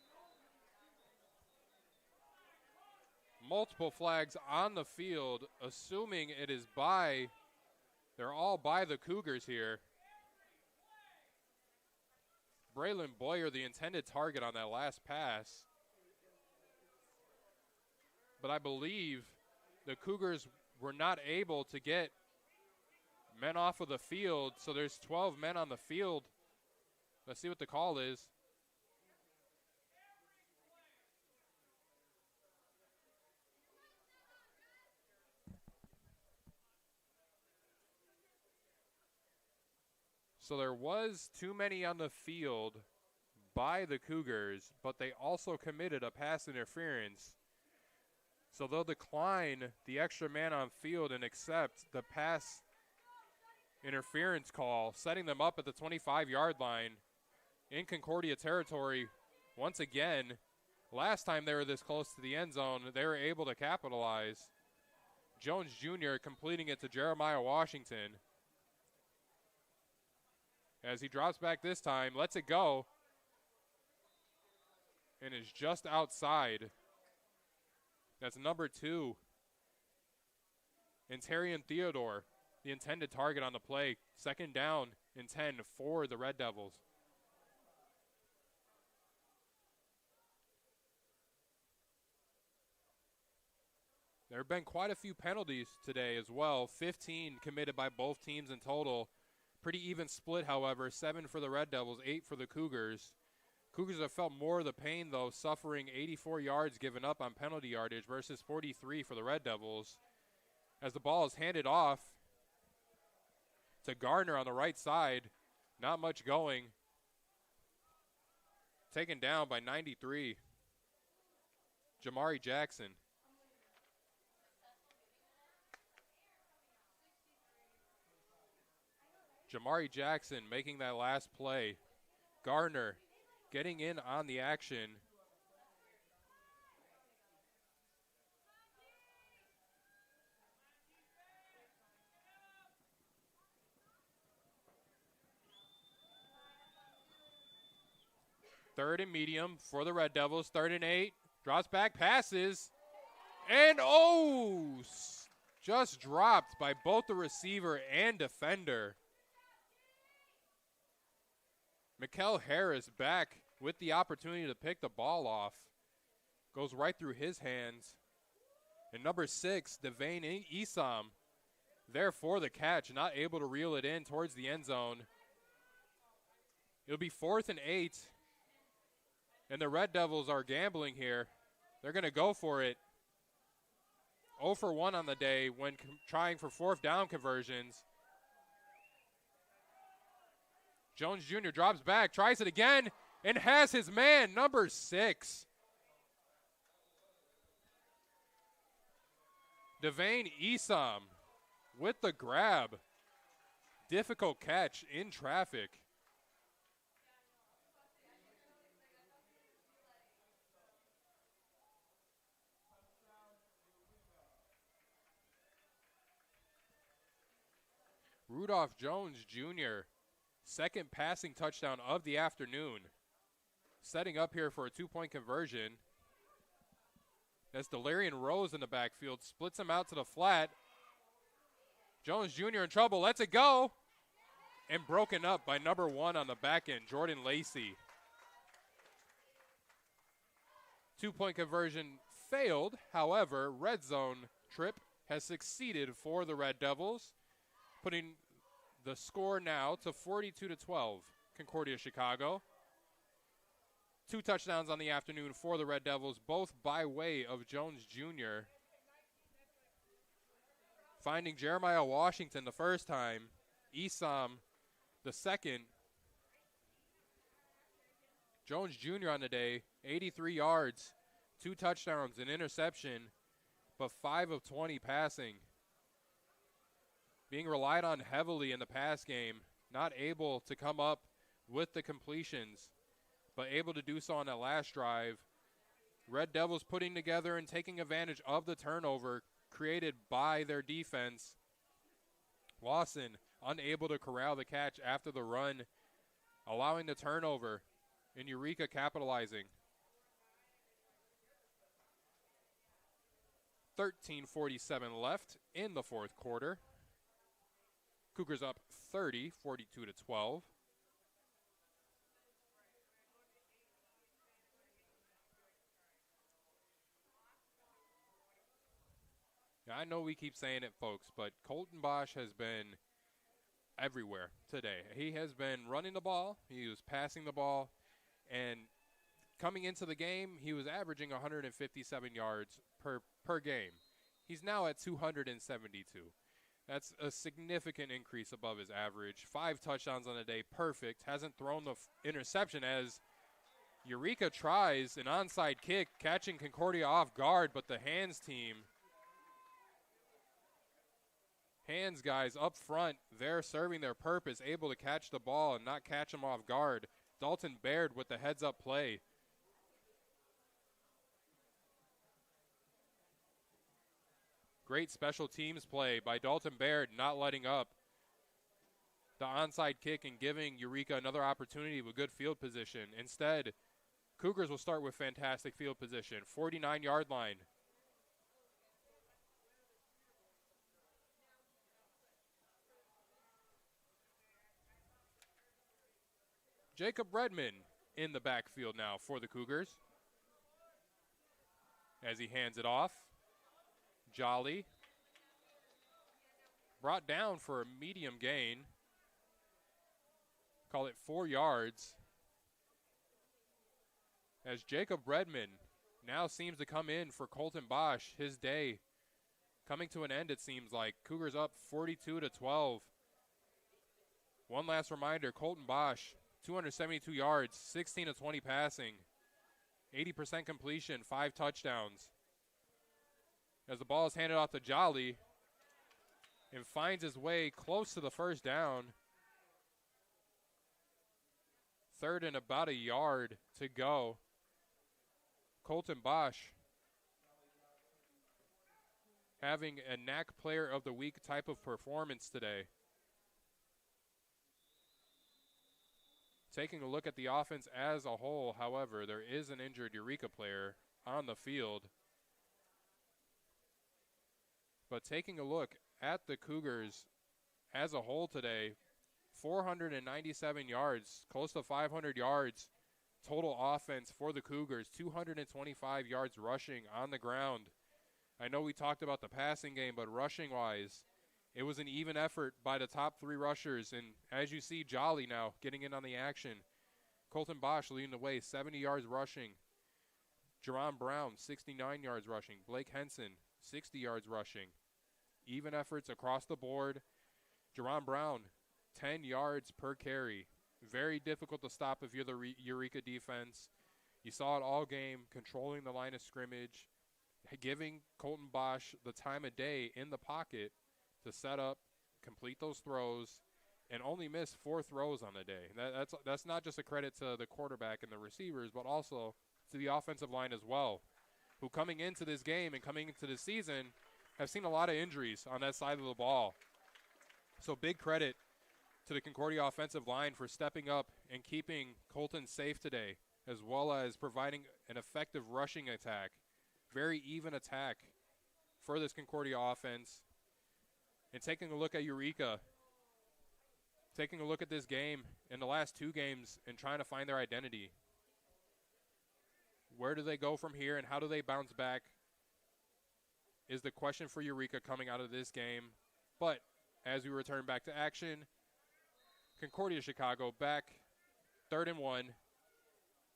[SPEAKER 3] Multiple flags on the field, assuming it is by, they're all by the Cougars here. Braylon Boyer, the intended target on that last pass. But I believe the Cougars were not able to get men off of the field, so there's 12 men on the field. Let's see what the call is. So there was too many on the field by the Cougars, but they also committed a pass interference. So they'll decline the extra man on field and accept the pass interference call, setting them up at the 25-yard line in Concordia territory. Once again, last time they were this close to the end zone, they were able to capitalize. Jones Jr. completing it to Jeremiah Washington. As he drops back this time, lets it go, and is just outside. That's number 2, Antarian Theodore, the intended target on the play. Second down and 10 for the Red Devils. There have been quite a few penalties today as well. 15 committed by both teams in total. Pretty even split, however. 7 for the Red Devils, 8 for the Cougars. Cougars have felt more of the pain, though, suffering 84 yards given up on penalty yardage versus 43 for the Red Devils. As the ball is handed off to Gardner on the right side, not much going. Taken down by 93. Jamari Jackson. Jamari Jackson making that last play. Gardner getting in on the action. Third and medium for the Red Devils. 3rd and 8. Drops back, passes. And just dropped by both the receiver and defender. Mikkel Harris back with the opportunity to pick the ball off. Goes right through his hands. And number 6, Devane Esam, there for the catch, not able to reel it in towards the end zone. It'll be 4th and 8. And the Red Devils are gambling here. They're going to go for it. 0 for 1 on the day when trying for 4th down conversions. Jones Jr. drops back, tries it again, and has his man, number 6. Devane Esam with the grab. Difficult catch in traffic. Rudolph Jones Jr., second passing touchdown of the afternoon. Setting up here for a 2-point conversion. That's Delarian Rose in the backfield. Splits him out to the flat. Jones Jr. in trouble. Lets it go. And broken up by number 1 on the back end, Jordan Lacey. 2-point conversion failed. However, red zone trip has succeeded for the Red Devils, putting the score now to 42-12, Concordia Chicago. 2 touchdowns on the afternoon for the Red Devils, both by way of Jones Jr. Finding Jeremiah Washington the first time, Esam the second. Jones Jr. on the day, 83 yards, 2 touchdowns, an interception, but 5 of 20 passing. Being relied on heavily in the pass game, not able to come up with the completions, but able to do so on that last drive. Red Devils putting together and taking advantage of the turnover created by their defense. Lawson unable to corral the catch after the run, allowing the turnover, and Eureka capitalizing. 13:47 left in the 4th quarter. Cougars up 30, 42-12. I know we keep saying it, folks, but Colton Bosch has been everywhere today. He has been running the ball. He was passing the ball. And coming into the game, he was averaging 157 yards per game. He's now at 272. That's a significant increase above his average. 5 touchdowns on the day, perfect. Hasn't thrown the interception as Eureka tries an onside kick, catching Concordia off guard, but the hands team, hands guys up front, they're serving their purpose, able to catch the ball and not catch them off guard. Dalton Baird with the heads-up play. Great special teams play by Dalton Baird, not letting up the onside kick and giving Eureka another opportunity with good field position. Instead, Cougars will start with fantastic field position, 49-yard line. Jacob Redmond in the backfield now for the Cougars. As he hands it off, Jolly brought down for a medium gain. Call it 4 yards. As Jacob Redmond now seems to come in for Colton Bosch, his day coming to an end, it seems like. Cougars up 42-12. One last reminder, Colton Bosch, 272 yards, 16-20 passing, 80% completion, 5 touchdowns. As the ball is handed off to Jolly and finds his way close to the first down. 3rd and about a yard to go. Colton Bosch having a NAC Player of the Week type of performance today. Taking a look at the offense as a whole, however, there is an injured Eureka player on the field. But taking a look at the Cougars as a whole today, 497 yards, close to 500 yards total offense for the Cougars, 225 yards rushing on the ground. I know we talked about the passing game, but rushing-wise, it was an even effort by the top 3 rushers. And as you see, Jolly now getting in on the action. Colton Bosch leading the way, 70 yards rushing. Jerron Brown, 69 yards rushing. Blake Henson, 60 yards rushing. Even efforts across the board. Jerron Brown, 10 yards per carry. Very difficult to stop if you're the Eureka defense. You saw it all game, controlling the line of scrimmage, giving Colton Bosch the time of day in the pocket to set up, complete those throws, and only miss 4 throws on the day. That's not just a credit to the quarterback and the receivers, but also to the offensive line as well, who coming into this game and coming into this season have seen a lot of injuries on that side of the ball. So big credit to the Concordia offensive line for stepping up and keeping Colton safe today, as well as providing an effective rushing attack. Very even attack for this Concordia offense. And taking a look at Eureka, taking a look at this game in the last 2 games and trying to find their identity. Where do they go from here and how do they bounce back is the question for Eureka coming out of this game. But as we return back to action, Concordia Chicago back 3rd and 1.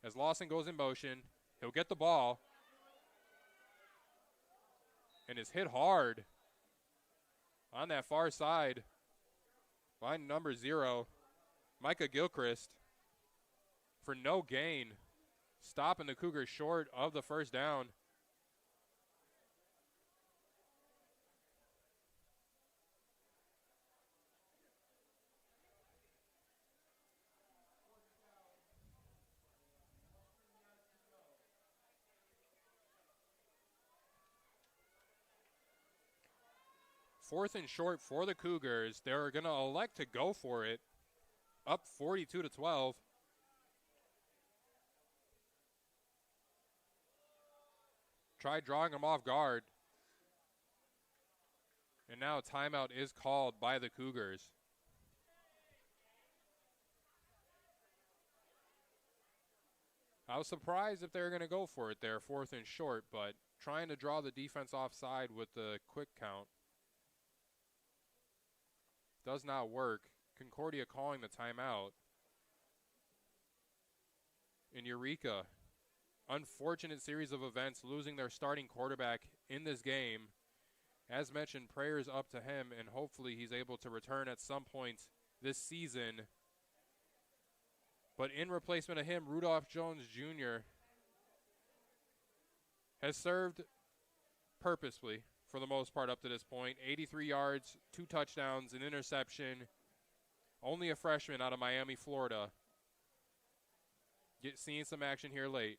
[SPEAKER 3] As Lawson goes in motion, he'll get the ball and is hit hard on that far side by number 0, Micah Gilchrist, for no gain, stopping the Cougars short of the first down. Fourth and short for the Cougars. They're going to elect to go for it. Up 42-12. Try drawing them off guard. And now a timeout is called by the Cougars. I was surprised if they were going to go for it there, 4th and short, but trying to draw the defense offside with the quick count does not work. Concordia calling the timeout. In Eureka, unfortunate series of events, losing their starting quarterback in this game. As mentioned, prayers up to him, and hopefully he's able to return at some point this season. But in replacement of him, Rudolph Jones Jr. has served purposefully for the most part up to this point. 83 yards, 2 touchdowns, an interception. Only a freshman out of Miami, Florida. Seeing some action here late.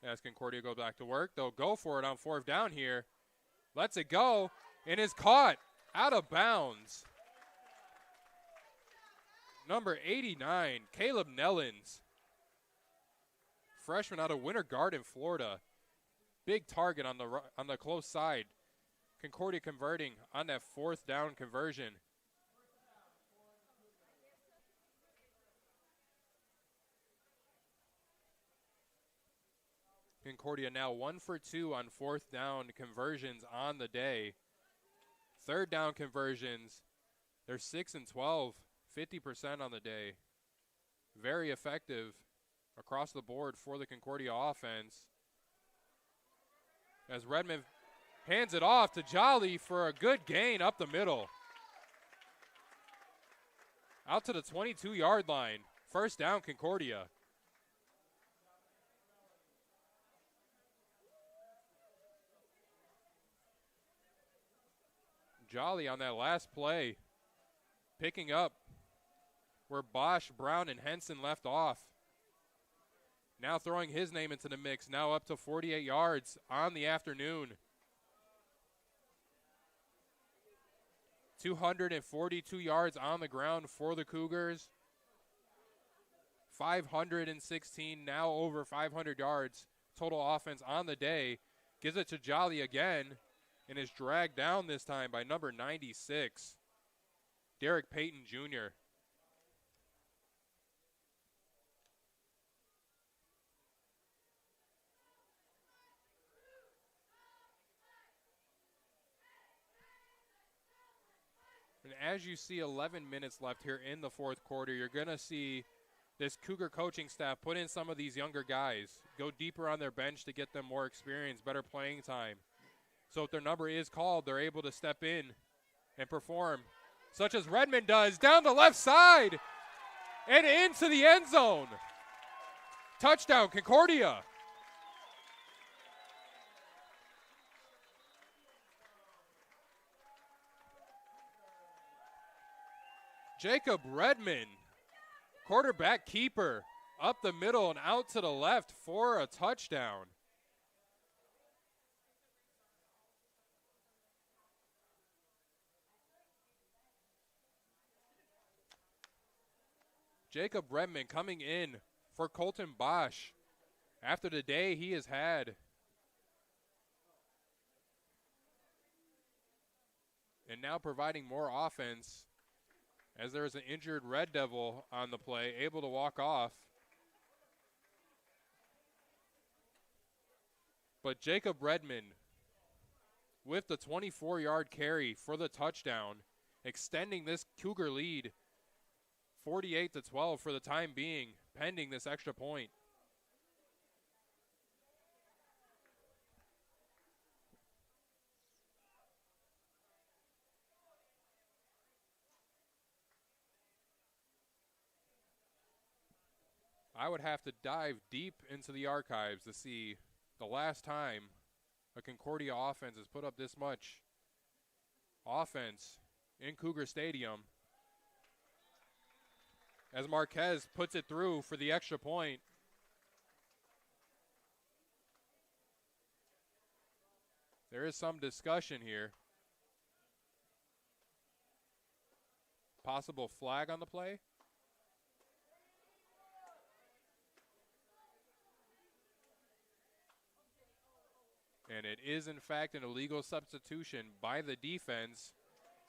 [SPEAKER 3] As Concordia goes back to work, they'll go for it on 4th down here. Lets it go, and is caught out of bounds. Number 89, Caleb Nellens. Freshman out of Winter Garden, Florida. Big target on the close side. Concordia converting on that 4th down conversion. Concordia now 1 for 2 on 4th down conversions on the day. 3rd down conversions, they're 6 and 12, 50% on the day. Very effective across the board for the Concordia offense. As Redmond hands it off to Jolly for a good gain up the middle. Out to the 22-yard line. 1st down, Concordia. Jolly on that last play, picking up where Bosch, Brown, and Henson left off. Now throwing his name into the mix, now up to 48 yards on the afternoon. 242 yards on the ground for the Cougars. 516, now over 500 yards total offense on the day. Gives it to Jolly again and is dragged down this time by number 96, Derek Payton Jr. And as you see 11 minutes left here in the 4th quarter, you're going to see this Cougar coaching staff put in some of these younger guys, go deeper on their bench to get them more experience, better playing time. So if their number is called, they're able to step in and perform, such as Redmond does, down the left side and into the end zone. Touchdown, Concordia. Jacob Redmond, quarterback keeper, up the middle and out to the left for a touchdown. Jacob Redmond coming in for Colton Bosch after the day he has had. And now providing more offense as there is an injured Red Devil on the play, able to walk off. But Jacob Redmond with the 24-yard carry for the touchdown, extending this Cougar lead 48-12 for the time being, pending this extra point. I would have to dive deep into the archives to see the last time a Concordia offense has put up this much offense in Cougar Stadium. As Marquez puts it through for the extra point. There is some discussion here. Possible flag on the play. And it is, in fact, an illegal substitution by the defense.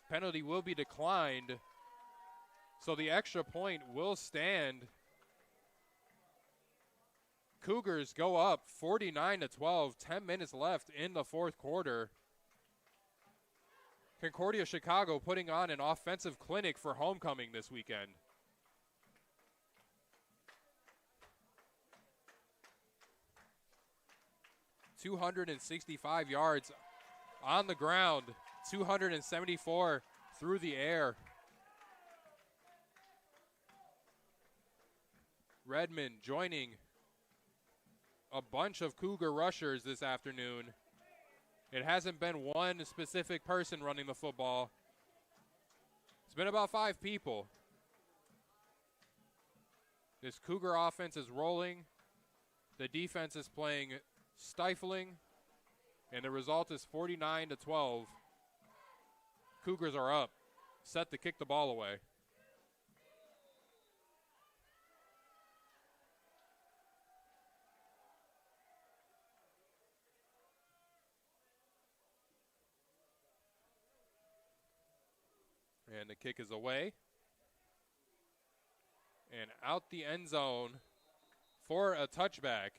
[SPEAKER 3] Penalty will be declined. So the extra point will stand. Cougars go up 49-12, 10 minutes left in the 4th quarter. Concordia Chicago putting on an offensive clinic for homecoming this weekend. .265 yards on the ground, 274 through the air. Redmond joining a bunch of Cougar rushers this afternoon. It hasn't been one specific person running the football. It's been about 5 people. This Cougar offense is rolling. The defense is playing stifling. And the result is 49-12. Cougars are up, set to kick the ball away. And the kick is away. And out the end zone for a touchback.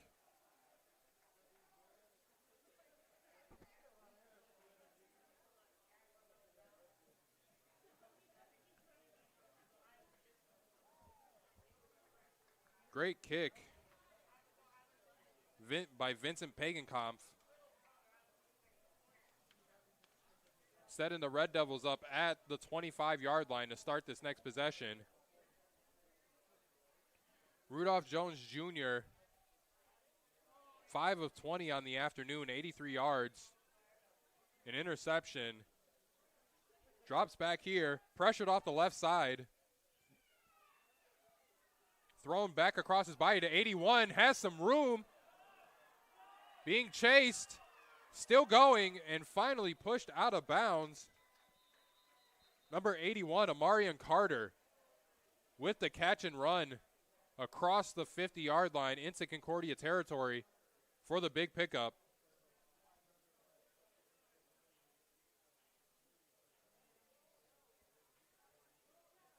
[SPEAKER 3] Great kick by Vincent Pagenkampf. Setting the Red Devils up at the 25-yard line to start this next possession. Rudolph Jones Jr., 5 of 20 on the afternoon, 83 yards. An interception. Drops back here, pressured off the left side. Thrown back across his body to 81, has some room. Being chased, still going, and finally pushed out of bounds. Number 81, Amarian Carter, with the catch and run across the 50-yard line into Concordia territory for the big pickup.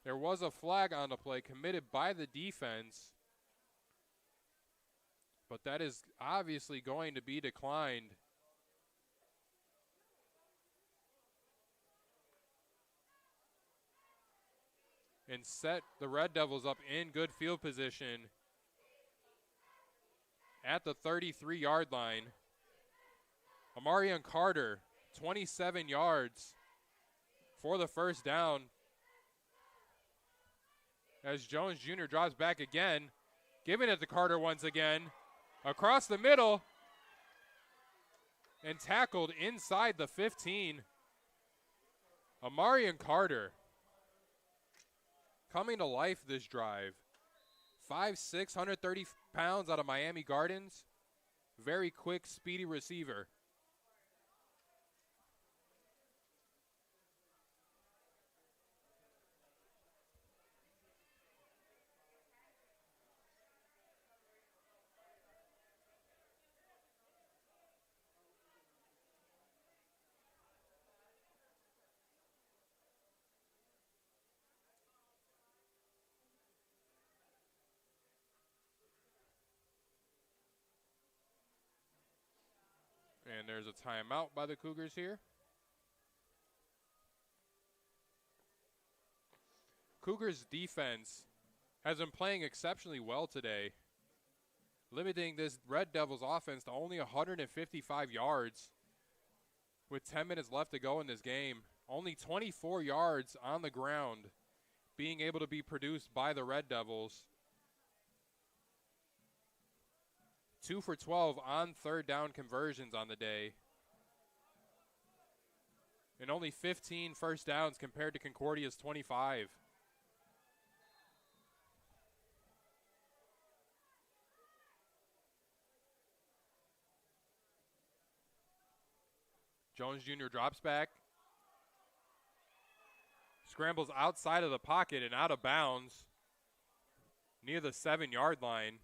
[SPEAKER 3] There was a flag on the play committed by the defense, but that is obviously going to be declined. And set the Red Devils up in good field position at the 33-yard line. Amarian Carter, 27 yards for the first down. As Jones Jr. drops back again, giving it to Carter once again. Across the middle and tackled inside the 15. Amarian Carter coming to life this drive. 5'6", 130 pounds out of Miami Gardens. Very quick, speedy receiver. And there's a timeout by the Cougars here. Cougars defense has been playing exceptionally well today, limiting this Red Devils offense to only 155 yards with 10 minutes left to go in this game. Only 24 yards on the ground being able to be produced by the Red Devils. 2 for 12 on third down conversions on the day. And only 15 first downs compared to Concordia's 25. Jones Jr. drops back. Scrambles outside of the pocket and out of bounds near the 7-yard line.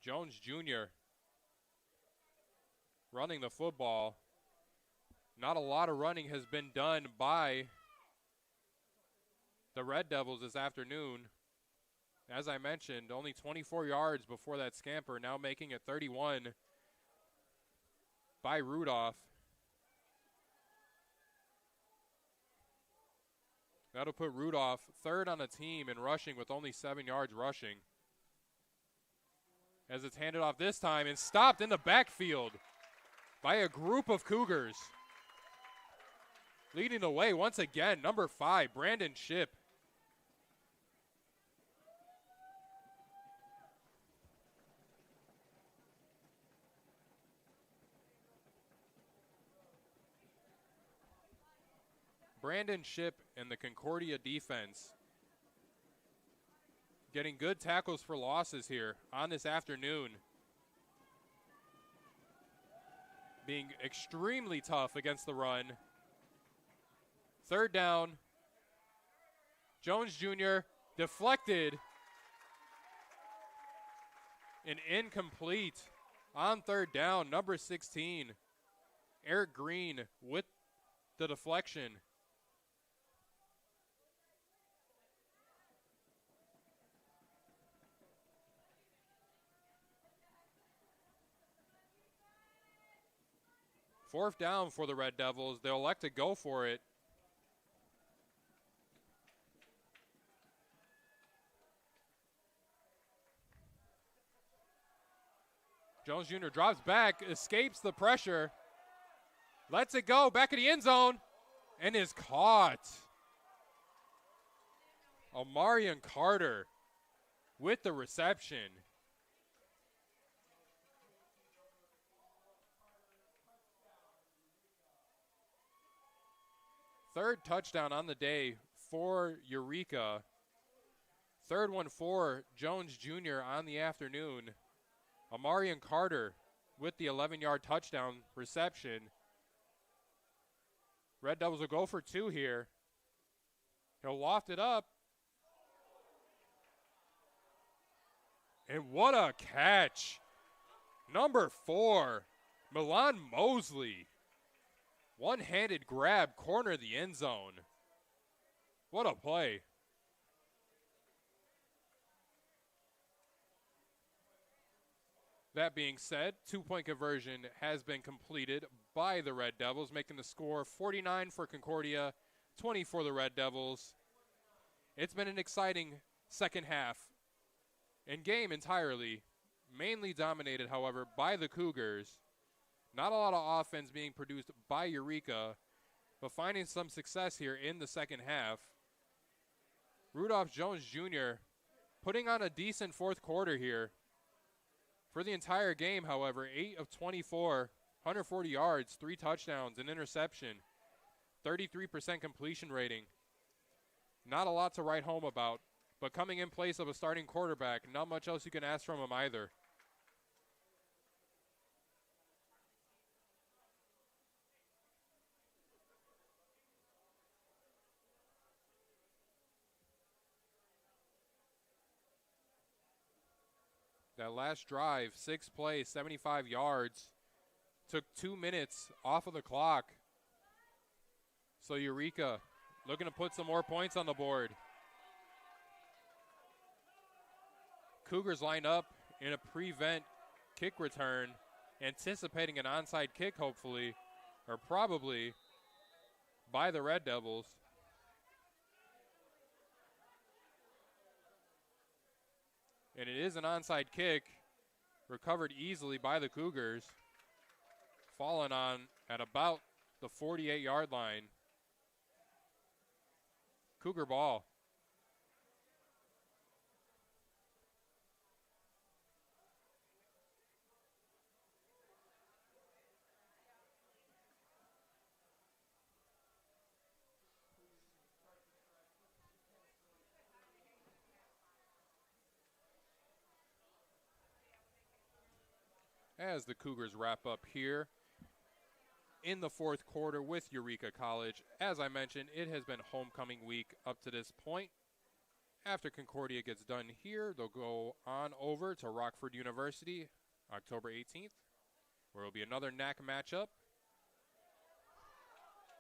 [SPEAKER 3] Jones Jr. running the football. Not a lot of running has been done by the Red Devils this afternoon. As I mentioned, only 24 yards before that scamper, now making it 31 by Rudolph. That'll put Rudolph third on the team in rushing with only 7 yards rushing. As it's handed off this time and stopped in the backfield by a group of Cougars. Leading the way once again, number 5, Brandon Shipp. Brandon Shipp and the Concordia defense getting good tackles for losses here on this afternoon. Being extremely tough against the run. Third down. Jones Jr. deflected and incomplete on third down. Number 16, Eric Green with the deflection. Fourth down for the Red Devils. They'll elect to go for it. Jones Jr. drops back, escapes the pressure, lets it go back in the end zone, and is caught. Omarion Carter with the reception. Third touchdown on the day for Eureka. Third one for Jones Jr. on the afternoon. Omarion Carter with the 11-yard touchdown reception. Red Devils will go for two here. He'll loft it up. And what a catch. Number 4, Milan Mosley. One-handed grab, corner of the end zone. What a play. That being said, two-point conversion has been completed by the Red Devils, making the score 49 for Concordia, 20 for the Red Devils. It's been an exciting second half and game entirely, mainly dominated, however, by the Cougars. Not a lot of offense being produced by Eureka, but finding some success here in the second half. Rudolph Jones Jr. putting on a decent fourth quarter here. For the entire game, however, 8 of 24, 140 yards, 3 touchdowns, an interception, 33% completion rating. Not a lot to write home about, but coming in place of a starting quarterback, not much else you can ask from him either. That last drive, 6 plays, 75 yards, took 2 minutes off of the clock. So Eureka looking to put some more points on the board. Cougars line up in a prevent kick return, anticipating an onside kick, hopefully, or probably, by the Red Devils. And it is an onside kick, recovered easily by the Cougars, fallen on at about the 48-yard line. Cougar ball. As the Cougars wrap up here in the fourth quarter with Eureka College. As I mentioned, it has been homecoming week up to this point. After Concordia gets done here, they'll go on over to Rockford University October 18th, where will be another NAC matchup.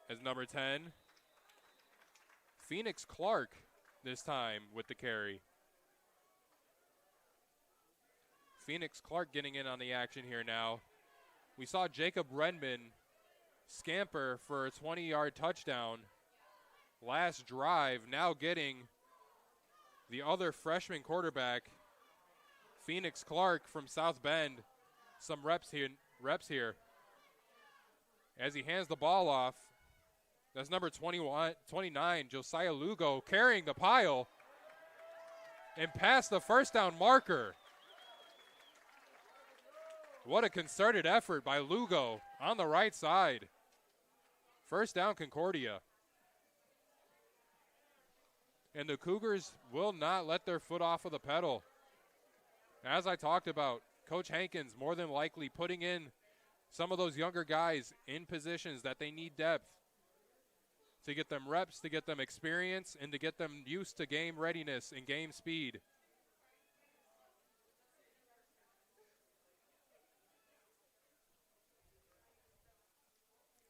[SPEAKER 3] As number 10, Phoenix Clark this time with the carry. Phoenix Clark getting in on the action here now. We saw Jacob Redman scamper for a 20-yard touchdown last drive, now getting the other freshman quarterback, Phoenix Clark from South Bend, some reps here. As he hands the ball off, that's number 29, Josiah Lugo, carrying the pile and past the first down marker. What a concerted effort by Lugo on the right side. First down, Concordia. And the Cougars will not let their foot off of the pedal. As I talked about, Coach Hankins more than likely putting in some of those younger guys in positions that they need depth to get them reps, to get them experience, and to get them used to game readiness and game speed.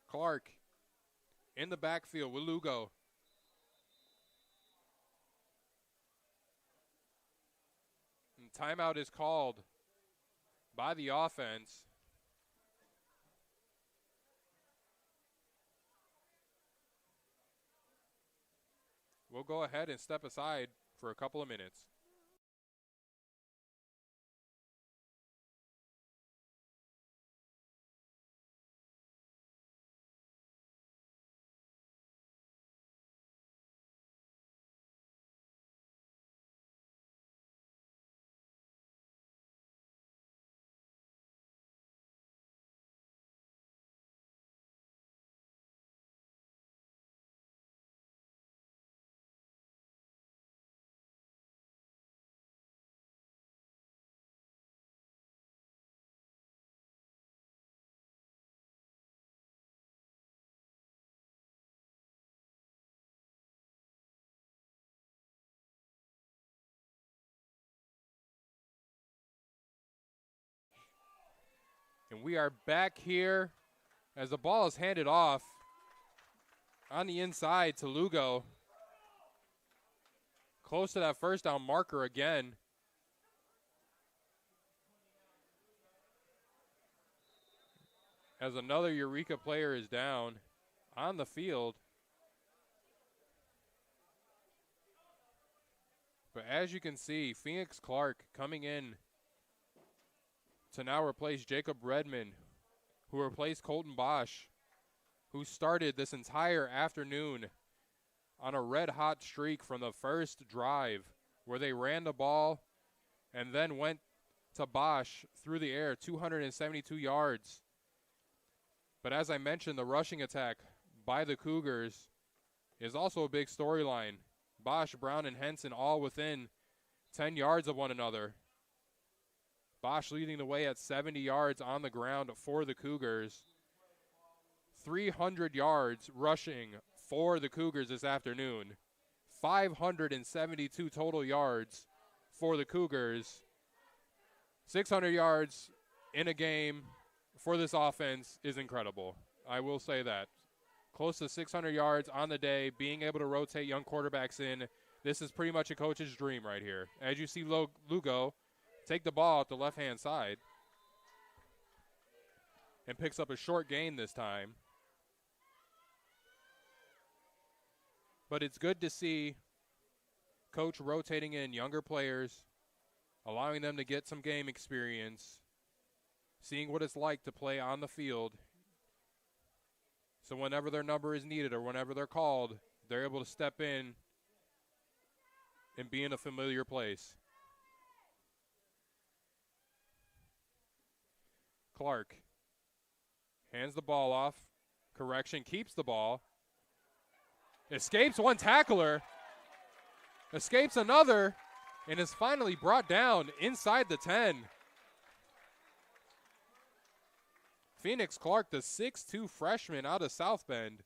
[SPEAKER 3] Clark in the backfield with Lugo. And timeout is called by the offense. We'll go ahead and step aside for a couple of minutes. And we are back here as the ball is handed off on the inside to Lugo. Close to that first down marker again. As another Eureka player is down on the field. But as you can see, Phoenix Clark coming in to now replace Jacob Redmond, who replaced Colton Bosch, who started this entire afternoon on a red-hot streak from the first drive where they ran the ball and then went to Bosch through the air, 272 yards. But as I mentioned, the rushing attack by the Cougars is also a big storyline. Bosch, Brown, and Henson all within 10 yards of one another. Bosch leading the way at 70 yards on the ground for the Cougars. 300 yards rushing for the Cougars this afternoon. 572 total yards for the Cougars. 600 yards in a game for this offense is incredible. I will say that. Close to 600 yards on the day, being able to rotate young quarterbacks in. This is pretty much a coach's dream right here. As you see Lugo take the ball at the left-hand side and picks up a short gain this time. But it's good to see coach rotating in younger players, allowing them to get some game experience, seeing what it's like to play on the field. So whenever their number is needed or whenever they're called, they're able to step in and be in a familiar place. Clark hands the ball off. Correction, keeps the ball. Escapes one tackler. Escapes another. And is finally brought down inside the 10. Phoenix Clark, the 6'2 freshman out of South Bend,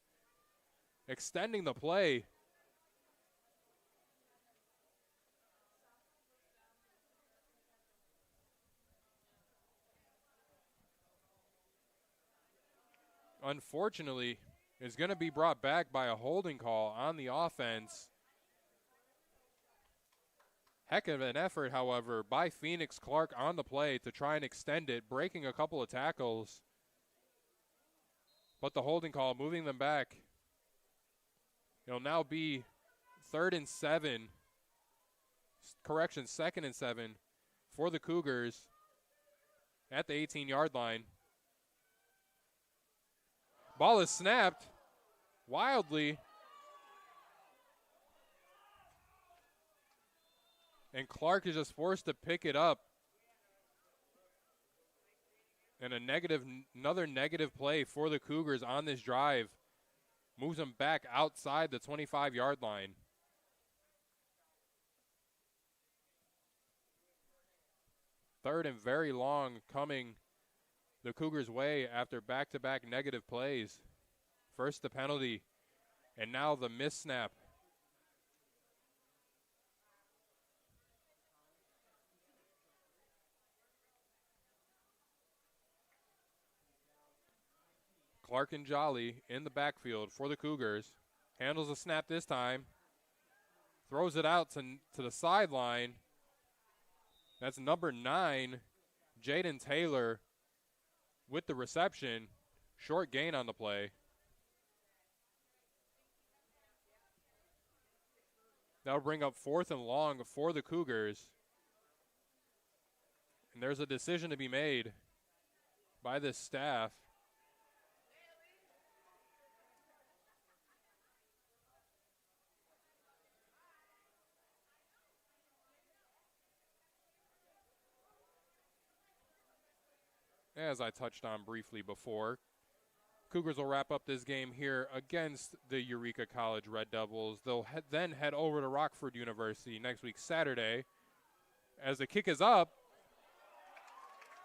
[SPEAKER 3] extending the play. Unfortunately, is going to be brought back by a holding call on the offense. Heck of an effort, however, by Phoenix Clark on the play to try and extend it, breaking a couple of tackles. But the holding call, moving them back. It'll now be 3rd and 7. Correction, 2nd and 7 for the Cougars at the 18-yard line. Ball is snapped wildly. And Clark is just forced to pick it up. And another negative play for the Cougars on this drive. Moves them back outside the 25-yard line. Third and very long coming the Cougars' way after back-to-back negative plays. First the penalty, and now the missed snap. Clark and Jolly in the backfield for the Cougars. Handles the snap this time. Throws it out to the sideline. That's number 9, Jaden Taylor with the reception. Short gain on the play. That'll bring up 4th and long for the Cougars. And there's a decision to be made by this staff. As I touched on briefly before, Cougars will wrap up this game here against the Eureka College Red Devils. They'll then head over to Rockford University next week, Saturday, as the kick is up.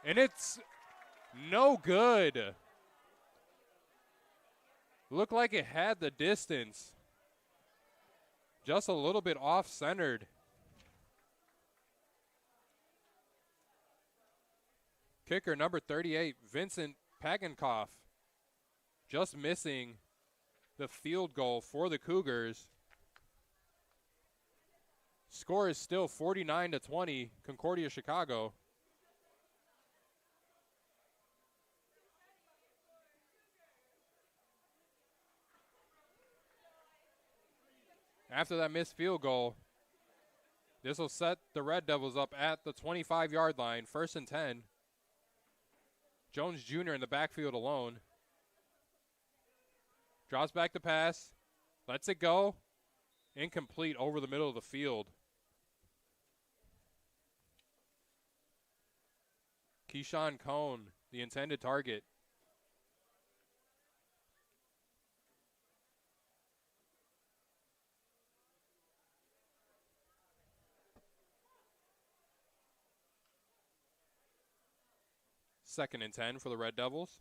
[SPEAKER 3] And it's no good. Looked like it had the distance. Just a little bit off-centered. Kicker number 38, Vincent Pagenkoff, just missing the field goal for the Cougars. Score is still 49-20, Concordia Chicago. After that missed field goal, this will set the Red Devils up at the 25-yard line, 1st and 10. Jones Jr. in the backfield alone. Drops back the pass. Lets it go. Incomplete over the middle of the field. Keyshawn Cone, the intended target. Second and 10 for the Red Devils.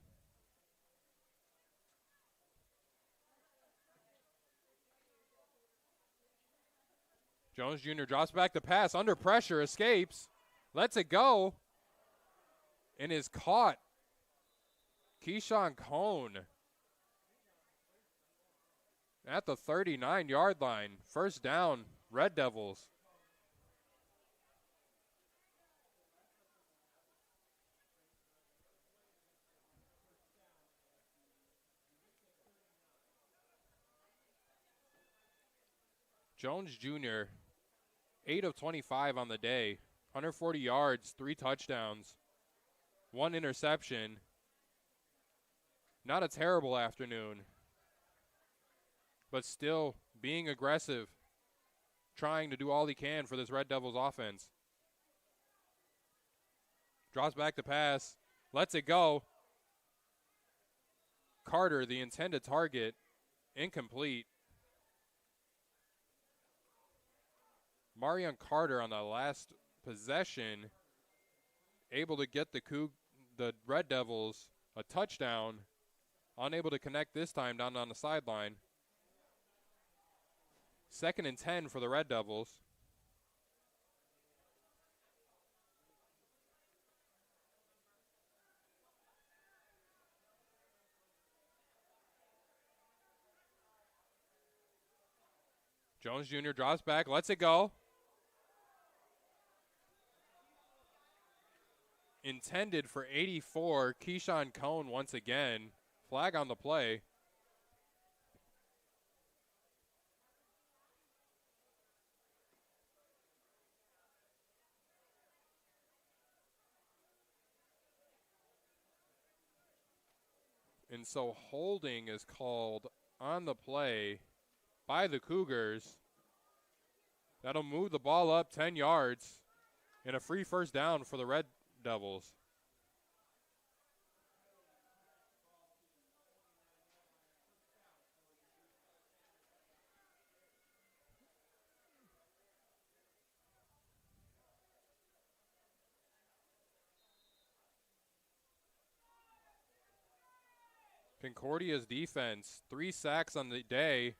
[SPEAKER 3] Jones Jr. drops back the pass, under pressure, escapes, lets it go, and is caught. Keyshawn Cone at the 39-yard line. 1st down, Red Devils. Jones Jr., 8 of 25 on the day, 140 yards, 3 touchdowns, 1 interception. Not a terrible afternoon, but still being aggressive, trying to do all he can for this Red Devils offense. Drops back the pass, lets it go. Carter, the intended target, incomplete. Marion Carter on the last possession, able to get the Red Devils a touchdown, unable to connect this time down on the sideline. 2nd and 10 for the Red Devils. Jones Jr. drops back, lets it go. Intended for 84, Keyshawn Cone once again. Flag on the play. And so holding is called on the play by the Cougars. That'll move the ball up 10 yards and a free 1st down for the Red Devils. Concordia's defense, 3 sacks on the day.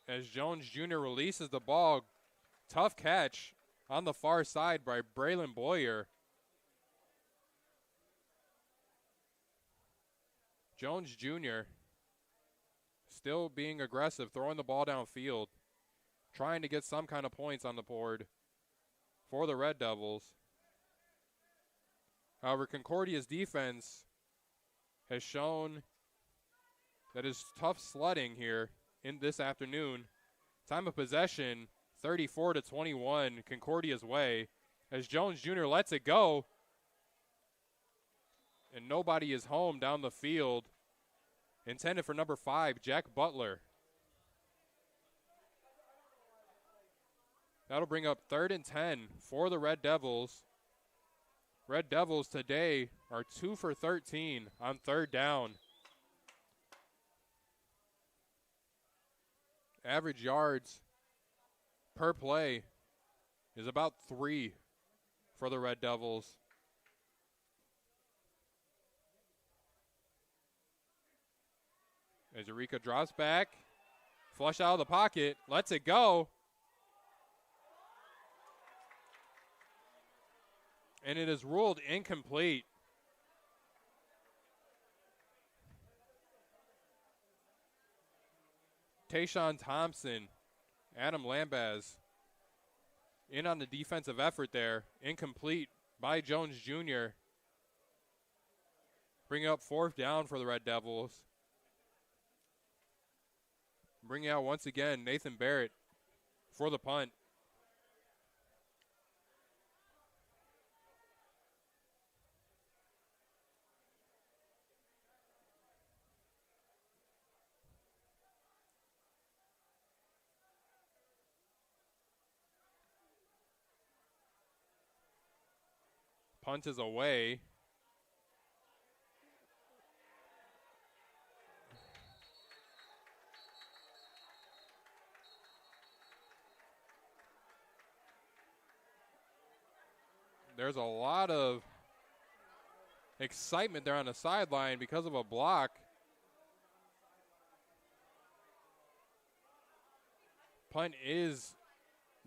[SPEAKER 3] As Jones Jr. releases the ball, tough catch on the far side by Braylon Boyer. Jones Jr. still being aggressive, throwing the ball downfield, trying to get some kind of points on the board for the Red Devils. However, Concordia's defense has shown that it's tough sledding here in this afternoon. Time of possession, 34-21, Concordia's way, as Jones Jr. lets it go. And nobody is home down the field. Intended for number 5, Jack Butler. That'll bring up 3rd and 10 for the Red Devils. Red Devils today are 2 for 13 on 3rd down. Average yards per play is about 3 for the Red Devils. As Eureka drops back, flush out of the pocket, lets it go. And it is ruled incomplete. Tayshawn Thompson, Adam Lambaz in on the defensive effort there. Incomplete by Jones Jr. Bringing up 4th down for the Red Devils. Bringing out once again Nathan Barrett for the punt. Punt is away. There's a lot of excitement there on the sideline because of a block. Punt is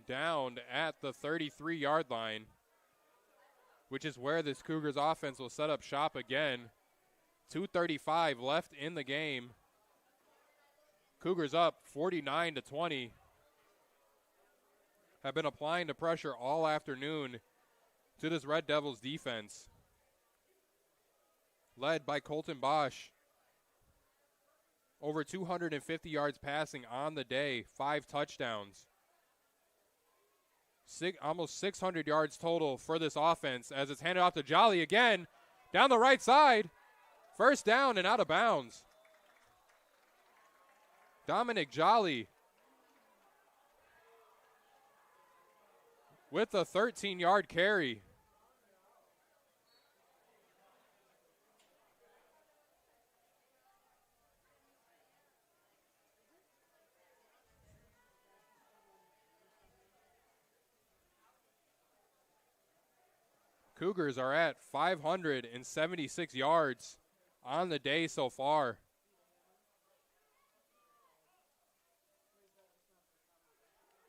[SPEAKER 3] down at the 33-yard line, which is where this Cougars offense will set up shop again. 2:35 left in the game. Cougars up 49-20. Have been applying the pressure all afternoon to this Red Devils defense, led by Colton Bosch. Over 250 yards passing on the day, 5 touchdowns. Almost 600 yards total for this offense as it's handed off to Jolly again, down the right side. 1st down and out of bounds. Dominic Jolly with a 13-yard carry. Cougars are at 576 yards on the day so far.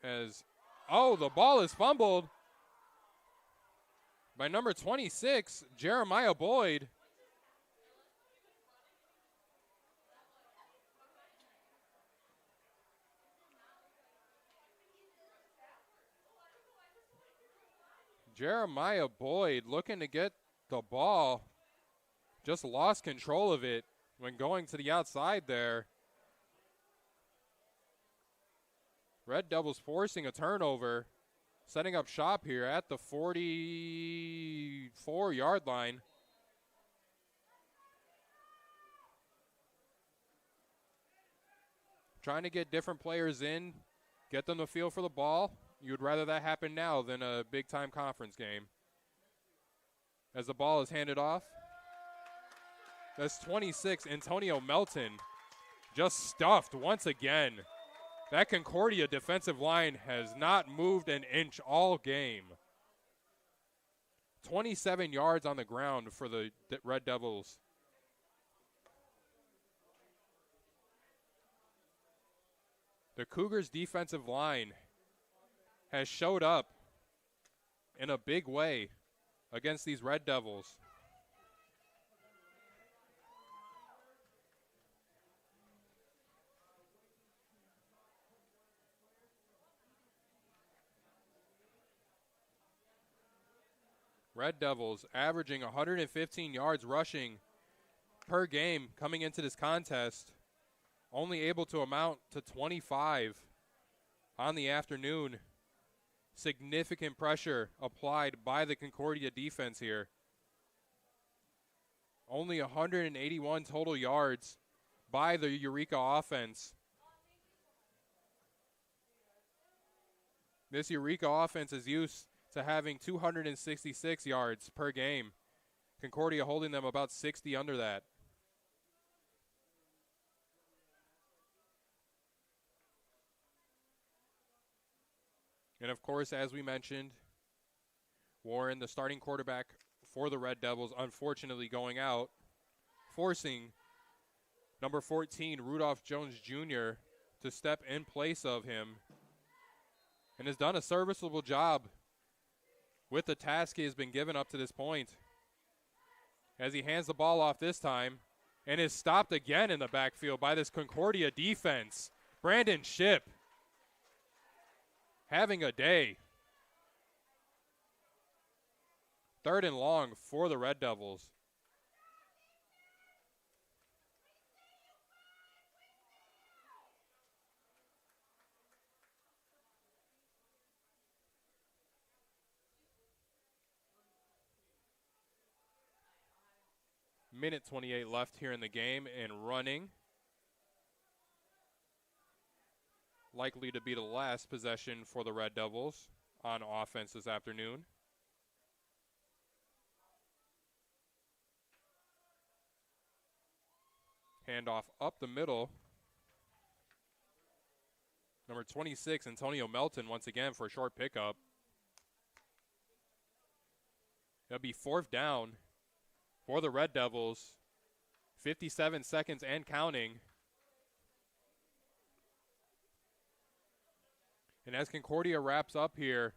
[SPEAKER 3] The ball is fumbled by number 26, Jeremiah Boyd. Jeremiah Boyd looking to get the ball, just lost control of it when going to the outside there. Red Devils forcing a turnover, setting up shop here at the 44-yard line. Trying to get different players in, get them to feel for the ball. You would rather that happen now than a big-time conference game. As the ball is handed off, that's 26, Antonio Melton, just stuffed once again. That Concordia defensive line has not moved an inch all game. 27 yards on the ground for the Red Devils. The Cougars defensive line has showed up in a big way against these Red Devils. Red Devils averaging 115 yards rushing per game coming into this contest, only able to amount to 25 on the afternoon. Significant pressure applied by the Concordia defense here. Only 181 total yards by the Eureka offense. This Eureka offense is used to having 266 yards per game. Concordia holding them about 60 under that. And of course, as we mentioned, Warren, the starting quarterback for the Red Devils, unfortunately going out, forcing number 14, Rudolph Jones Jr., to step in place of him, and has done a serviceable job with the task he has been given up to this point. As he hands the ball off this time, and is stopped again in the backfield by this Concordia defense. Brandon Shipp having a day. 3rd and long for the Red Devils. Minute 28 left here in the game, and running. Likely to be the last possession for the Red Devils on offense this afternoon. Handoff up the middle. Number 26, Antonio Melton, once again for a short pickup. It'll be 4th down for the Red Devils. 57 seconds and counting. And as Concordia wraps up here,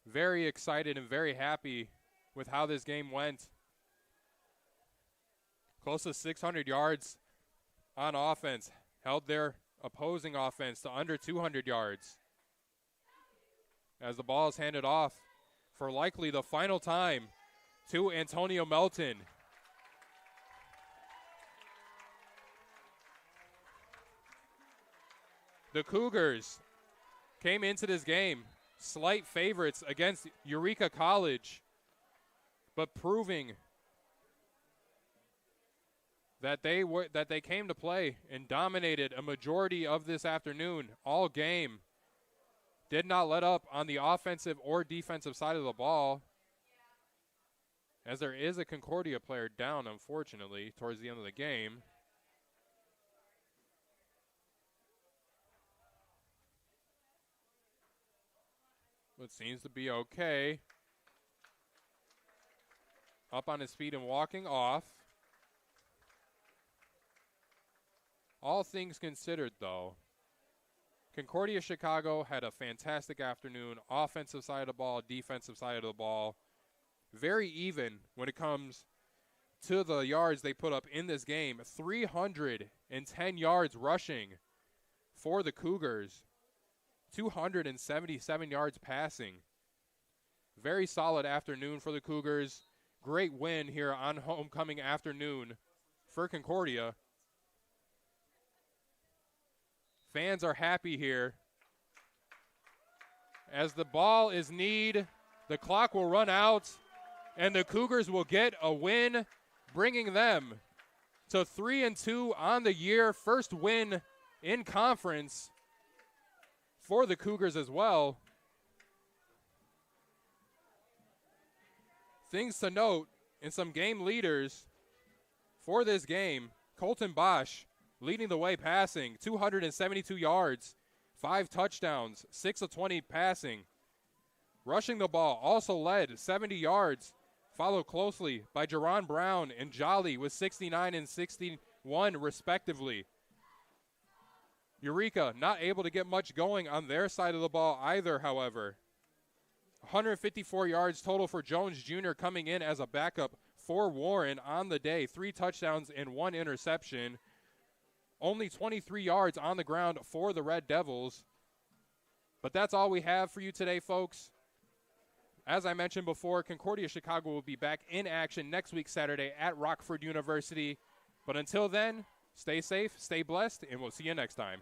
[SPEAKER 3] very excited and very happy with how this game went. Close to 600 yards on offense. Held their opposing offense to under 200 yards. As the ball is handed off for likely the final time to Antonio Melton. The Cougars came into this game slight favorites against Eureka College, but proving that they came to play and dominated a majority of this afternoon all game. Did not let up on the offensive or defensive side of the ball, as there is a Concordia player down, unfortunately, towards the end of the game. But seems to be okay. Up on his feet and walking off. All things considered, though, Concordia Chicago had a fantastic afternoon. Offensive side of the ball, defensive side of the ball. Very even when it comes to the yards they put up in this game. 310 yards rushing for the Cougars. 277 yards passing. Very solid afternoon for the Cougars. Great win here on homecoming afternoon for Concordia. Fans are happy here. As the ball is kneed, the clock will run out, and the Cougars will get a win, bringing them to 3-2 on the year. First win in conference for the Cougars as well. Things to note and some game leaders for this game. Colton Bosch leading the way passing, 272 yards, 5 touchdowns, 6 of 20 passing. Rushing the ball also led 70 yards, followed closely by Jerron Brown and Jolly with 69 and 61 respectively. Eureka not able to get much going on their side of the ball either, however. 154 yards total for Jones Jr. coming in as a backup for Warren on the day. 3 touchdowns and 1 interception. Only 23 yards on the ground for the Red Devils. But that's all we have for you today, folks. As I mentioned before, Concordia Chicago will be back in action next week Saturday at Rockford University. But until then, stay safe, stay blessed, and we'll see you next time.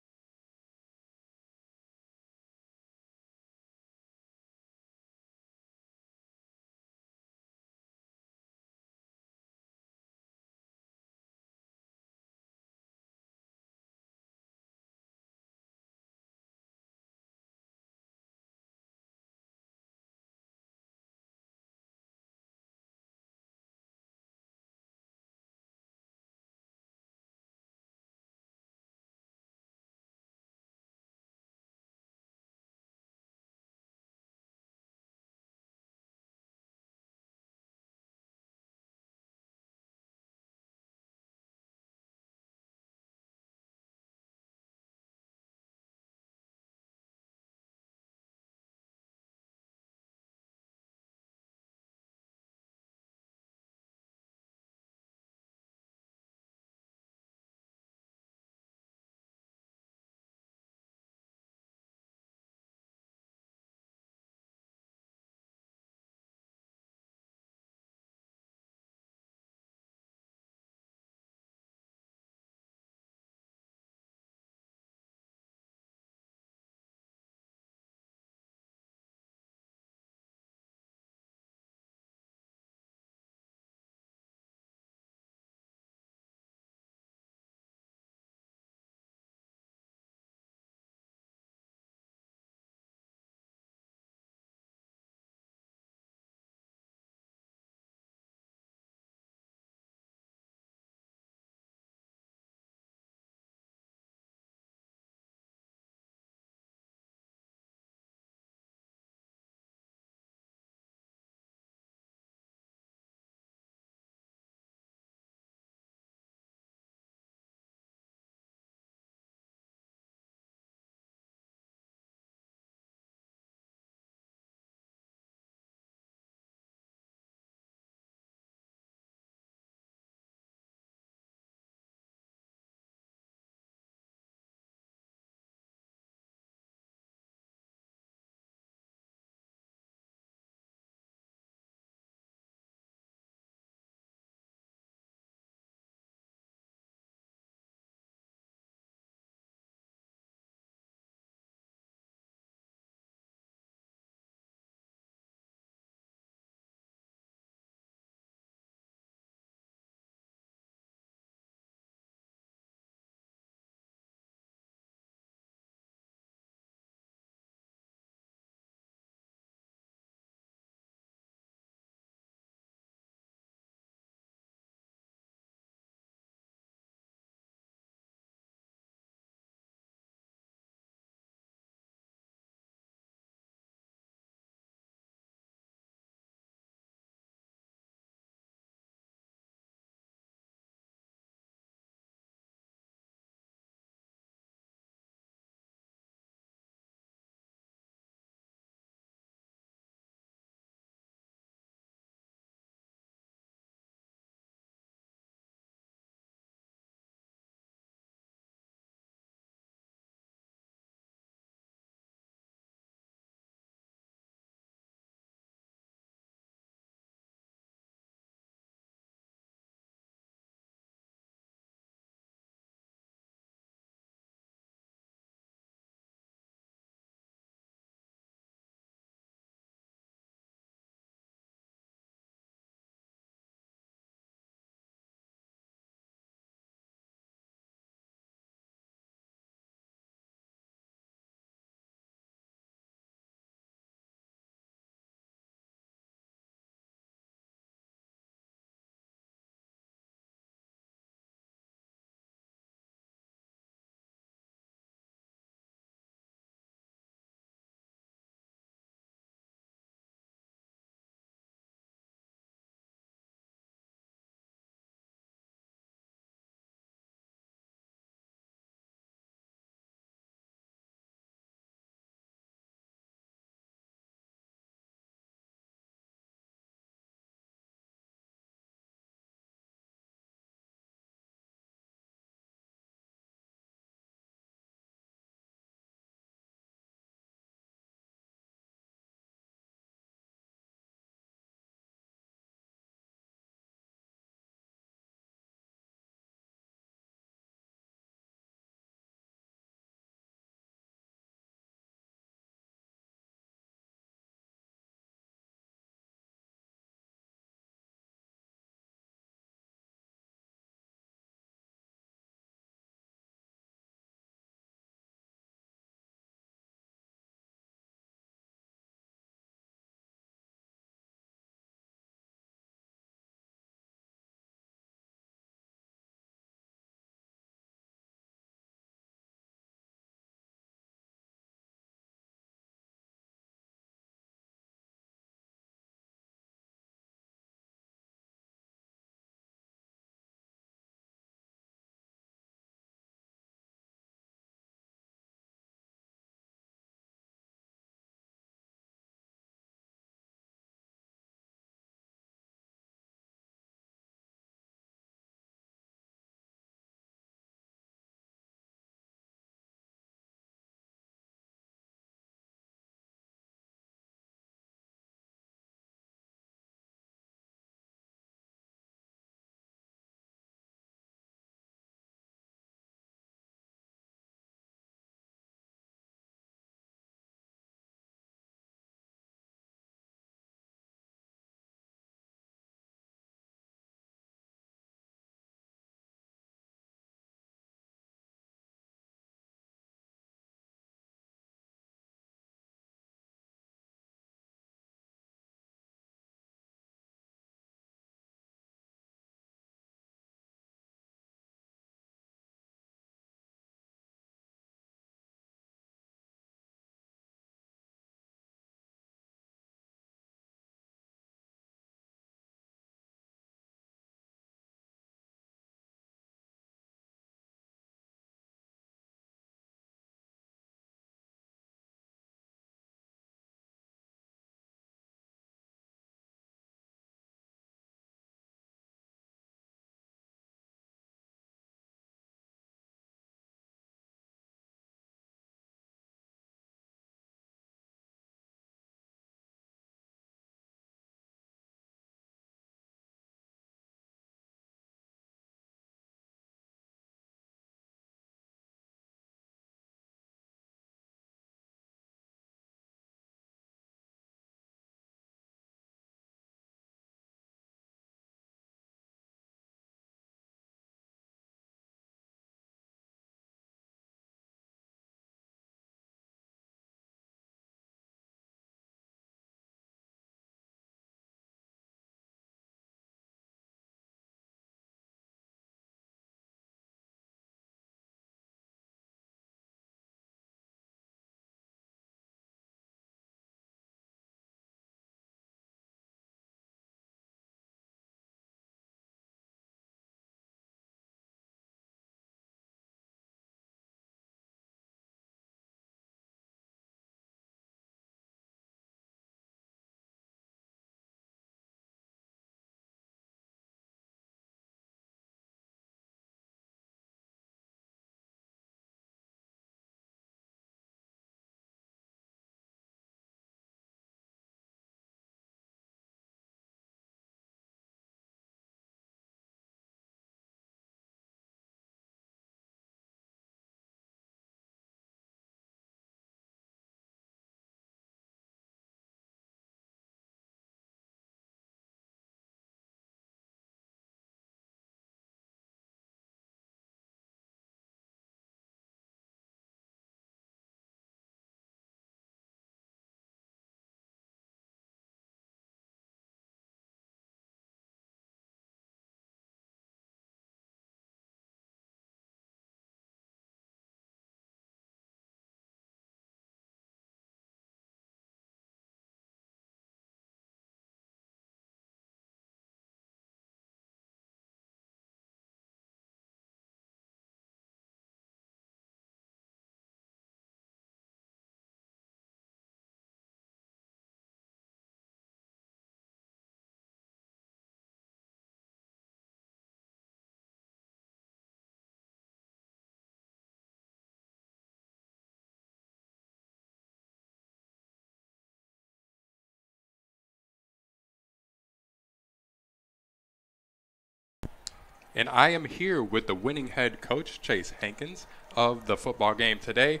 [SPEAKER 3] and I am here with the winning head coach, Chase Hankins, of the football game today.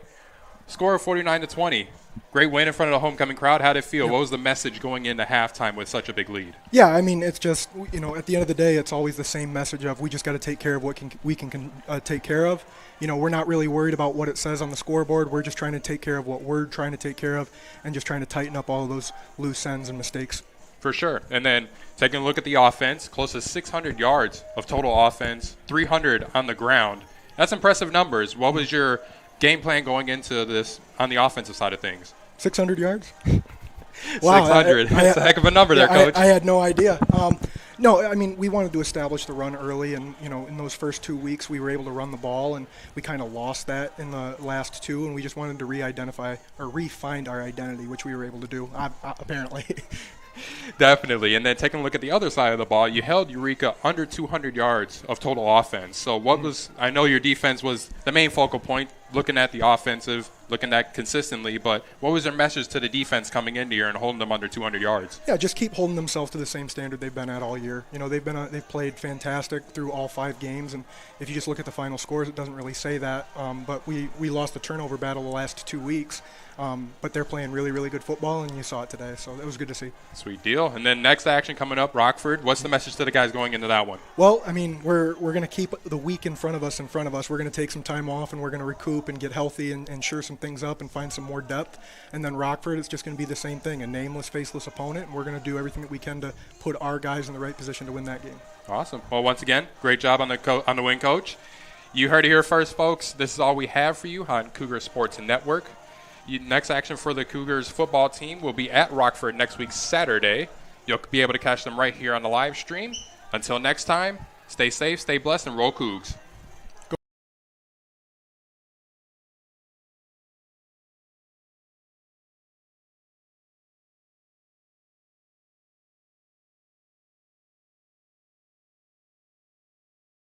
[SPEAKER 3] Score of 49-20. Great win in front of the homecoming crowd. How did it feel? What was the message going into halftime with such a big lead?
[SPEAKER 4] Yeah, I mean, it's just, at the end of the day, it's always the same message of we just got to take care of what we can take care of. We're not really worried about what it says on the scoreboard. We're just trying to take care of what we're trying to take care of and just trying to tighten up all of those loose ends and mistakes.
[SPEAKER 3] For sure. And then taking a look at the offense, close to 600 yards of total offense, 300 on the ground. That's impressive numbers. What was your game plan going into this on the offensive side of things?
[SPEAKER 4] 600 yards? Wow,
[SPEAKER 3] 600. That's a heck of a number there, Coach.
[SPEAKER 4] I had no idea. No, I mean, we wanted to establish the run early, and, in those first 2 weeks we were able to run the ball, and we kind of lost that in the last two, and we just wanted to re-find our identity, which we were able to do, apparently.
[SPEAKER 3] Definitely. And then taking a look at the other side of the ball, you held Eureka under 200 yards of total offense. So I know your defense was the main focal point, looking at the offensive, looking at consistently, but what was their message to the defense coming into here and holding them under 200 yards?
[SPEAKER 4] Yeah, just keep holding themselves to the same standard they've been at all year. They've played fantastic through all 5 games, and if you just look at the final scores, it doesn't really say that. But we lost the turnover battle the last 2 weeks. But they're playing really, really good football, and you saw it today, so it was good to see.
[SPEAKER 3] Sweet deal. And then next action coming up, Rockford. What's the message to the guys going into that one?
[SPEAKER 4] Well, I mean, we're going to keep the week in front of us. We're going to take some time off, and we're going to recoup and get healthy and shore some things up and find some more depth. And then Rockford, it's just going to be the same thing, a nameless, faceless opponent, and we're going to do everything that we can to put our guys in the right position to win that game.
[SPEAKER 3] Awesome. Well, once again, great job on the win, Coach. You heard it here first, folks. This is all we have for you on Cougar Sports Network. Next action for the Cougars football team will be at Rockford next week, Saturday. You'll be able to catch them right here on the live stream. Until next time, stay safe, stay blessed, and roll Cougs.